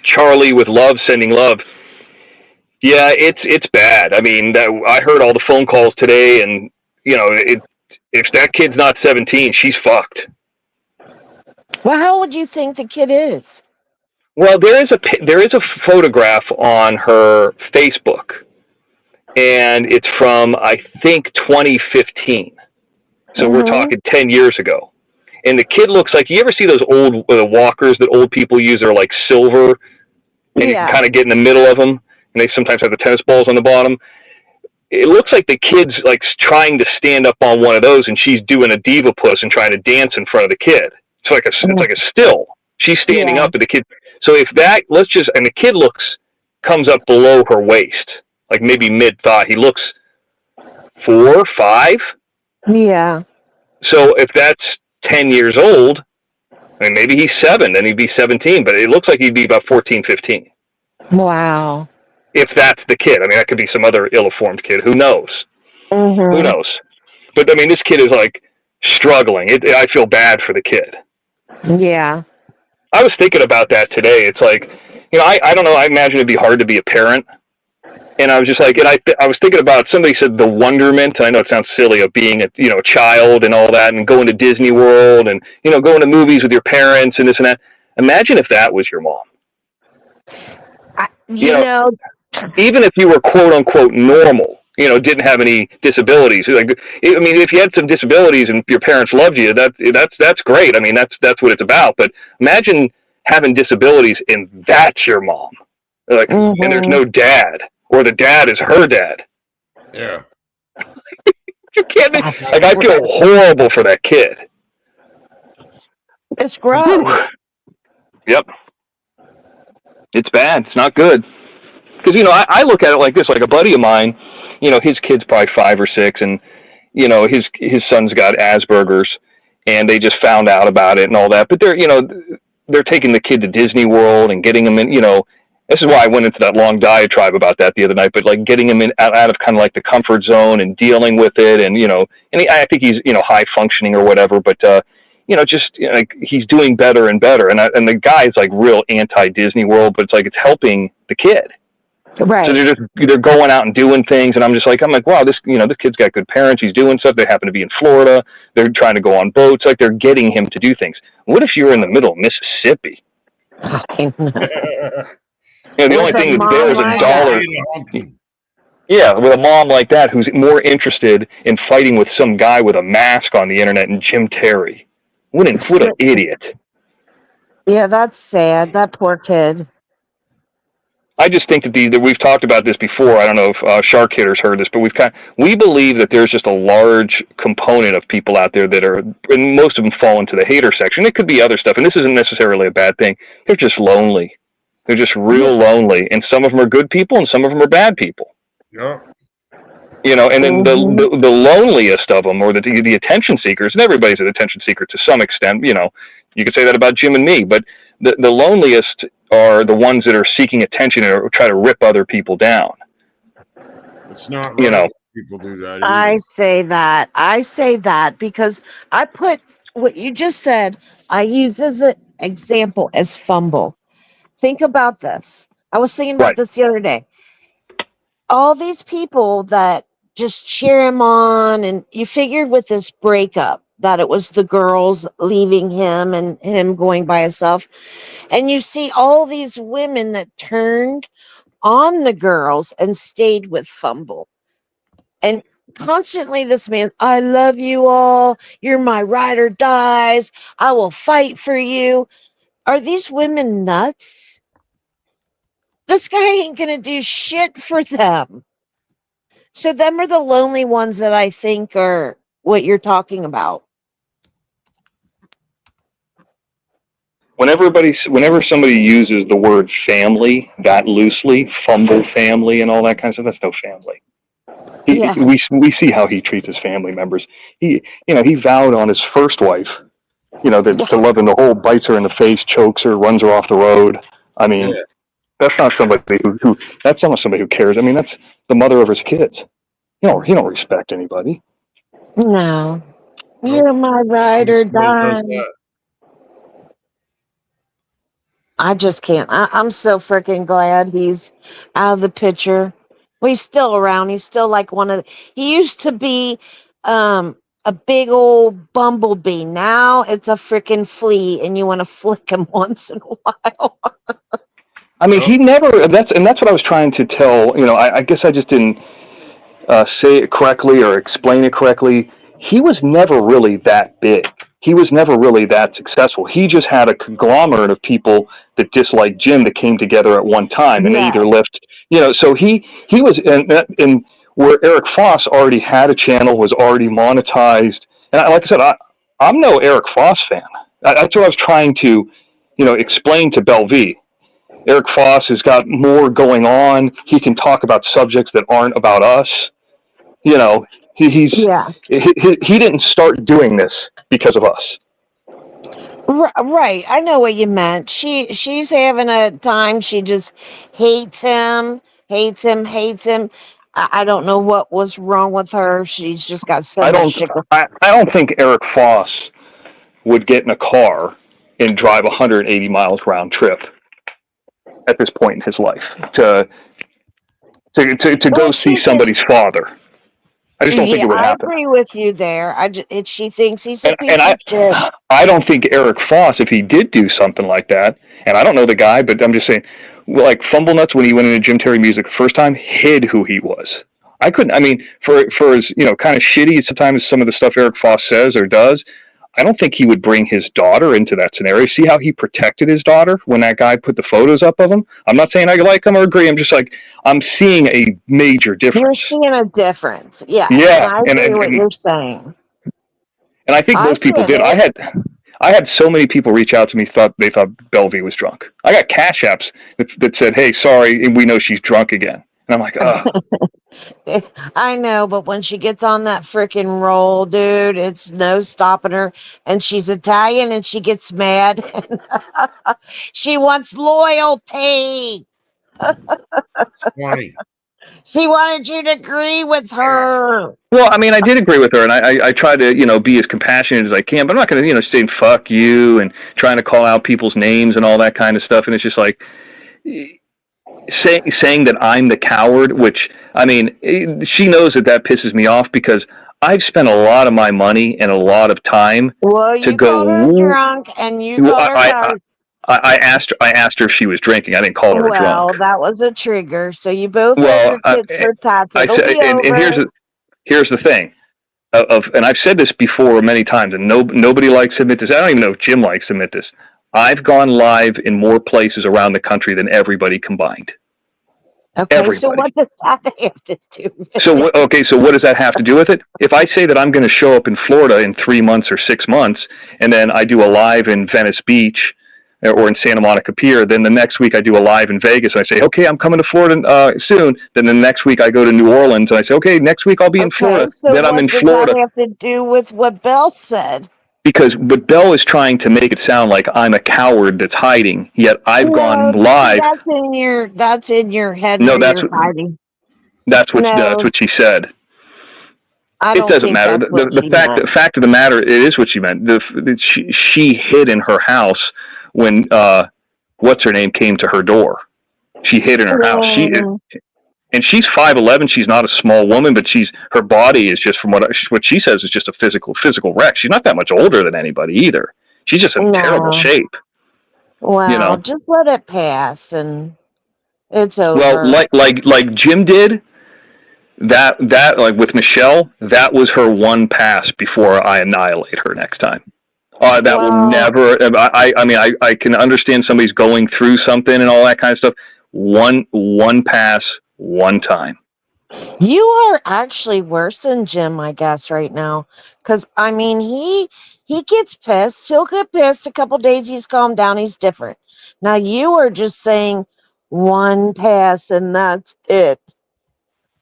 Charlie with Love sending love. Yeah, it's bad. I mean, I heard all the phone calls today, and if that kid's not 17, she's fucked. Well, how would you think the kid is? Well, there is a photograph on her Facebook, and it's from, I think, 2015. So we're talking 10 years ago. And the kid looks like, you ever see those old walkers that old people use? They're like silver, and you can kind of get in the middle of them, and they sometimes have the tennis balls on the bottom. It looks like the kid's like trying to stand up on one of those, and she's doing a diva puss and trying to dance in front of the kid. It's like a still. She's standing up, and the kid. So if that, and the kid comes up below her waist, like maybe mid thigh. He looks 4, 5. Yeah. So if that's 10 years old, I mean, maybe he's 7, then he'd be 17, but it looks like he'd be about 14, 15. Wow. If that's the kid. I mean, that could be some other ill-informed kid. Who knows? Who knows? But I mean, this kid is like struggling. I feel bad for the kid. Yeah. I was thinking about that today. It's like, I don't know. I imagine it'd be hard to be a parent. And I was just like, and I was thinking about, somebody said the wonderment. I know it sounds silly, of being a child and all that, and going to Disney World and, going to movies with your parents and this and that. Imagine if that was your mom. Even if you were quote unquote normal, didn't have any disabilities. Like, I mean, if you had some disabilities and your parents loved you, that's great. I mean, that's what it's about. But imagine having disabilities and that's your mom. Like, and there's no dad, or the dad is her dad. Yeah. You can't. Like, I feel horrible for that kid. It's gross. Yep. It's bad. It's not good. Because, I look at it like this, like a buddy of mine, his kid's probably 5 or 6, and, his son's got Asperger's, and they just found out about it and all that. But they're taking the kid to Disney World and getting him in, this is why I went into that long diatribe about that the other night, but like getting him out of kind of like the comfort zone and dealing with it. And, I think he's, high functioning or whatever, but, like he's doing better and better. And the guy's like real anti-Disney World, but it's like, it's helping the kid. Right. So they're going out and doing things, and I'm like, wow, this kid's got good parents. He's doing stuff. They happen to be in Florida. They're trying to go on boats. Like, they're getting him to do things. What if you were in the middle of Mississippi? I know. The only thing that's there is $1. Yeah, with a mom like that who's more interested in fighting with some guy with a mask on the internet and Jim Terry. What an idiot. Yeah, that's sad. That poor kid. I just think that we've talked about this before. I don't know if Shark Hitter's heard this, but we believe that there's just a large component of people out there that are, and most of them fall into the hater section. It could be other stuff, and this isn't necessarily a bad thing. They're just lonely. They're just real lonely, and some of them are good people, and some of them are bad people. Yeah. And then the loneliest of them, or the attention seekers, and everybody's an attention seeker to some extent. You could say that about Jim and me, but the loneliest are the ones that are seeking attention or try to rip other people down. It's not right. People do that either. I say that because I put what you just said, I use as an example as Fumble. Think about this. I was thinking about Right. this the other day. All these people that just cheer him on, and you figured with this breakup that it was the girls leaving him and him going by himself. And you see all these women that turned on the girls and stayed with Fumble. And constantly this man, I love you all. You're my ride or dies. I will fight for you. Are these women nuts? This guy ain't going to do shit for them. So them are the lonely ones that I think are what you're talking about. Whenever somebody uses the word family that loosely, Fumble family and all that kind of stuff, that's no family. Yeah. We see how he treats his family members. He vowed on his first wife, to love him the whole, bites her in the face, chokes her, runs her off the road. I mean, that's not somebody that's not somebody who cares. I mean, that's the mother of his kids. He don't respect anybody. No. You're my ride or die. I just can't. I'm so freaking glad he's out of the picture. Well, he's still around. He's still like he used to be a big old bumblebee. Now it's a freaking flea, and you want to flick him once in a while. I mean, he never, that's what I was trying to tell, I guess I just didn't say it correctly or explain it correctly. He was never really that big. He was never really that successful. He just had a conglomerate of people that disliked Jim that came together at one time, and they either left, so he was, and where Eric Foss already had a channel, was already monetized. And like I said, I'm no Eric Foss fan. That's what I was trying to, explain to Belvie. Eric Foss has got more going on. He can talk about subjects that aren't about us. He didn't start doing this because of us. Right. I know what you meant. She's having a time. She just hates him. I don't know what was wrong with her. She's just got so much shit. I don't think Eric Foss would get in a car and drive 180 miles round trip at this point in his life to go see somebody's father. I just don't think it would happen. I agree with you there. She thinks he's a piece of shit. I don't think Eric Foss, if he did do something like that, and I don't know the guy, but I'm just saying, like Fumble Nuts, when he went into Jim Terry Music the first time, hid who he was. I couldn't, for as, kind of shitty sometimes some of the stuff Eric Foss says or does, I don't think he would bring his daughter into that scenario. See how he protected his daughter when that guy put the photos up of him? I'm not saying I like him or agree. I'm just like, I'm seeing a major difference. You're seeing a difference. Yeah. Yeah. And I agree what you're saying. And I think most people did. I had so many people reach out to me, they thought Belvie was drunk. I got cash apps that said, hey, sorry, we know she's drunk again. And I'm like, oh. I know, but when she gets on that freaking roll, dude, it's no stopping her. And she's Italian and she gets mad. She wants loyalty. Funny. She wanted you to agree with her. Well, I did agree with her, and I try to, be as compassionate as I can, but I'm not going to, say fuck you and trying to call out people's names and all that kind of stuff. And it's just like saying that I'm the coward, which, she knows that pisses me off because I've spent a lot of my money and a lot of time to go. Called her drunk, and you called her I asked her if she was drinking. I didn't call her drunk. Well, that was a trigger. So you both had your tits for tots. And here's the thing. And I've said this before many times, and nobody likes to admit this. I don't even know if Jim likes to admit this. I've gone live in more places around the country than everybody combined. Okay, everybody. So what does that have to do with it? So what does that have to do with it? If I say that I'm going to show up in Florida in 3 months or 6 months, and then I do a live in Venice Beach or in Santa Monica Pier, then the next week I do a live in Vegas, and I say, okay, I'm coming to Florida soon. Then the next week I go to New Orleans, and I say, okay, next week I'll be in Florida. So then I'm in Florida. What does that have to do with what Belle said? Because what Belle is trying to make it sound like I'm a coward that's hiding, yet I've gone live. That's in your head. No, that's what hiding. That's what she said. It doesn't matter. The fact of the matter, it is what she meant. She hid in her house when what's her name came to her door. she hid in her house. Mm. And she's 5'11". She's not a small woman, but her body is just, from what she says, is just a physical wreck. She's not that much older than anybody either. She's just in terrible No. shape. Well, You know? just let it pass and it's over. Well, like Jim did, that like with Michelle, that was her one pass before I annihilate her next time. That will never. I mean, I can understand somebody's going through something and all that kind of stuff. One pass, one time. You are actually worse than Jim, I guess, right now. Because, I mean, he gets pissed. He'll get pissed. A couple days he's calmed down. He's different. Now, you are just saying one pass and that's it.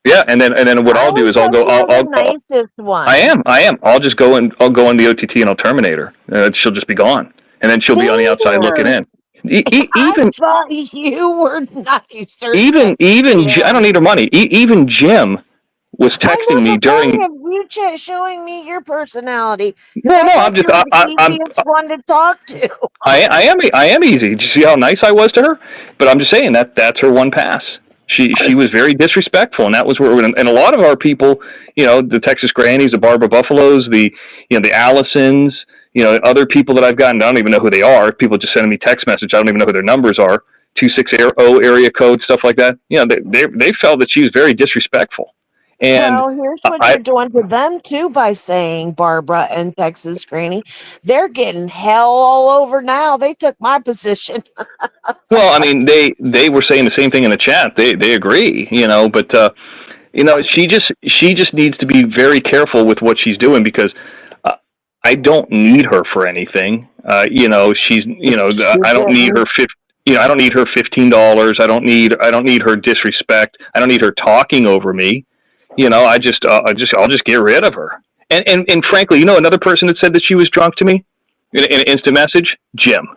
Yeah, and then what I'll do is I'll go. The nicest one. I am. I'll just go and I'll go on the OTT and I'll terminate her. She'll just be gone, and then she'll be on the outside looking in. Even I thought you were nicer. Even I don't need her money. Even Jim was texting me during. You showing me your personality. No, I'm just. I'm one to talk to. I am easy. Did you see how nice I was to her? But I'm just saying that's her one pass. She was very disrespectful, and that was where. And a lot of our people, the Texas Grannies, the Barbara Buffaloes, the Allisons, other people that I've gotten, I don't even know who they are. People just sending me text message. I don't even know who their numbers are. 260 area code, stuff like that. They felt that she was very disrespectful. And well, here's what you're doing to them too by saying Barbara and Texas Granny. They're getting hell all over now. They took my position. Well, I mean, they were saying the same thing in the chat. They agree, but she just needs to be very careful with what she's doing, because I don't need her for anything. I don't need her I don't need her $15. I don't need her disrespect. I don't need her talking over me. I'll just get rid of her. And frankly, another person that said that she was drunk to me in an instant message, Jim.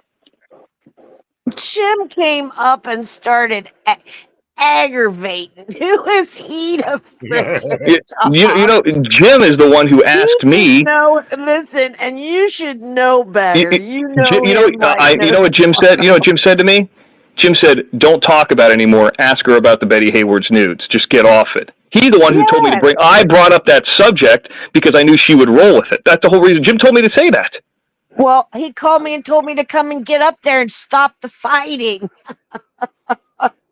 Jim came up and started aggravating. Who is he to Jim is the one who asked me. No, listen, and you should know better. You know what Jim said? You know what Jim said to me? Jim said, "Don't talk about it anymore. Ask her about the Betty Hayward's nudes. Just get off it." He's the one who told me to bring. I brought up that subject because I knew she would roll with it. That's the whole reason. Jim told me to say that. Well, he called me and told me to come and get up there and stop the fighting.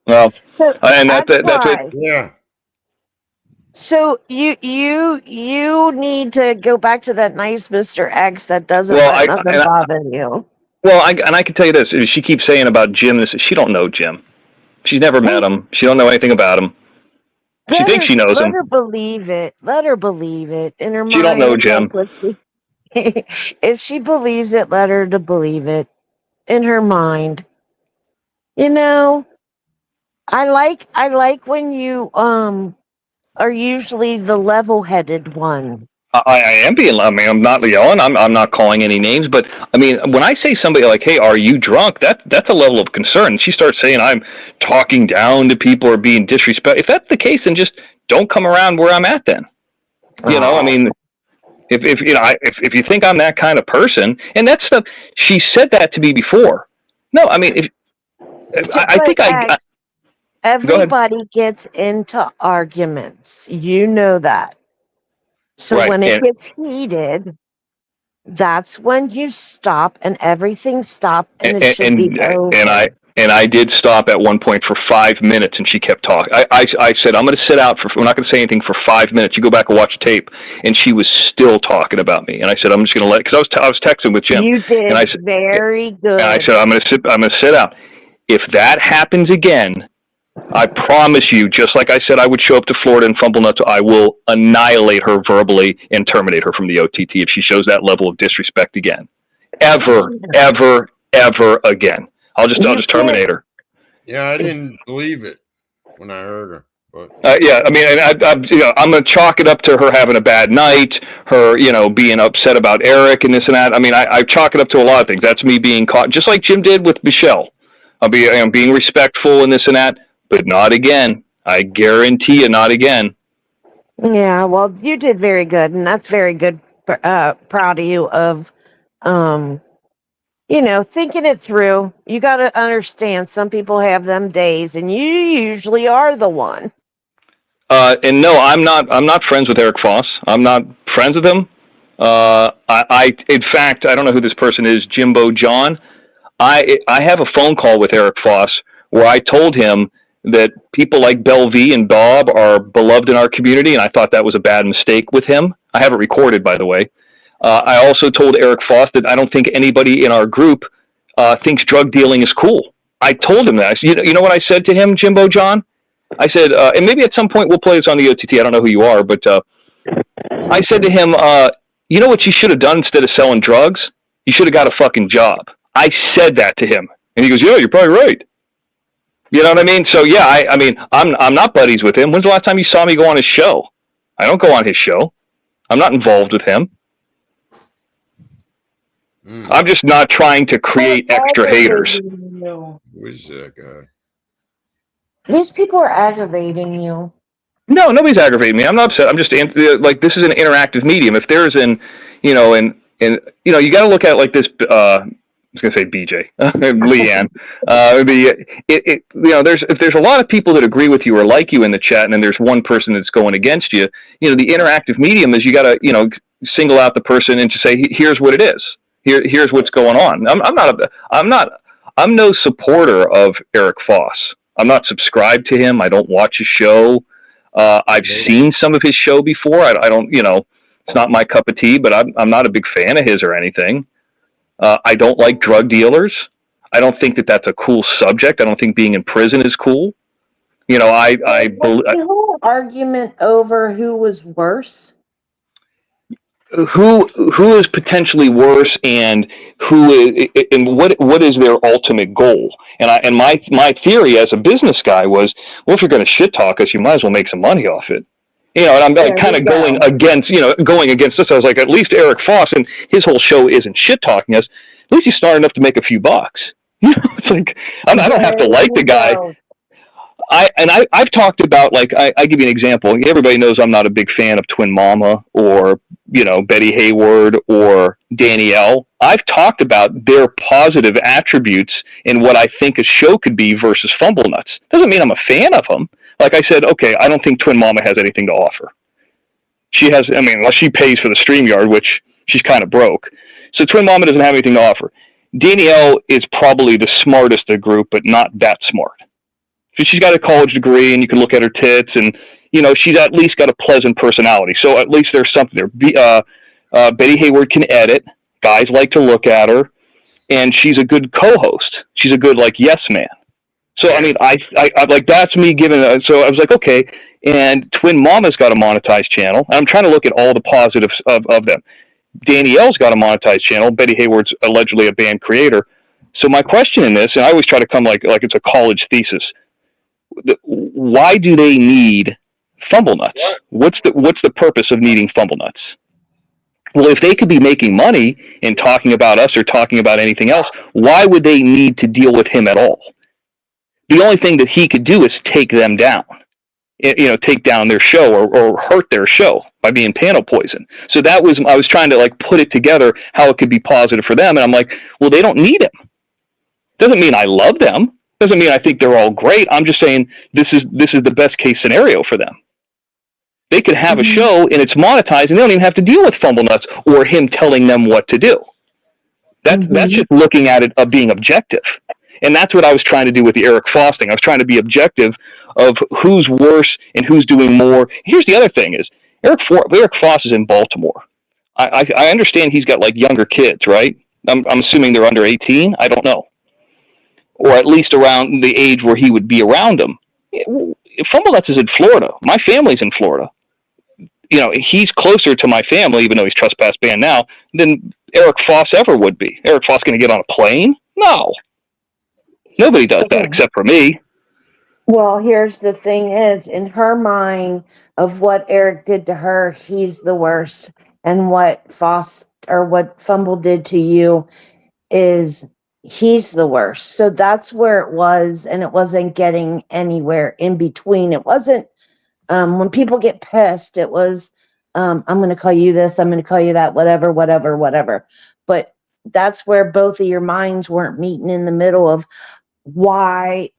Well, and that's what. Yeah. So you need to go back to that nice Mr. X that doesn't let nothing bother you. Well, I can tell you this: she keeps saying about Jim. She don't know Jim. She's never met him. She don't know anything about him. She thinks she knows him. Let her believe it. Let her believe it. In her mind. She don't know Jim. If she believes it, let her to believe it. In her mind. I like when you are usually the level-headed one. I am being. I mean, I'm not yelling. I'm not calling any names. But I mean, when I say somebody like, "Hey, are you drunk?" That's a level of concern. She starts saying I'm talking down to people or being disrespectful. If that's the case, then just don't come around where I'm at. Then, I mean, if you think I'm that kind of person, and that's stuff she said that to me before. No, I mean, I think everybody gets into arguments. You know that. So right. When it gets heated, that's when you stop and everything stops and it should be over. And I did stop at one point for 5 minutes, and she kept talking. I said, I'm going to sit out we're not going to say anything for 5 minutes. You go back and watch the tape. And she was still talking about me. And I said, I'm just going to because I was texting with Jim. You did and I said, very good. And I said, I'm going to sit out. If that happens again, I promise you, just like I said I would show up to Florida and fumble nuts, I will annihilate her verbally and terminate her from the OTT if she shows that level of disrespect again. Ever again. I'll just terminate her. Yeah, I didn't believe it when I heard her. But yeah, I mean, I'm going to chalk it up to her having a bad night, her, being upset about Eric and this and that. I mean, I chalk it up to a lot of things. That's me being caught, just like Jim did with Michelle. I'm being respectful and this and that, but not again. I guarantee you, not again. Yeah, well, you did very good, and that's very good. Proud of you of thinking it through. You got to understand some people have them days, and you usually are the one. And no, I'm not friends with Eric Foss. I'm not friends with him. In fact, I don't know who this person is, Jimbo John. I have a phone call with Eric Foss where I told him that people like Belle V and Bob are beloved in our community, and I thought that was a bad mistake with him. I have it recorded, by the way. I also told Eric Foss that I don't think anybody in our group thinks drug dealing is cool. I told him that. You know what I said to him, Jimbo John? I said, and maybe at some point we'll play this on the OTT. I don't know who you are, but I said to him, you know what you should have done instead of selling drugs? You should have got a fucking job. I said that to him. And he goes, yeah, you're probably right. You know what I mean? So, yeah, I mean, I'm not buddies with him. When's the last time you saw me go on his show? I don't go on his show. I'm not involved with him. I'm just not trying to create extra haters. Who is that guy? These people are aggravating you. No, nobody's aggravating me. I'm not upset. I'm just like, this is an interactive medium. If there's you got to look at it like this. I was going to say BJ, Leanne. There's a lot of people that agree with you or like you in the chat, and then there's one person that's going against you. The interactive medium is you got to single out the person and to say, here's what it is. Here's what's going on. I'm no supporter of Eric Foss. I'm not subscribed to him. I don't watch his show. I've seen some of his show before. I don't, it's not my cup of tea, but I'm not a big fan of his or anything. I don't like drug dealers. I don't think that that's a cool subject. I don't think being in prison is cool. The whole argument over who was worse. Who is potentially worse, and what is their ultimate goal? And my theory as a business guy was, well, if you're going to shit talk us, you might as well make some money off it. And I'm kind of going against this. I was like, at least Eric Foss and his whole show isn't shit talking us. At least he's smart enough to make a few bucks. It's like I don't have to like the guy. I've talked about, like, I give you an example. Everybody knows I'm not a big fan of Twin Mama or Betty Hayward or Danielle. I've talked about their positive attributes in what I think a show could be versus Fumble Nuts. Doesn't mean I'm a fan of them. Like I said, okay, I don't think Twin Mama has anything to offer. She has, unless she pays for the StreamYard, which she's kind of broke. So Twin Mama doesn't have anything to offer. Danielle is probably the smartest of the group, but not that smart. So she's got a college degree, and you can look at her tits, and she's at least got a pleasant personality. So at least there's something there. Betty Hayward can edit. Guys like to look at her, and she's a good co-host. She's a good yes man. So I like, that's me giving. So I was like, okay. And Twin Mama's got a monetized channel. I'm trying to look at all the positives of them. Danielle's got a monetized channel. Betty Hayward's allegedly a band creator. So my question in this, and I always try to come like it's a college thesis. Why do they need Fumble Nuts? What's the purpose of needing Fumble Nuts? Well, if they could be making money and talking about us or talking about anything else, why would they need to deal with him at all? The only thing that he could do is take them down, take down their show or hurt their show by being panel poison. So I was trying to put it together how it could be positive for them. And I'm like, well, they don't need him. Doesn't mean I love them. Doesn't mean I think they're all great. I'm just saying this is the best case scenario for them. They could have a show and it's monetized, and they don't even have to deal with Fumble Nuts or him telling them what to do. That's just looking at it of being objective. And that's what I was trying to do with the Eric Foss thing. I was trying to be objective of who's worse and who's doing more. Here's the other thing is Eric Foss is in Baltimore. I understand he's got younger kids, right? I'm assuming they're under 18. I don't know. Or at least around the age where he would be around them. Fumble Nuts is in Florida. My family's in Florida. He's closer to my family, even though he's trespass banned now, than Eric Foss ever would be. Eric Foss going to get on a plane? No. Nobody does that except for me. Well, here's the thing is, in her mind of what Eric did to her, he's the worst. And what Fumble did to you is he's the worst. So that's where it was, and it wasn't getting anywhere in between. It wasn't when people get pissed, it was I'm going to call you this, I'm going to call you that, whatever. But that's where both of your minds weren't meeting in the middle of why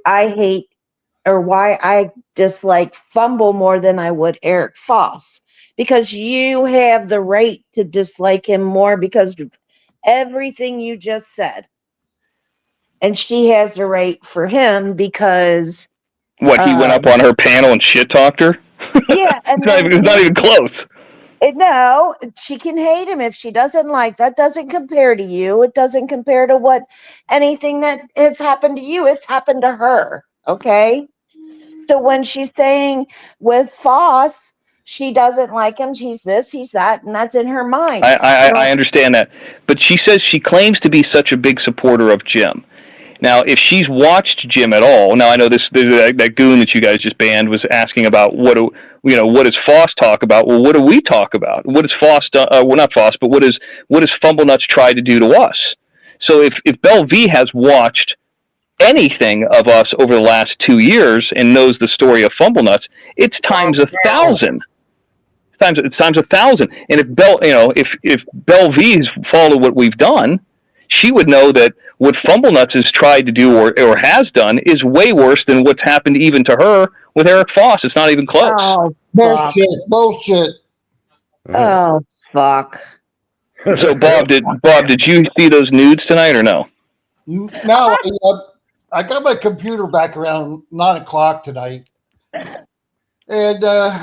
I hate or why I dislike Fumble more than I would Eric Foss, because you have the right to dislike him more because of everything you just said. And she has the right for him because What, he went up on her panel and shit talked her? yeah, and it's not even close. no, she can hate him if she doesn't like. That doesn't compare to you. It doesn't compare to what anything that has happened to you. It's happened to her. Okay. So when she's saying with Foss, she doesn't like him, she's this, he's that, and that's in her mind. I understand that. But she says she claims to be such a big supporter of Jim. Now, if she's watched Jim at all, now I know that goon that you guys just banned was asking about what does Foss talk about? Well, what do we talk about? What does Foss well, not Foss, but what does Fumblenuts try to do to us? So if Belle V has watched anything of us over the last 2 years and knows the story of Fumblenuts, it's times 1,000. It's times 1,000. And if Belle V's followed what we've done, she would know that what Fumblenuts has tried to do or has done is way worse than what's happened even to her with Eric Foss. It's not even close. Oh, Bullshit. oh fuck. So Bob, did you see those nudes tonight or no? No, I got my computer back around 9:00 tonight, and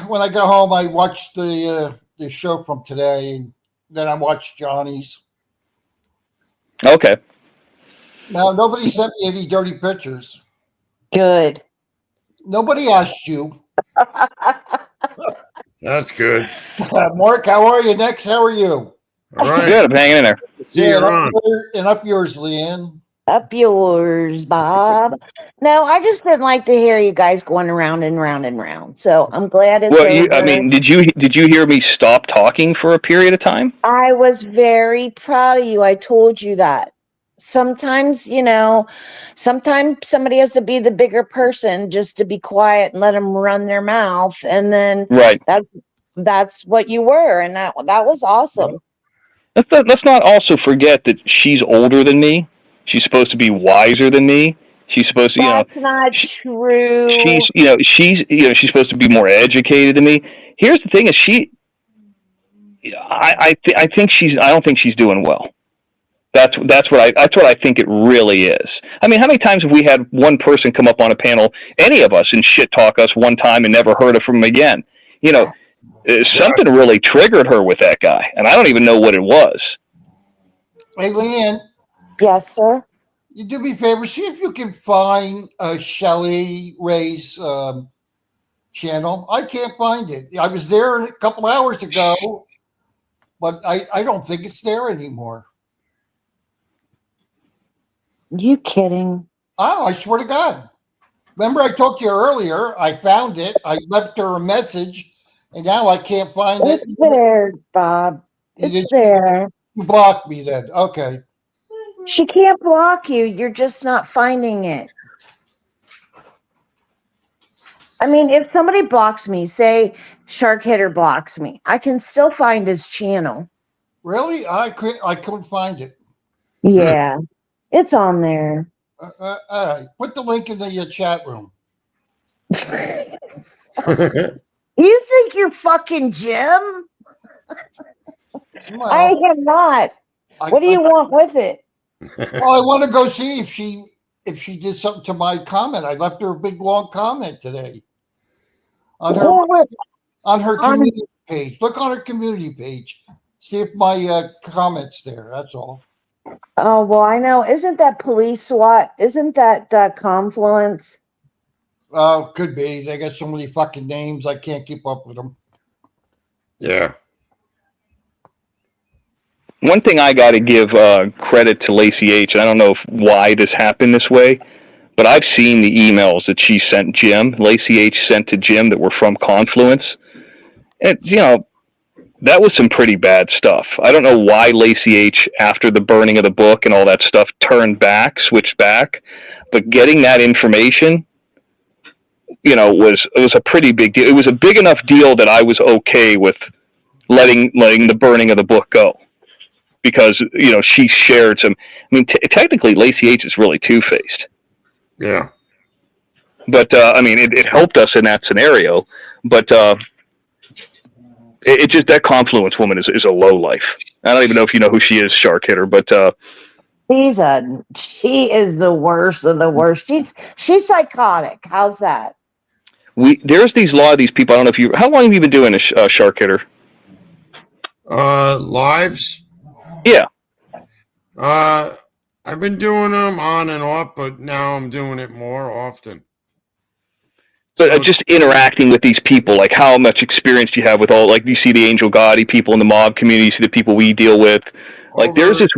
when I got home, I watched the show from today, and then I watched Johnny's. Okay. Now, nobody sent me any dirty pictures. Good. Nobody asked you. That's good. Mark, how are you? Next, how are you? All right. Good. I'm hanging in there. See you around. And up yours, Leanne. Up yours, Bob. No, I just didn't like to hear you guys going around and round and round. So I'm glad it's Well, over. did you hear me stop talking for a period of time? I was very proud of you. I told you that. Sometimes, sometimes somebody has to be the bigger person just to be quiet and let them run their mouth. And then Right. that's what you were. And that was awesome. Let's not also forget that she's older than me. She's supposed to be wiser than me. She's supposed to, That's not true. She's supposed to be more educated than me. Here's the thing: is I don't think she's doing well. That's what I think it really is. I mean, how many times have we had one person come up on a panel, any of us, and shit talk us one time and never heard from him again? Something really triggered her with that guy, and I don't even know what it was. Hey, Leanne. Yes, sir. You do me a favor. See if you can find Shelly Ray's channel. I can't find it. I was there a couple hours ago, but I don't think it's there anymore. You kidding? Oh, I swear to God. Remember I talked to you earlier. I found it. I left her a message, and now I can't find it. It's there, Bob. It's there. You blocked me then. Okay. She can't block you. You're just not finding it. I mean, if somebody blocks me, say Shark Hitter blocks me, I can still find his channel. Really? I couldn't find it. Yeah, it's on there. All right. Put the link in the chat room. You think you're fucking Jim? Well, I am not. What do you want with it? Well, I want to go see if she did something to my comment. I left her a big long comment today on her community page. Look on her community page. See if my comment's there. That's all. Oh, well, I know. Isn't that Police SWAT? Isn't that Confluence? Oh, could be. They got so many fucking names. I can't keep up with them. Yeah. One thing I got to give credit to Lacey H. I don't know why this happened this way, but I've seen the emails that she sent Jim. Lacey H. sent to Jim that were from Confluence. And, that was some pretty bad stuff. I don't know why Lacey H., after the burning of the book and all that stuff, switched back. But getting that information, was a pretty big deal. It was a big enough deal that I was okay with letting the burning of the book go. because she shared some. I mean, technically, Lacey H is really two-faced. Yeah. But I mean, it helped us in that scenario. But it just, that Confluence woman is a low life. I don't even know if you know who she is, Shark Hitter, but she is the worst of the worst. She's psychotic. How's that? There's a lot of these people. I don't know if how long have you been doing a Shark Hitter? Lives. Yeah. I've been doing them on and off, but now I'm doing it more often. But So- just interacting with these people, like how much experience do you have with all, like you see the Angel Gotti people in the mob community, you see the people we deal with. Like there's this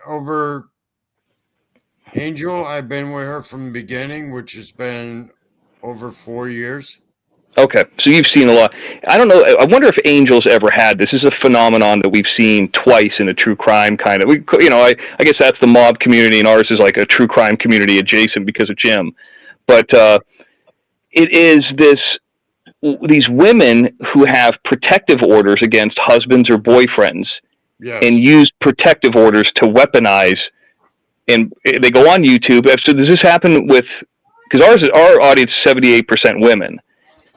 over Angel, I've been with her from the beginning, which has been over 4 years. Okay, so you've seen a lot. I don't know. I wonder if Angel's ever had this. This is a phenomenon that we've seen twice in a true crime kind of. I guess that's the mob community, and ours is like a true crime community adjacent because of Jim. But it is these women who have protective orders against husbands or boyfriends, Yes. and use protective orders to weaponize. And they go on YouTube. So does this happen with? Because our audience is 78% women.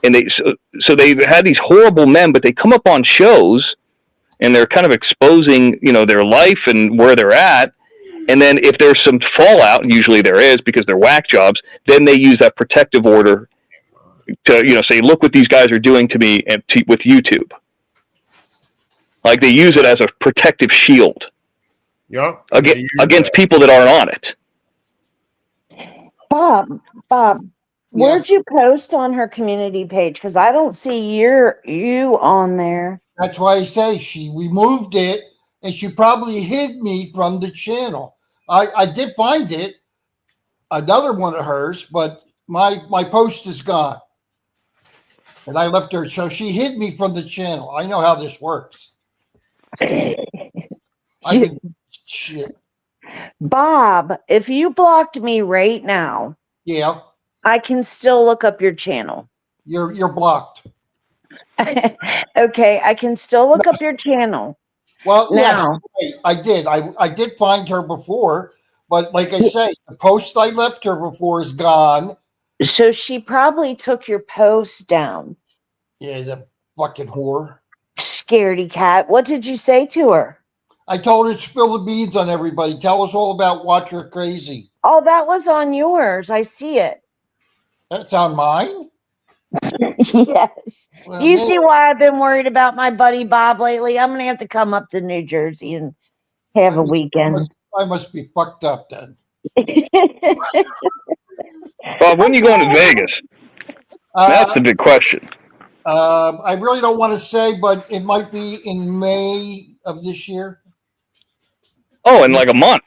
And so they've had these horrible men, but they come up on shows and they're kind of exposing, their life and where they're at. And then if there's some fallout, and usually there is because they're whack jobs, then they use that protective order to, say, look what these guys are doing to me with YouTube. Like they use it as a protective shield. Yep. Against people that aren't on it. Bob, where'd you post on her community page? Because I don't see you on there. That's why I say she removed it, and she probably hid me from the channel. I did find it, another one of hers, but my post is gone. And I left her, so she hid me from the channel. I know how this works. Shit. Bob, if you blocked me right now, Yeah, I can still look up your channel. you're blocked. Okay, I can still look up your channel. Well, Now. yes, I did. I did find her before, but like I say, the post I left her before is gone. So she probably took your post down. Yeah, the fucking whore. Scaredy cat. What did you say to her? I told her to spill the beans on everybody. Tell us all about Watch Her Crazy. Oh, that was on yours. I see it. That's on mine? Yes. Well, Do you see why I've been worried about my buddy Bob lately? I'm going to have to come up to New Jersey and have a weekend. I must be fucked up then. Bob, when are you going to Vegas? That's the big question. I really don't want to say, but it might be in May of this year. Oh, in like a month.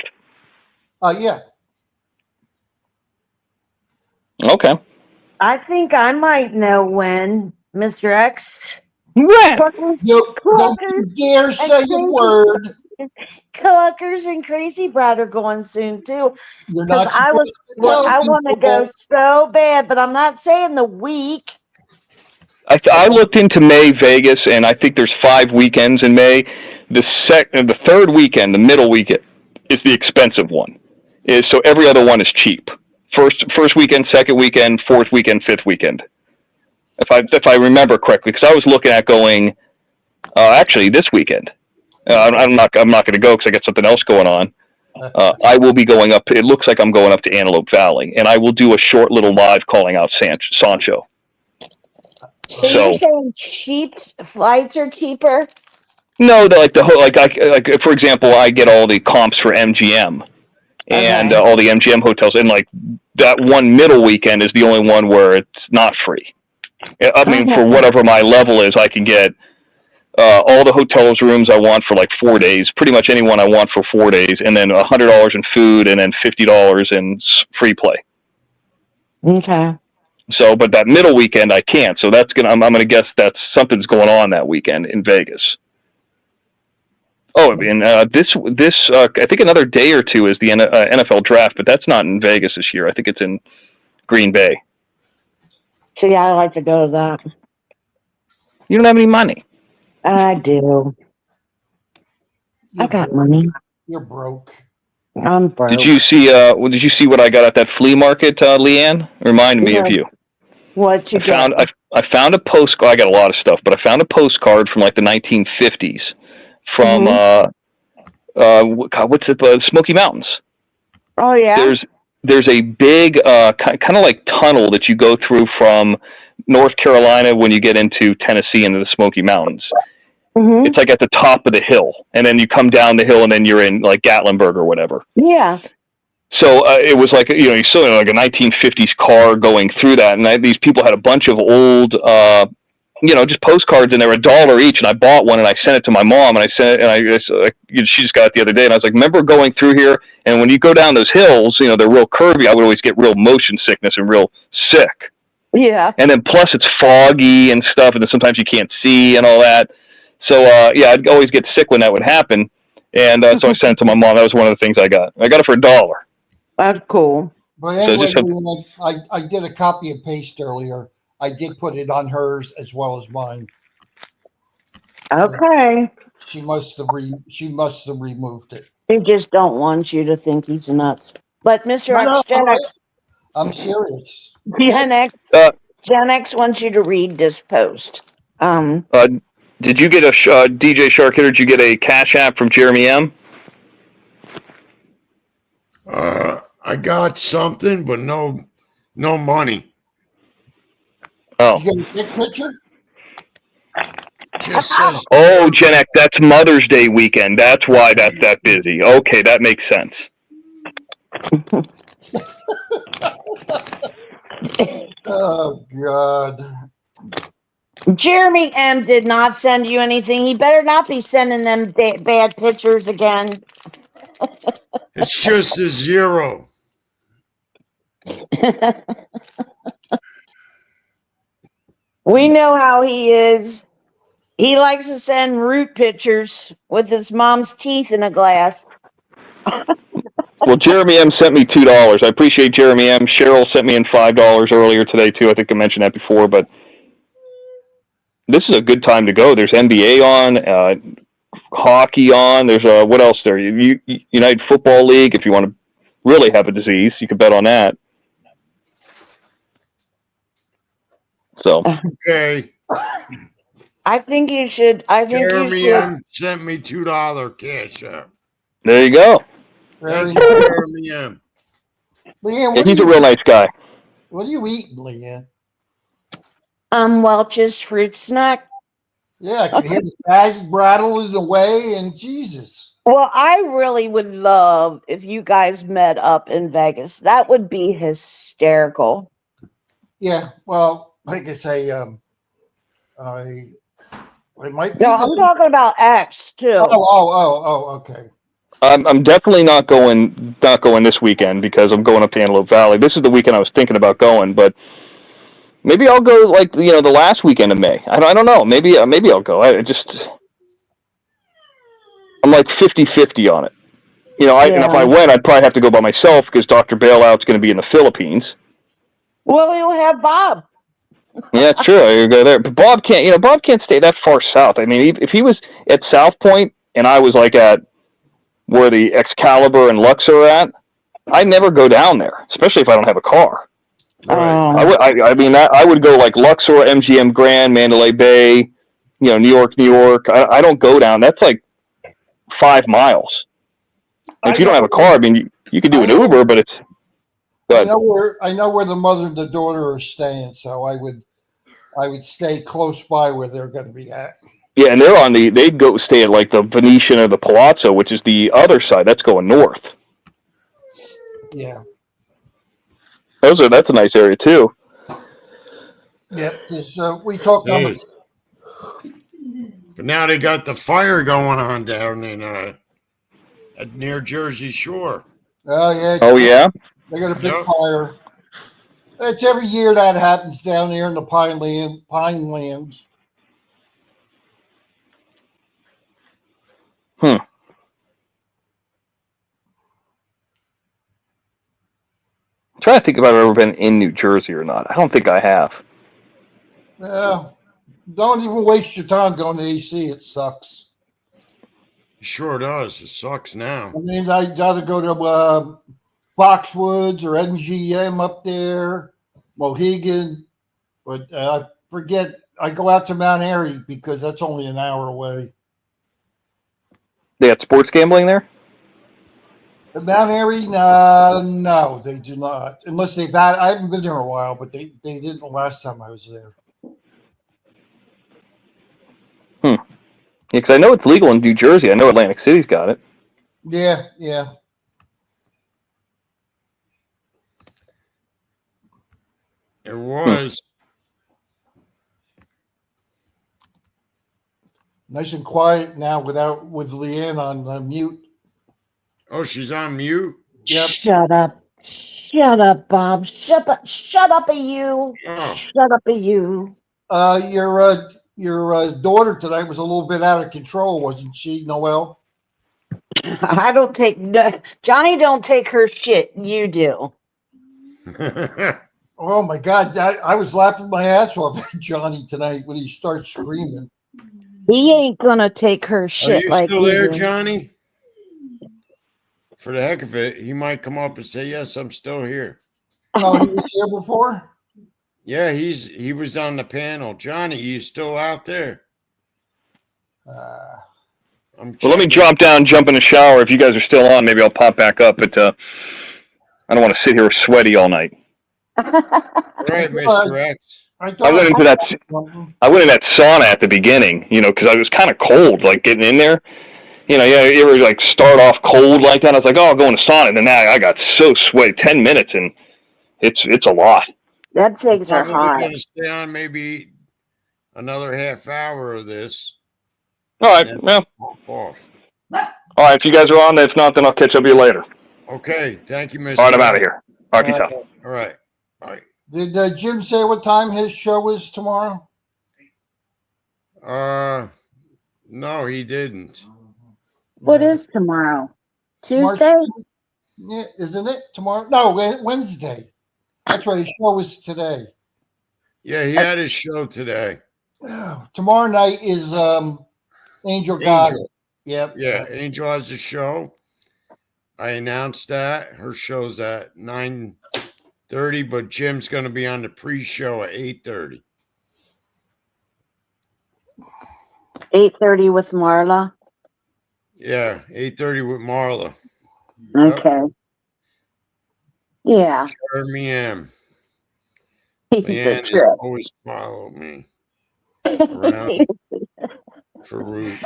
Yeah. Okay. I think I might know when, Mr. X. When? Cluckers, Don't you dare say a word. Cluckers and Crazy Brad are going soon too. You're Because not. I want to go so bad, but I'm not saying the week. I looked into May Vegas, and I think there's 5 weekends in May. The third weekend, the middle weekend, is the expensive one. So every other one is cheap. First weekend, second weekend, fourth weekend, fifth weekend. If I remember correctly, because I was looking at going, actually this weekend. I'm not going to go because I got something else going on. I will be going up. It looks like I'm going up to Antelope Valley, and I will do a short little live calling out Sancho. So you're saying cheap flights are cheaper? No, for example, I get all the comps for MGM and all the MGM hotels, and like that one middle weekend is the only one where it's not free. I mean, for whatever my level is, I can get all the hotels rooms I want for like 4 days, pretty much anyone I want for 4 days, and then $100 in food, and then $50 in free play. Okay. So, but that middle weekend I can't. So I'm gonna guess that something's going on that weekend in Vegas. Oh, and this I think another day or two is the NFL draft, but that's not in Vegas this year. I think it's in Green Bay. See, I like to go to that. You don't have any money. I do. I got money. You're broke. I'm broke. Did you see? Did you see what I got at that flea market, Leanne? Reminded me of you. What you I found a postcard. I got a lot of stuff, but I found a postcard from like the 1950s from what's it? Smoky Mountains. Oh yeah. There's a big kind of like tunnel that you go through from North Carolina when you get into Tennessee into the Smoky Mountains. Mm-hmm. It's like at the top of the hill, and then you come down the hill, and then you're in like Gatlinburg or whatever. Yeah. So it was like, you saw like a 1950s car going through that, and these people had a bunch of old, just postcards, and they were $1 each. And I bought one, and I sent it to my mom, and she just got it the other day, and I was like, remember going through here? And when you go down those hills, they're real curvy. I would always get real motion sickness and real sick. Yeah. And then plus it's foggy and stuff, and then sometimes you can't see and all that. So I'd always get sick when that would happen. And so I sent it to my mom. That was one of the things I got. I got it for $1. That's cool. But anyway, I did a copy and paste earlier. I did put it on hers as well as mine. Okay. She must have removed it. They just don't want you to think he's nuts. But Mr. X, Gen X, I'm serious. Gen X wants you to read this post. Did you get a DJ Shark Hitter? Did you get a Cash App from Jeremy M? I got something, but no money. Oh. You get a big picture? Just says, Oh, Gen X, that's Mother's Day weekend. That's why that's that busy. Okay, that makes sense. Oh, God. Jeremy M did not send you anything. He better not be sending them bad pictures again. it's just a zero. We know how he is. He likes to send root pictures with his mom's teeth in a glass. Well, Jeremy M sent me $2. I appreciate Jeremy M. Cheryl sent me in $5 earlier today, too. I think I mentioned that before, but this is a good time to go. There's NBA on, hockey on. There's what else there? United Football League. If you want to really have a disease, you can bet on that. So Okay. I think you should. Jeremy M sent me $2 cash app. there you go. Very Thank you, Jeremy M. Leanne, Yeah, he's a real nice guy. what are you eating, Leanne? Welch's fruit snack. Yeah, I can hear the bag rattling away, and Jesus. Well, I really would love if you guys met up in Vegas. That would be hysterical. Yeah, well, like I say, I might be. No, I'm talking about X too. Oh, okay. I'm definitely not going this weekend because I'm going up to Antelope Valley. This is the weekend I was thinking about going, but maybe I'll go like the last weekend of May. I don't know. Maybe I'll go. I'm like 50-50 on it. And if I went, I'd probably have to go by myself because Dr. Bailout's going to be in the Philippines. Well, we'll have Bob. Yeah, it's true. I go there, but Bob can't. Bob can't stay that far south. I mean, if he was at South Point and I was like at where the Excalibur and Luxor are at, I never go down there, especially if I don't have a car. Right. I would go like Luxor, MGM Grand, Mandalay Bay, New York. I don't go down. That's like 5 miles. If you don't have a car, I mean, you could do an Uber, but it's. I know where the mother and the daughter are staying, so I would stay close by where they're going to be at. Yeah, and they'd go stay at like the Venetian or the Palazzo, which is the other side. That's going north. Yeah. That's a nice area too. Yep. We talked on Yes. But now they got the fire going on down in at near Jersey Shore. Oh yeah. Oh yeah. They got a big Yep. fire. It's every year that happens down there in the Pinelands. I'm trying to think if I've ever been in New Jersey or not. I don't think I have. Don't even waste your time going to AC. It sucks. He sure does. It sucks now. I mean, I got to go to Foxwoods or MGM up there, Mohegan, but I forget. I go out to Mount Airy because that's only an hour away. They got sports gambling there? At Mount Airy, no, they do not. Unless they've had. I haven't been there in a while, but they did the last time I was there. Yeah, because I know it's legal in New Jersey. I know Atlantic City's got it. Yeah. It was. Nice and quiet now with Leanne on mute. Oh, she's on mute. Yep. Shut up. Shut up, Bob. Shut up at you. Oh. Shut up at you. Your daughter tonight was a little bit out of control, wasn't she, Noelle? I don't take Johnny don't take her shit. You do. Oh my God, I was laughing my ass off at Johnny tonight when he starts screaming. He ain't gonna take her Are shit you like still you there, do. Johnny? For the heck of it, he might come up and say, "Yes, I'm still here." Oh, he was here before? Yeah, he was on the panel. Johnny, you still out there? I'm Well, let me checking. drop down, jump in the shower. If you guys are still on, maybe I'll pop back up. But I don't want to sit here sweaty all night. All right, Mr. X. I I went into that. something. I went in that sauna at the beginning, because I was kind of cold, like getting in there. You ever like start off cold like that? I was like, oh, I'll go in the sauna, and then I got so sweaty. 10 minutes, and it's a lot. That takes her Probably hot. going to stay on maybe another half hour of this. All right, And yeah. pop off. All right, if you guys are on, if not, then I'll catch up with you later. Okay, thank you, Mr. All right, I'm out of here. All right, peace out. All right, bye. Did Jim say what time his show is tomorrow? No, he didn't. What is tomorrow? Tomorrow's- Tuesday? Yeah, isn't it tomorrow? No, Wednesday. That's right. His show is today. Yeah, he had his show today. Tomorrow night is Angel God. Angel. Yep. Yeah, Angel has a show. I announced that. Her show's at 9:30, but Jim's going to be on the pre-show at 8:30. 8:30 with Marla. Yeah, 8:30 with Marla. Yep. Okay. Yeah. Jeremy M. He's a Leanne trip. has always followed me around for Root.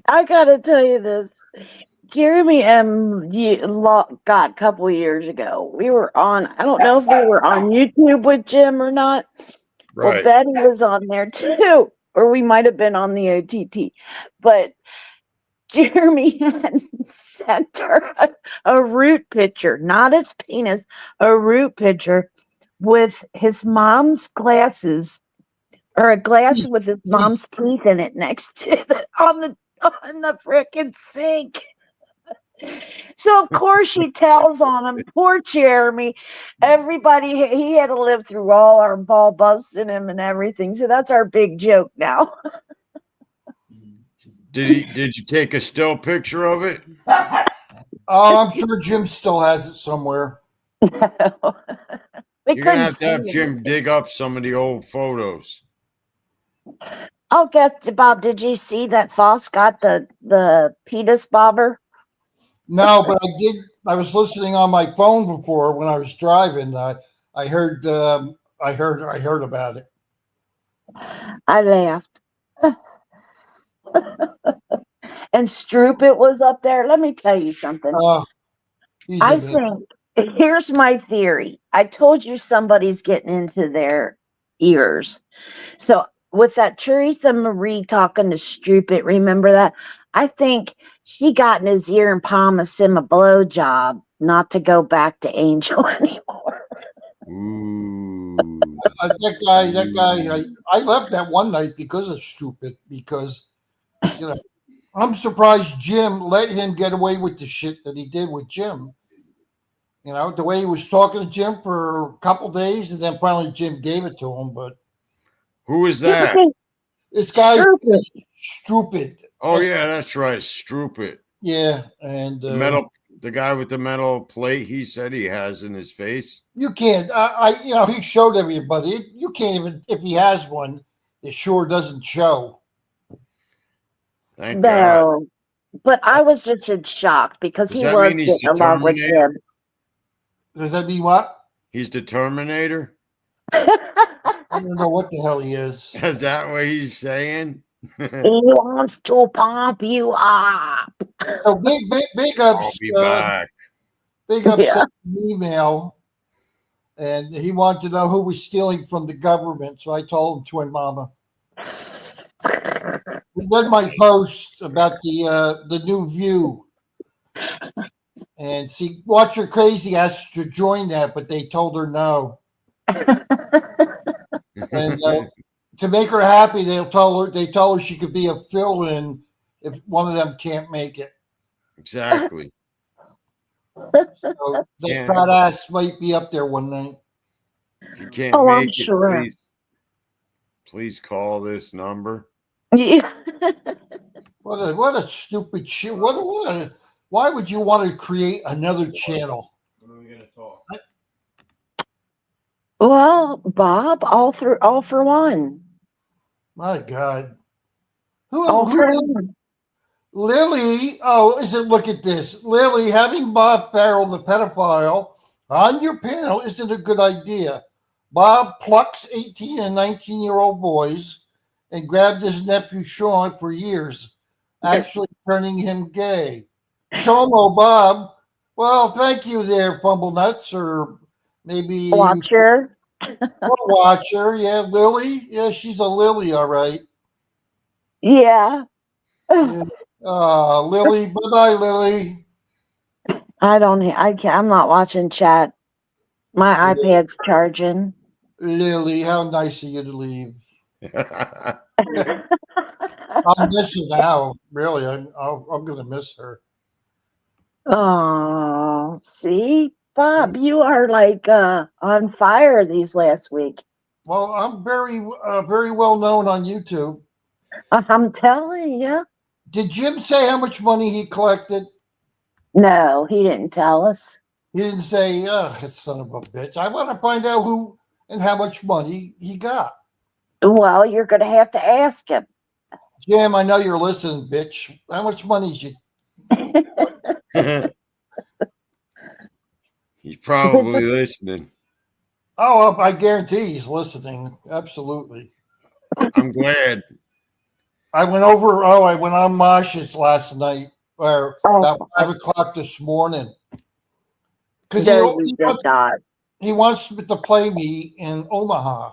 I gotta tell you this. Jeremy got a couple years ago. We were on, I don't know if we were on YouTube with Jim or not. Well, Right. Betty was on there too, or we might have been on the OTT. But Jeremy had sent her a Root picture, not his penis, a Root picture with his mom's glasses, or a glass with his mom's teeth in it next to on the frickin' sink. So of course she tells on him. Poor Jeremy. Everybody, he had to live through all our ball busting him and everything. So that's our big joke now. Did you take a still picture of it? Oh, I'm sure Jim still has it somewhere. We You're gonna have to couldn't have see it. Jim dig up some of the old photos. Oh, that's Bob. Did you see that Foss got the penis bobber? No, but I did. I was listening on my phone before when I was driving. I heard about it. I laughed. And Stroopit was up there. Let me tell you something. He's I a bit- think here's my theory. I told you somebody's getting into their ears. So with that Teresa Marie talking to Stroopit, remember that? I think she got in his ear and promised him a blowjob not to go back to Angel anymore. Ooh. that guy. I left that one night because of Stupid. Because I'm surprised Jim let him get away with the shit that he did with Jim. The way he was talking to Jim for a couple days, and then finally Jim gave it to him. But Who is that? This guy's Stupid. stupid. Oh yeah, that's right. Stroopit. Yeah, and The guy with the metal plate. He said he has in his face. you can't. He showed everybody. You can't even if he has one. It sure doesn't show. Thank God. No, but I was just in shock because Does he that was mean he's getting along with Terminator? him. Does that mean what? He's the Terminator. I don't know what the hell he is. Is that what he's saying? He wants to pump you up. So big I'll ups. be back. Big ups Yeah. sent an email, and he wanted to know who was stealing from the government. So I told him, Twin Mama. He read my post about the new View, and see, Watcher Crazy asked to join that, but they told her no. And to make her happy, they told her she could be a fill-in if one of them can't make it. Exactly. So that Yeah. fat ass might be up there one night. If you can't Oh, I'm make it, sure. please call this number. Yeah. What a stupid shit. Why would you want to create another channel? Well, Bob, all for one. My God. All Who for one. Lily, look at this. Lily, having Bob Farrell, the pedophile, on your panel isn't a good idea. Bob plucks 18 and 19-year-old boys and grabbed his nephew Sean for years, actually turning him gay. Chomo Bob, well, thank you there, Fumble Nuts, or maybe Watcher. Watcher. Yeah, Lily. Yeah, she's a Lily, all right. Yeah. Lily, bye-bye, Lily. I'm not watching chat. My iPad's charging. Lily, how nice of you to leave. I'll miss her now. Really, I'm going to miss her. Oh, see, Bob, you are like on fire these last week. Well, I'm very well known on YouTube. I'm telling you. Did Jim say how much money he collected? No, he didn't tell us. He didn't say, son of a bitch. I want to find out who and how much money he got. Well, you're going to have to ask him. Jim, I know you're listening, bitch. How much money is you? He's probably listening. Oh, I guarantee he's listening. Absolutely. I'm glad. I went on Mosh's last night, or about 5 o'clock this morning. Because he wants to play me in Omaha.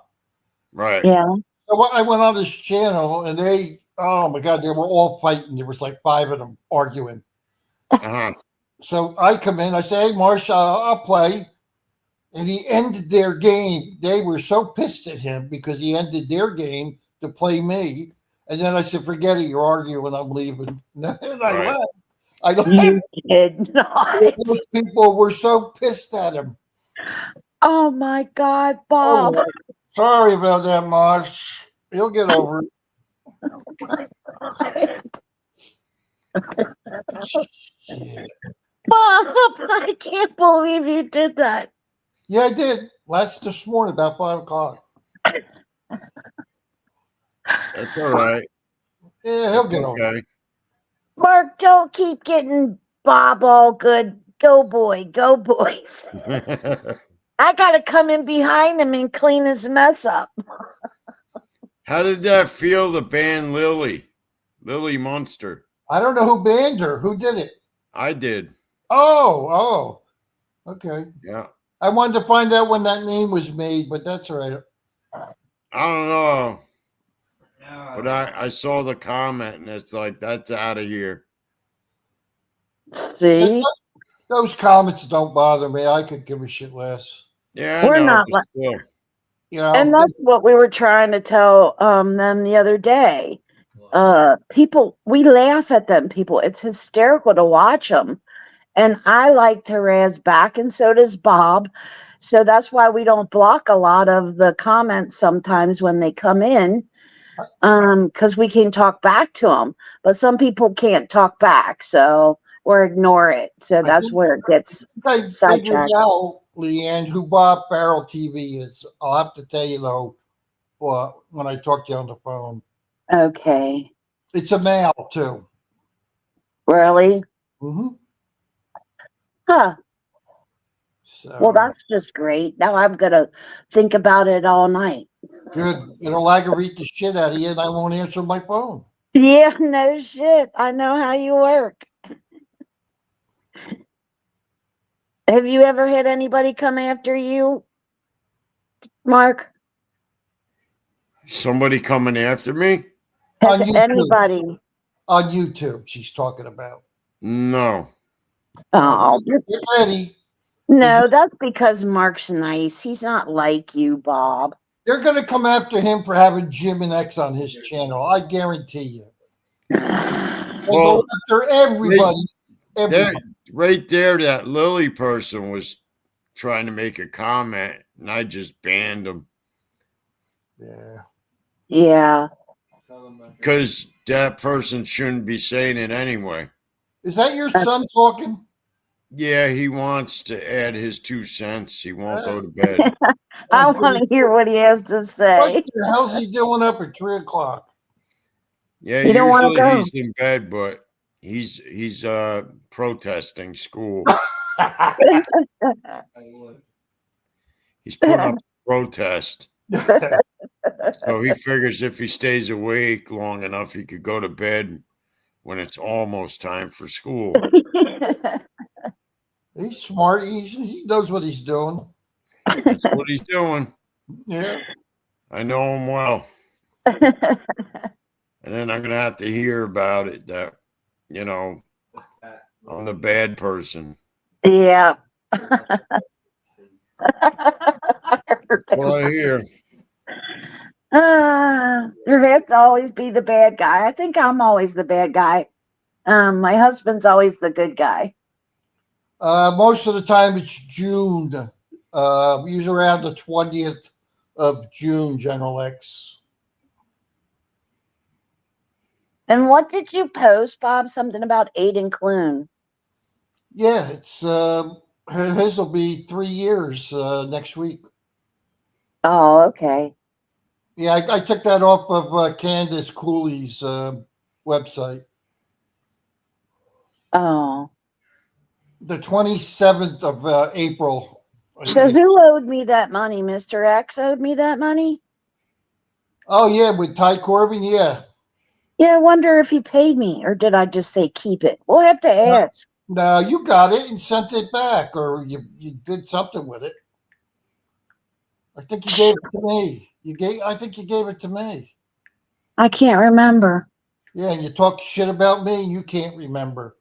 Right. Yeah. So I went on this channel, and oh my God, they were all fighting. There was like 5 of them arguing. Uh-huh. So I come in, I say, hey, Marsh, I'll play. And he ended their game. They were so pissed at him because he ended their game to play me. And then I said, forget it, you're arguing, I'm leaving. And I left. I You did not. Those people were so pissed at him. Oh my God, Bob. Oh, sorry about that, Marsh. You'll get over it. Yeah. Bob, I can't believe you did that. Yeah, I did. This morning, about 5 o'clock. That's all right. Yeah, he'll get over it. Okay. Mark, don't keep getting Bob all good. Go boy, go boys. I got to come in behind him and clean his mess up. How did that feel to ban Lily Munster? I don't know who banned her. Who did it? I did. Oh. Okay. Yeah. I wanted to find out when that name was made, but that's all right. I don't know. But I saw the comment and it's like, that's out of here. See? Those comments don't bother me. I could give a shit less. Yeah, We're I know, not but still. You know, And that's what we were trying to tell them the other day. People, we laugh at them, people. It's hysterical to watch them. And I like to razz back, and so does Bob. So that's why we don't block a lot of the comments sometimes when they come in. because we can talk back to them, but some people can't talk back, so or ignore it. So that's think- where it gets I figured sidetracked. out, Leanne, who Bob Barrel TV is. I'll have to tell you though, when I talk to you on the phone. Okay, It's a male too. really? Mm-hmm. Huh. So Well, that's just great. Now I'm gonna think about it all night. good. It'll aggravate the shit out of you, and I won't answer my phone. Yeah, no shit. I know how you work. Have you ever had anybody come after you, Mark? Somebody coming after me? Has On YouTube. anybody? On YouTube, she's talking about. No. Oh, Get ready. no, that's because Mark's nice. He's not like you, Bob. They're going to come after him for having Jim and X on his channel. I guarantee you. They Well, go after everybody. There, Everybody. right there, that Lily person was trying to make a comment, and I just banned him Yeah. Yeah. because that person shouldn't be saying it anyway. Is that your son talking? Yeah, he wants to add his 2 cents. He won't go to bed. I want to hear what he has to What say. the hell's he doing up at 3 o'clock? Yeah, You don't wanna usually go? he's in bed, but he's protesting school. He's putting up a protest. So he figures if he stays awake long enough, he could go to bed when it's almost time for school. He's smart. He knows what he's doing. That's what he's doing. Yeah. I know him well. And then I'm going to have to hear about it that, you know, I'm the bad person. Yeah. What I hear. There has to always be the bad guy. I think I'm always the bad guy. My husband's always the good guy. Most of the time it's June. Usually around the 20th of June, General X. And what did you post, Bob? Something about Aiden Clune. Yeah, it's his will be 3 years next week. Oh, okay. Yeah, I took that off of Candace Cooley's website. Oh. The 27th of April. So who owed me that money? Mr. X owed me that money? Oh, yeah, with Ty Corbin, yeah. Yeah, I wonder if he paid me, or did I just say keep it? We'll have to ask. No, you got it and sent it back, or you did something with it. I think you gave it to me. I think you gave it to me. I can't remember. Yeah, and you talk shit about me and you can't remember.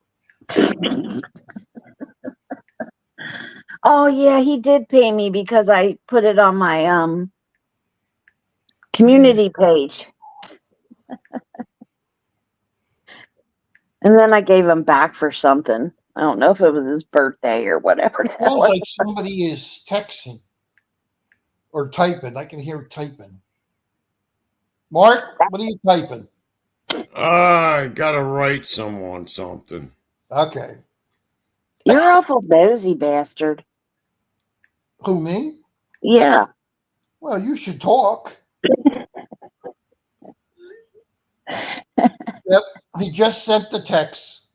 Oh yeah, he did pay me because I put it on my community page. And then I gave him back for something. I don't know if it was his birthday or whatever. the hell Sounds it like somebody is texting or typing. I can hear typing. Mark, what are you typing? I got to write someone something. Okay. You're awful nosy bastard. Who, me? Yeah. Well, you should talk. Yep. He just sent the text.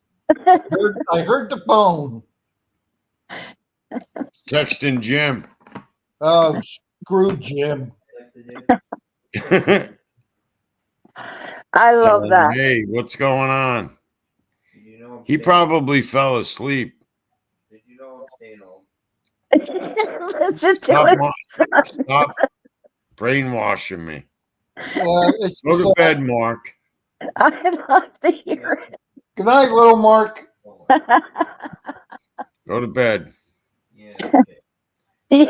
I heard the phone. Texting Jim. Oh, screw Jim. I love Telling him, that. hey, what's going on? He probably fell asleep. Listen to Stop, it. stop brainwashing me. It's Go to bed, Mark. I'd love to hear it. Good night, little Mark. Go to bed. Yeah. You're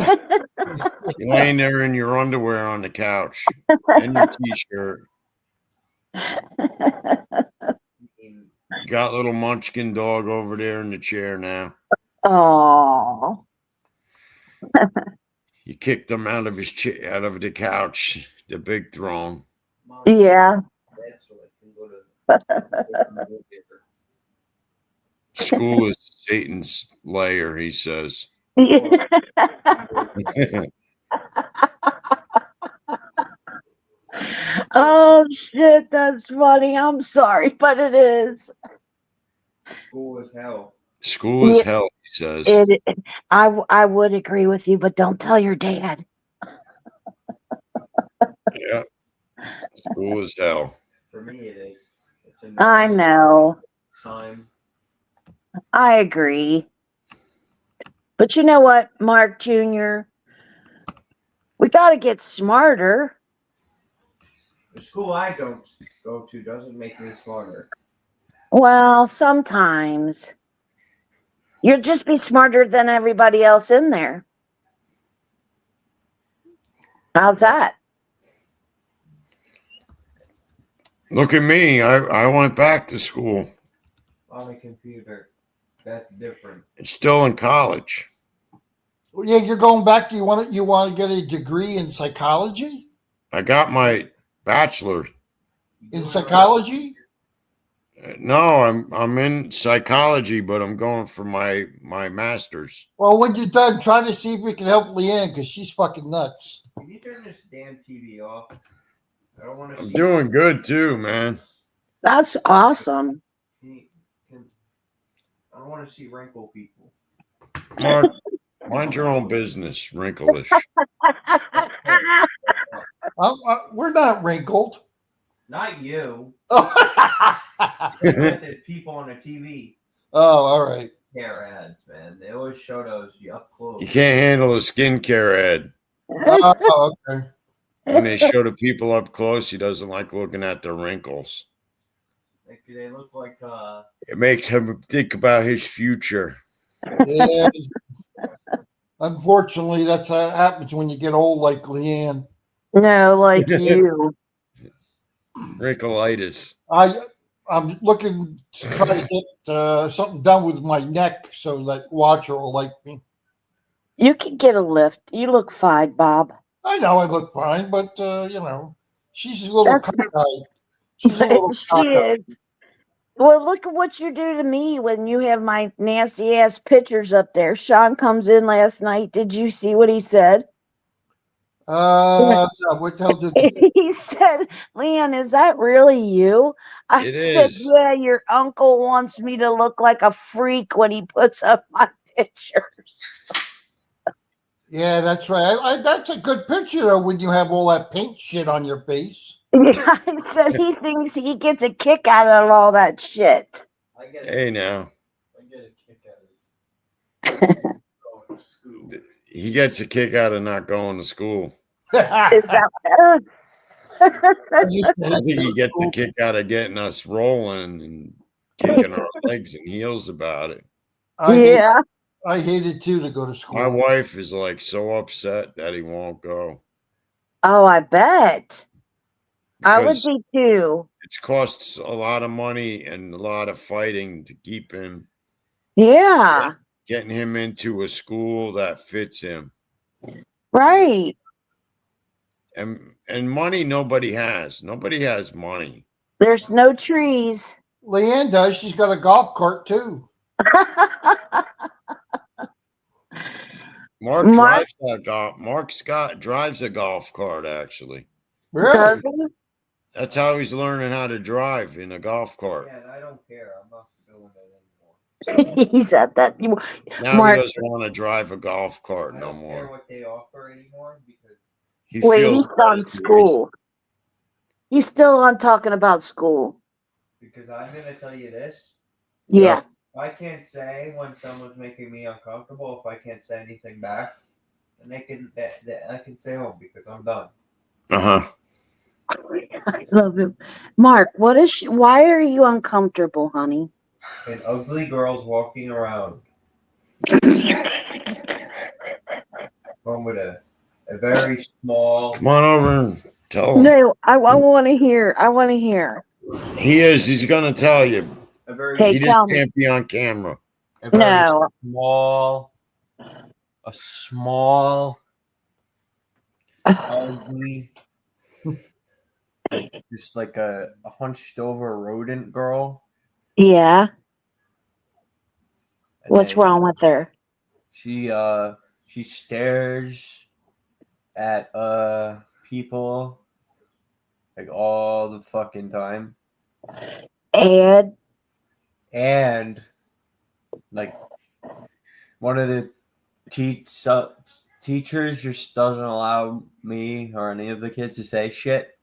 laying there in your underwear on the couch and your t-shirt. You got little munchkin dog over there in the chair now. Oh. You kicked him out of his out of the couch, the big throne. Yeah. bed so I can go to. School is Satan's lair, he says. Oh shit, that's funny. I'm sorry, but it is. School is hell. School is Yeah. hell, he says. I would agree with you, but don't tell your dad. Yeah. School is hell. For me, it is. It's a I know. time. I agree. But you know what, Mark Jr.? We got to get smarter. The school I don't go to doesn't make me smarter. Well, sometimes. You'll just be smarter than everybody else in there. How's that? Look at me. I went back to school. On a computer, that's different. It's still in college. Well, yeah, you're going back. You want to get a degree in psychology? I got my bachelor. In psychology? No, I'm in psychology, but I'm going for my master's. Well, when you're done, try to see if we can help Leanne because she's fucking nuts. Can you turn this damn TV off? I don't want to I'm see. doing good too, man. That's awesome. I don't want to see wrinkle people. Mark, mind your own business, wrinklish. We're not wrinkled. Not you. Oh, The people on the TV. all right. Hair ads, man. They always show those up close. You can't handle a skincare ad. Oh, okay. When they show the people up close, he doesn't like looking at the wrinkles. They look like It makes him think about his future. Yeah. Unfortunately, that's how it happens when you get old like Leanne. No, like you. Wrinkleitis. I'm looking to try to get something done with my neck so that Watcher will like me. You can get a lift. You look fine, Bob. I know I look fine, but she's a little That's- cockeyed. She's a little She cockeyed. is. Well, look at what you do to me when you have my nasty ass pictures up there. Sean comes in last night. Did you see what he said? Yeah, what the hell did He said, Leanne, is that really you? I It said, is. yeah, your uncle wants me to look like a freak when he puts up my pictures. Yeah, that's right. That's a good picture though when you have all that paint shit on your face. Yeah, I said he thinks he gets a kick out of all that shit. I get Hey, now. I get a kick out of it. Going to school. He gets a kick out of not going to school. Is that I think he gets a kick out of getting us rolling and kicking our legs and heels about it. yeah. I hated too to go to school. My wife is like so upset that he won't go. Oh, I bet. I would Because be too. it's costs a lot of money and a lot of fighting to keep him, Yeah. getting him into a school that fits him. Right. And money nobody has. Nobody has money. There's no trees. Leanne does. She's got a golf cart too. Mark Mark- drives that golf. Mark Scott drives a golf cart, actually. Really? Does he? That's how he's learning how to drive in a golf cart. Yeah, I don't care. I'm not doing that anymore. He's at that. Now Mark- he doesn't want to drive a golf cart I no don't care more. what they offer anymore because He Wait, feels he's still on school. He's still on talking about school. I'm gonna tell you this. Yeah. I can't say when someone's making me uncomfortable if I can't say anything back. And I can stay home because I'm done. Uh-huh. I love him. Mark, why are you uncomfortable, honey? And ugly girls walking around. One with a very small. Come on over and tell him. No, I want to hear. I want to hear. He is. He's going to tell you. A very, Hey, He just tell me. can't be on camera. a very No. small, ugly. just like a hunched over rodent girl. Yeah. and What's they- wrong with her? She stares at people like all the fucking time. Ed. And like one of the teachers just doesn't allow me or any of the kids to say shit.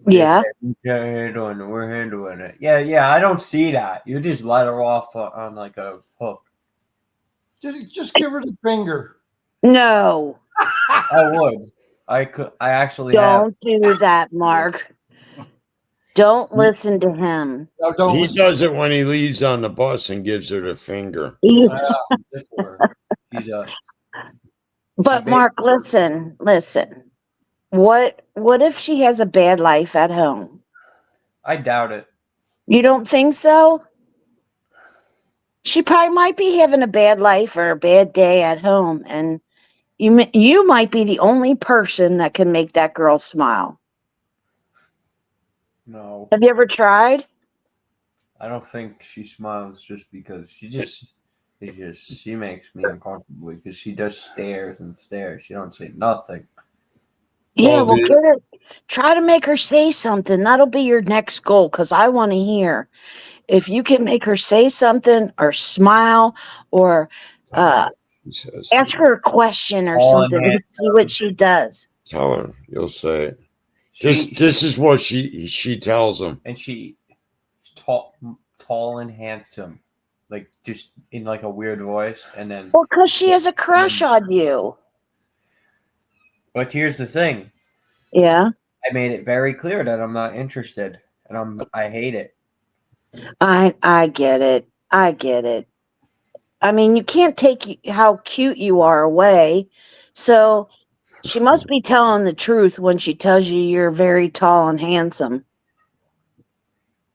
They Yeah. say, we're handling it. Yeah, I don't see that. You just let her off on like a hook. Just give her the finger. No. I would. I actually have. Don't do that, Mark. Don't listen to him. No, don't He listen. does it when he leaves on the bus and gives her the finger. She's a. But Mark, listen. What if she has a bad life at home? I doubt it. You don't think so? She probably might be having a bad life or a bad day at home, and you might be the only person that can make that girl smile. No, Have you ever tried? I don't think she smiles just because she makes me uncomfortable because she just stares and stares. She don't say nothing. Yeah, Oh, well, the- get her. Try to make her say something. That'll be your next goal, because I want to hear. If you can make her say something or smile or He says, ask her a question or Oh, something man. and see what she does. tell her. You'll say it. She- This is what she tells him. and she's tall and handsome, like just in like a weird voice, and then. Well, because she has a crush on you. But here's the thing: Yeah, I made it very clear that I'm not interested, and I hate it. I get it. I get it. I mean, you can't take how cute you are away. So she must be telling the truth when she tells you you're very tall and handsome.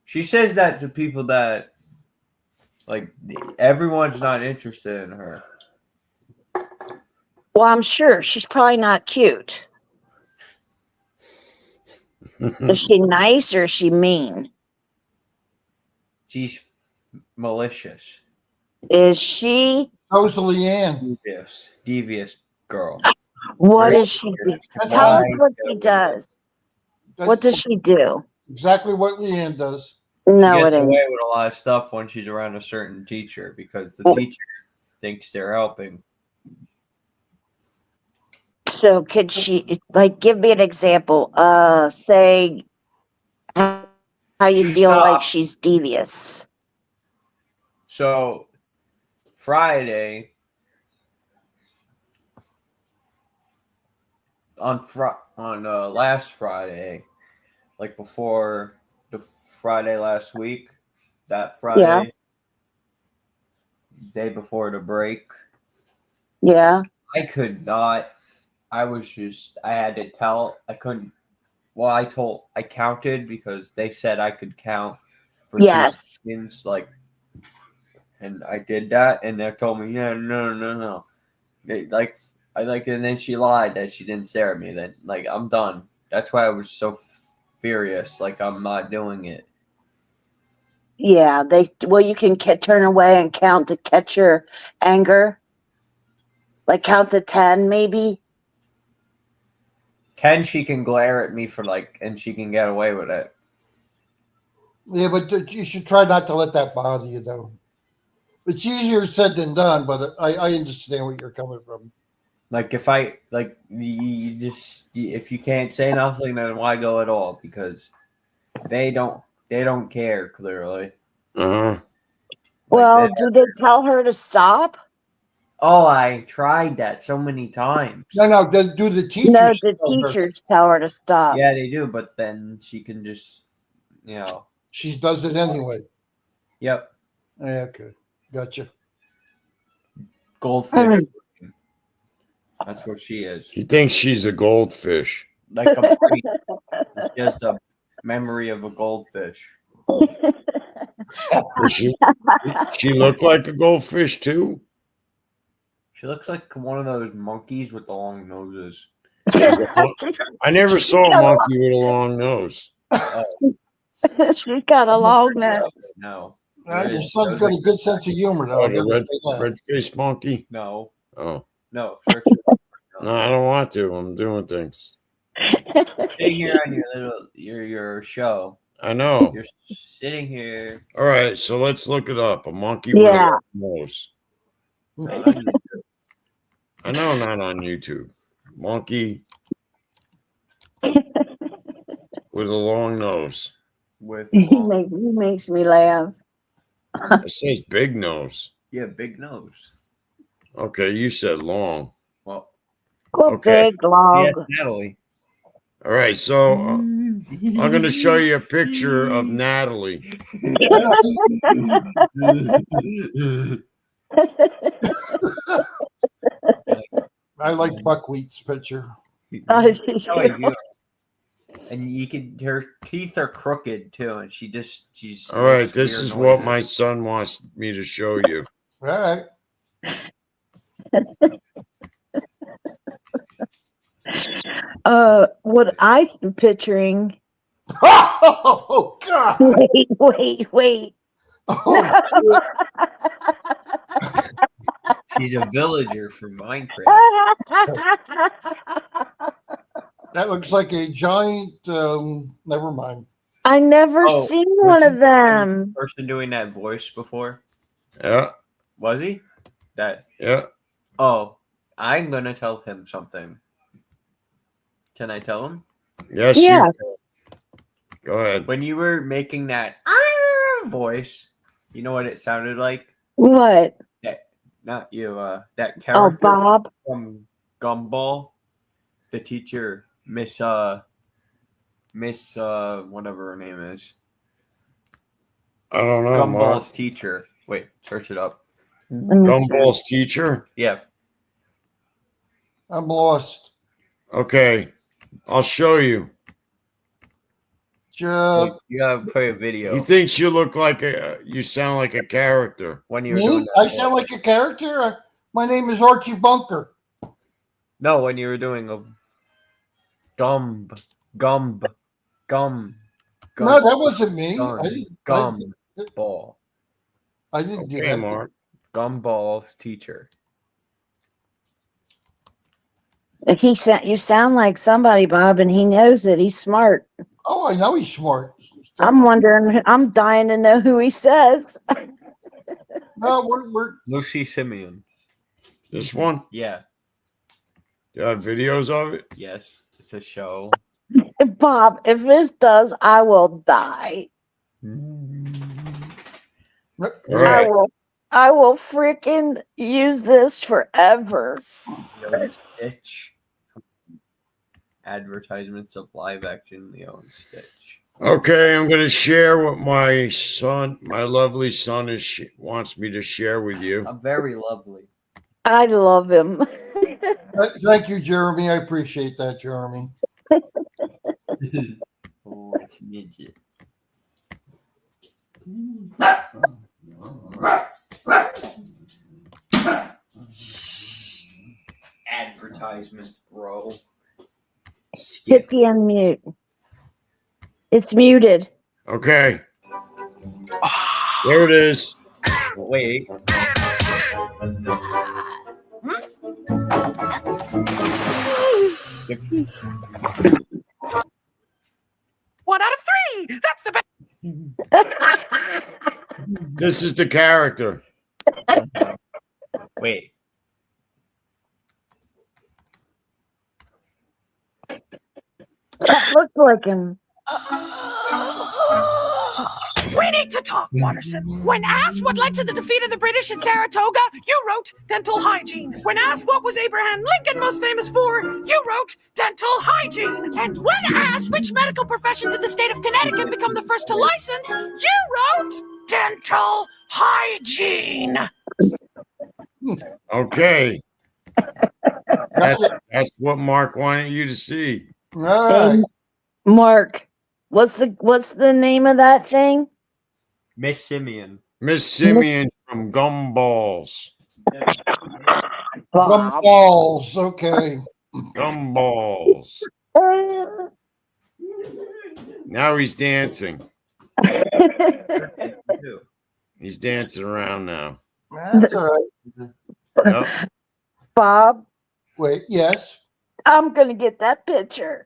She says that to people that, like, everyone's not interested in her. Well, I'm sure she's probably not cute. Is she nice or is she mean? She's malicious, Is she? How's Leanne? devious girl. What Right. does she do? That's Tell us Right. what she does. What does she do? Exactly what Leanne does. She No, it gets ain't. away with a lot of stuff when she's around a certain teacher because the Oh. teacher thinks they're helping. So could she, like, give me an example? Say how you She feel like stopped. she's devious. So Friday on last Friday, like before the Friday last week, that Friday, day before the break, Yeah. I could not. I had to tell. I couldn't. Well, I counted because they said I could count for Yes. 2 seconds, like, and I did that, and they told me, yeah, no. And then she lied that she didn't stare at me. Then, like, I'm done. That's why I was so furious. Like, I'm not doing it. Yeah. You can turn away and count to catch your anger. Like count to 10, maybe. 10, she can glare at me and she can get away with it. Yeah, but you should try not to let that bother you, though. It's easier said than done, but I understand where you're coming from. Like, if if you can't say nothing, then why go at all? Because they don't care, clearly. Uh-huh. Well, do they tell her to stop? Oh, I tried that so many times. No, do the teachers? No, the tell her? teachers tell her to stop. Yeah, they do, but then she can just, She does it anyway. Yep, Yeah, okay, gotcha. goldfish. That's what she is. He thinks she's a goldfish. Like a it's just a memory of a goldfish. Does she look like a goldfish too? She looks like one of those monkeys with the long noses. I never saw a monkey with a long nose. She's got a long nose. No. Your son's got a good sense of humor, though. Oh, I the gotta say that. red faced monkey. No. Oh, No. Search it up. no, I don't want to. I'm doing things. Sitting here on your show. I know. You're sitting here. All right, so let's look it up. A monkey Yeah. with a nose. on I know, not on YouTube. Monkey with a long nose. with He makes me laugh. It says big nose. yeah, big nose. Okay, you said long. Well, Okay. Big log. yes, Natalie. All right, so I'm going to show you a picture of Natalie. I like Buckwheat's picture. Oh, you- and you can. Her teeth are crooked too, and she's. All right, makes this weird is what noises. my son wants me to show you. All right. What I'm picturing. Oh, God. Wait. Oh, shit. She's a villager from Minecraft. That looks like a giant. Never mind. I never Oh, seen was one of he- them. Person doing that voice before Yeah, was he? That yeah. oh, I'm gonna tell him something. Can I tell him? Yes, Yeah. you can. Go ahead. When you were making that voice, you know what it sounded like? What? Not you. That Oh, character Bob. from Gumball, the teacher, Miss whatever her name is. I don't know, Mark. Gumball's teacher. Wait, search it up. Gumball's teacher? Yeah. I'm lost. Okay, I'll show you. You gotta play a video. He thinks you look like you sound like a character. When you were Me? doing I that sound like a character? My name is Archie Bunker. No, when you were doing a gum. No, that wasn't me. Gumball. I didn't do Okay, that. Mark. Gumball's teacher. You sound like somebody, Bob, and he knows it. He's smart. Oh, I know he's smart. I'm wondering. I'm dying to know who he says. No, we're Lucy Simeon. This one? Yeah. Do you have videos of it? Yes. It's a show. Bob, if this does, I will die. All right. I will freaking use this forever. Lilo and Stitch. Advertisements of live action Lilo and Stitch. Okay, I'm going to share what my son, my lovely son, wants me to share with you. I'm very lovely. I love him. Thank you, Jeremy. I appreciate that, Jeremy. Oh, it's midget. Advertisements, bro. Hit the unmute. It's muted. Okay. There it is. Wait. One out of three. That's the best. This is the character. Wait. That looked like him. We need to talk, Watterson. When asked what led to the defeat of the British at Saratoga, you wrote dental hygiene. When asked what was Abraham Lincoln most famous for, you wrote dental hygiene. And when asked which medical profession did the state of Connecticut become the first to license, you wrote dental hygiene. Okay. That's what Mark wanted you to see. All right. Mark, what's the name of that thing? Miss Simeon. Miss Simeon from Gumballs. Gumballs. Okay. Gumballs. Now he's dancing. It's too. He's dancing around now. That's all right. Yep. Bob, Wait, yes. I'm gonna get that picture.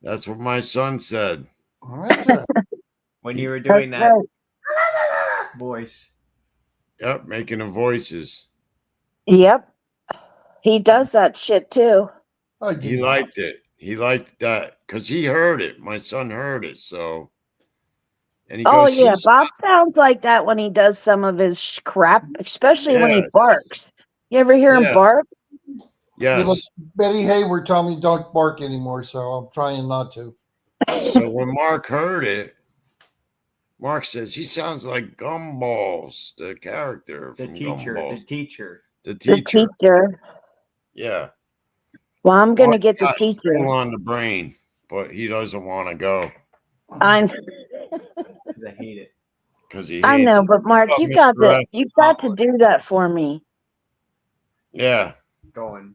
That's what my son said. That's all right. When you were doing That's that right. voice. Yep, making the voices. Yep. He does that shit too. I He do. liked it. He liked that because he heard it. My son heard it. So, and he Oh goes, yeah, "He's- Bob sounds like that when he does some of his crap, especially when he Yeah. barks. You ever hear him Yeah. bark? yes." Betty Hayward told me don't bark anymore, so I'm trying not to. So when Mark heard it, Mark says he sounds like Gumballs, the character The from teacher. The Gumballs. teacher. The The teacher. teacher. Yeah. Well, I'm gonna Mark get the got teacher. full on the brain, but he doesn't want to go I I hate it. because he I hates know, it. but Mark, Oh, you got Mr. to X. you got to do that for me. Yeah. Going.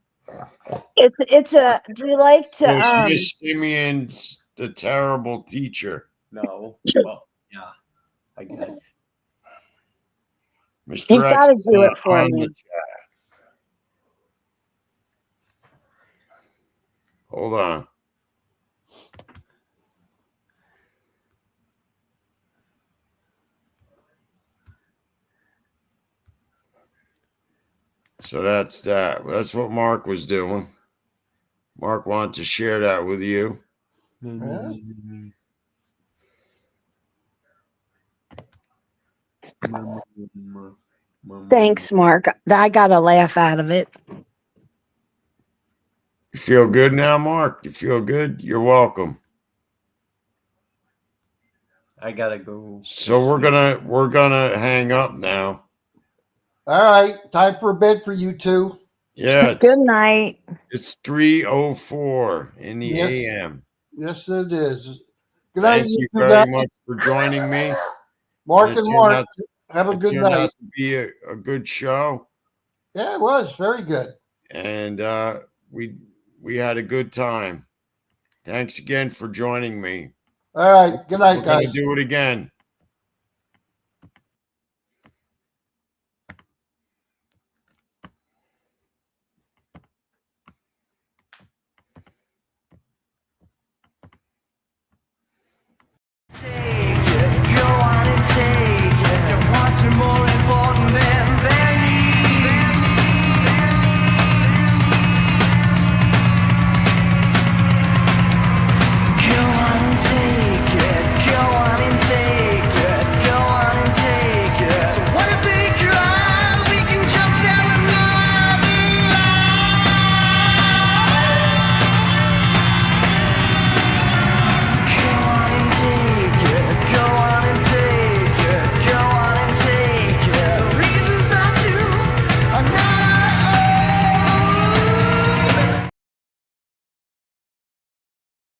It's a. Do you like to So Miss Simeon's the terrible teacher. No. Well, yeah. I guess. Mr. You X gotta is do it for on me. the chat. Hold on. So that's that. That's what Mark was doing. Mark wanted to share that with you. Yeah. Thanks, Mark. I got a laugh out of it. You feel good now, Mark? You feel good? You're welcome. I gotta go. So we're gonna hang up now. All right, time for a bed for you two. Yeah, Good night. it's 3:04 in the Yes. AM. Yes, it is. Good night, Thank you two very guys. much for joining me. Mark It and turned Mark. out- Have a It good turned night. out to be a good show, Yeah, it was very good. and we had a good time. Thanks again for joining me. All right, good night, We're gonna guys. do it again.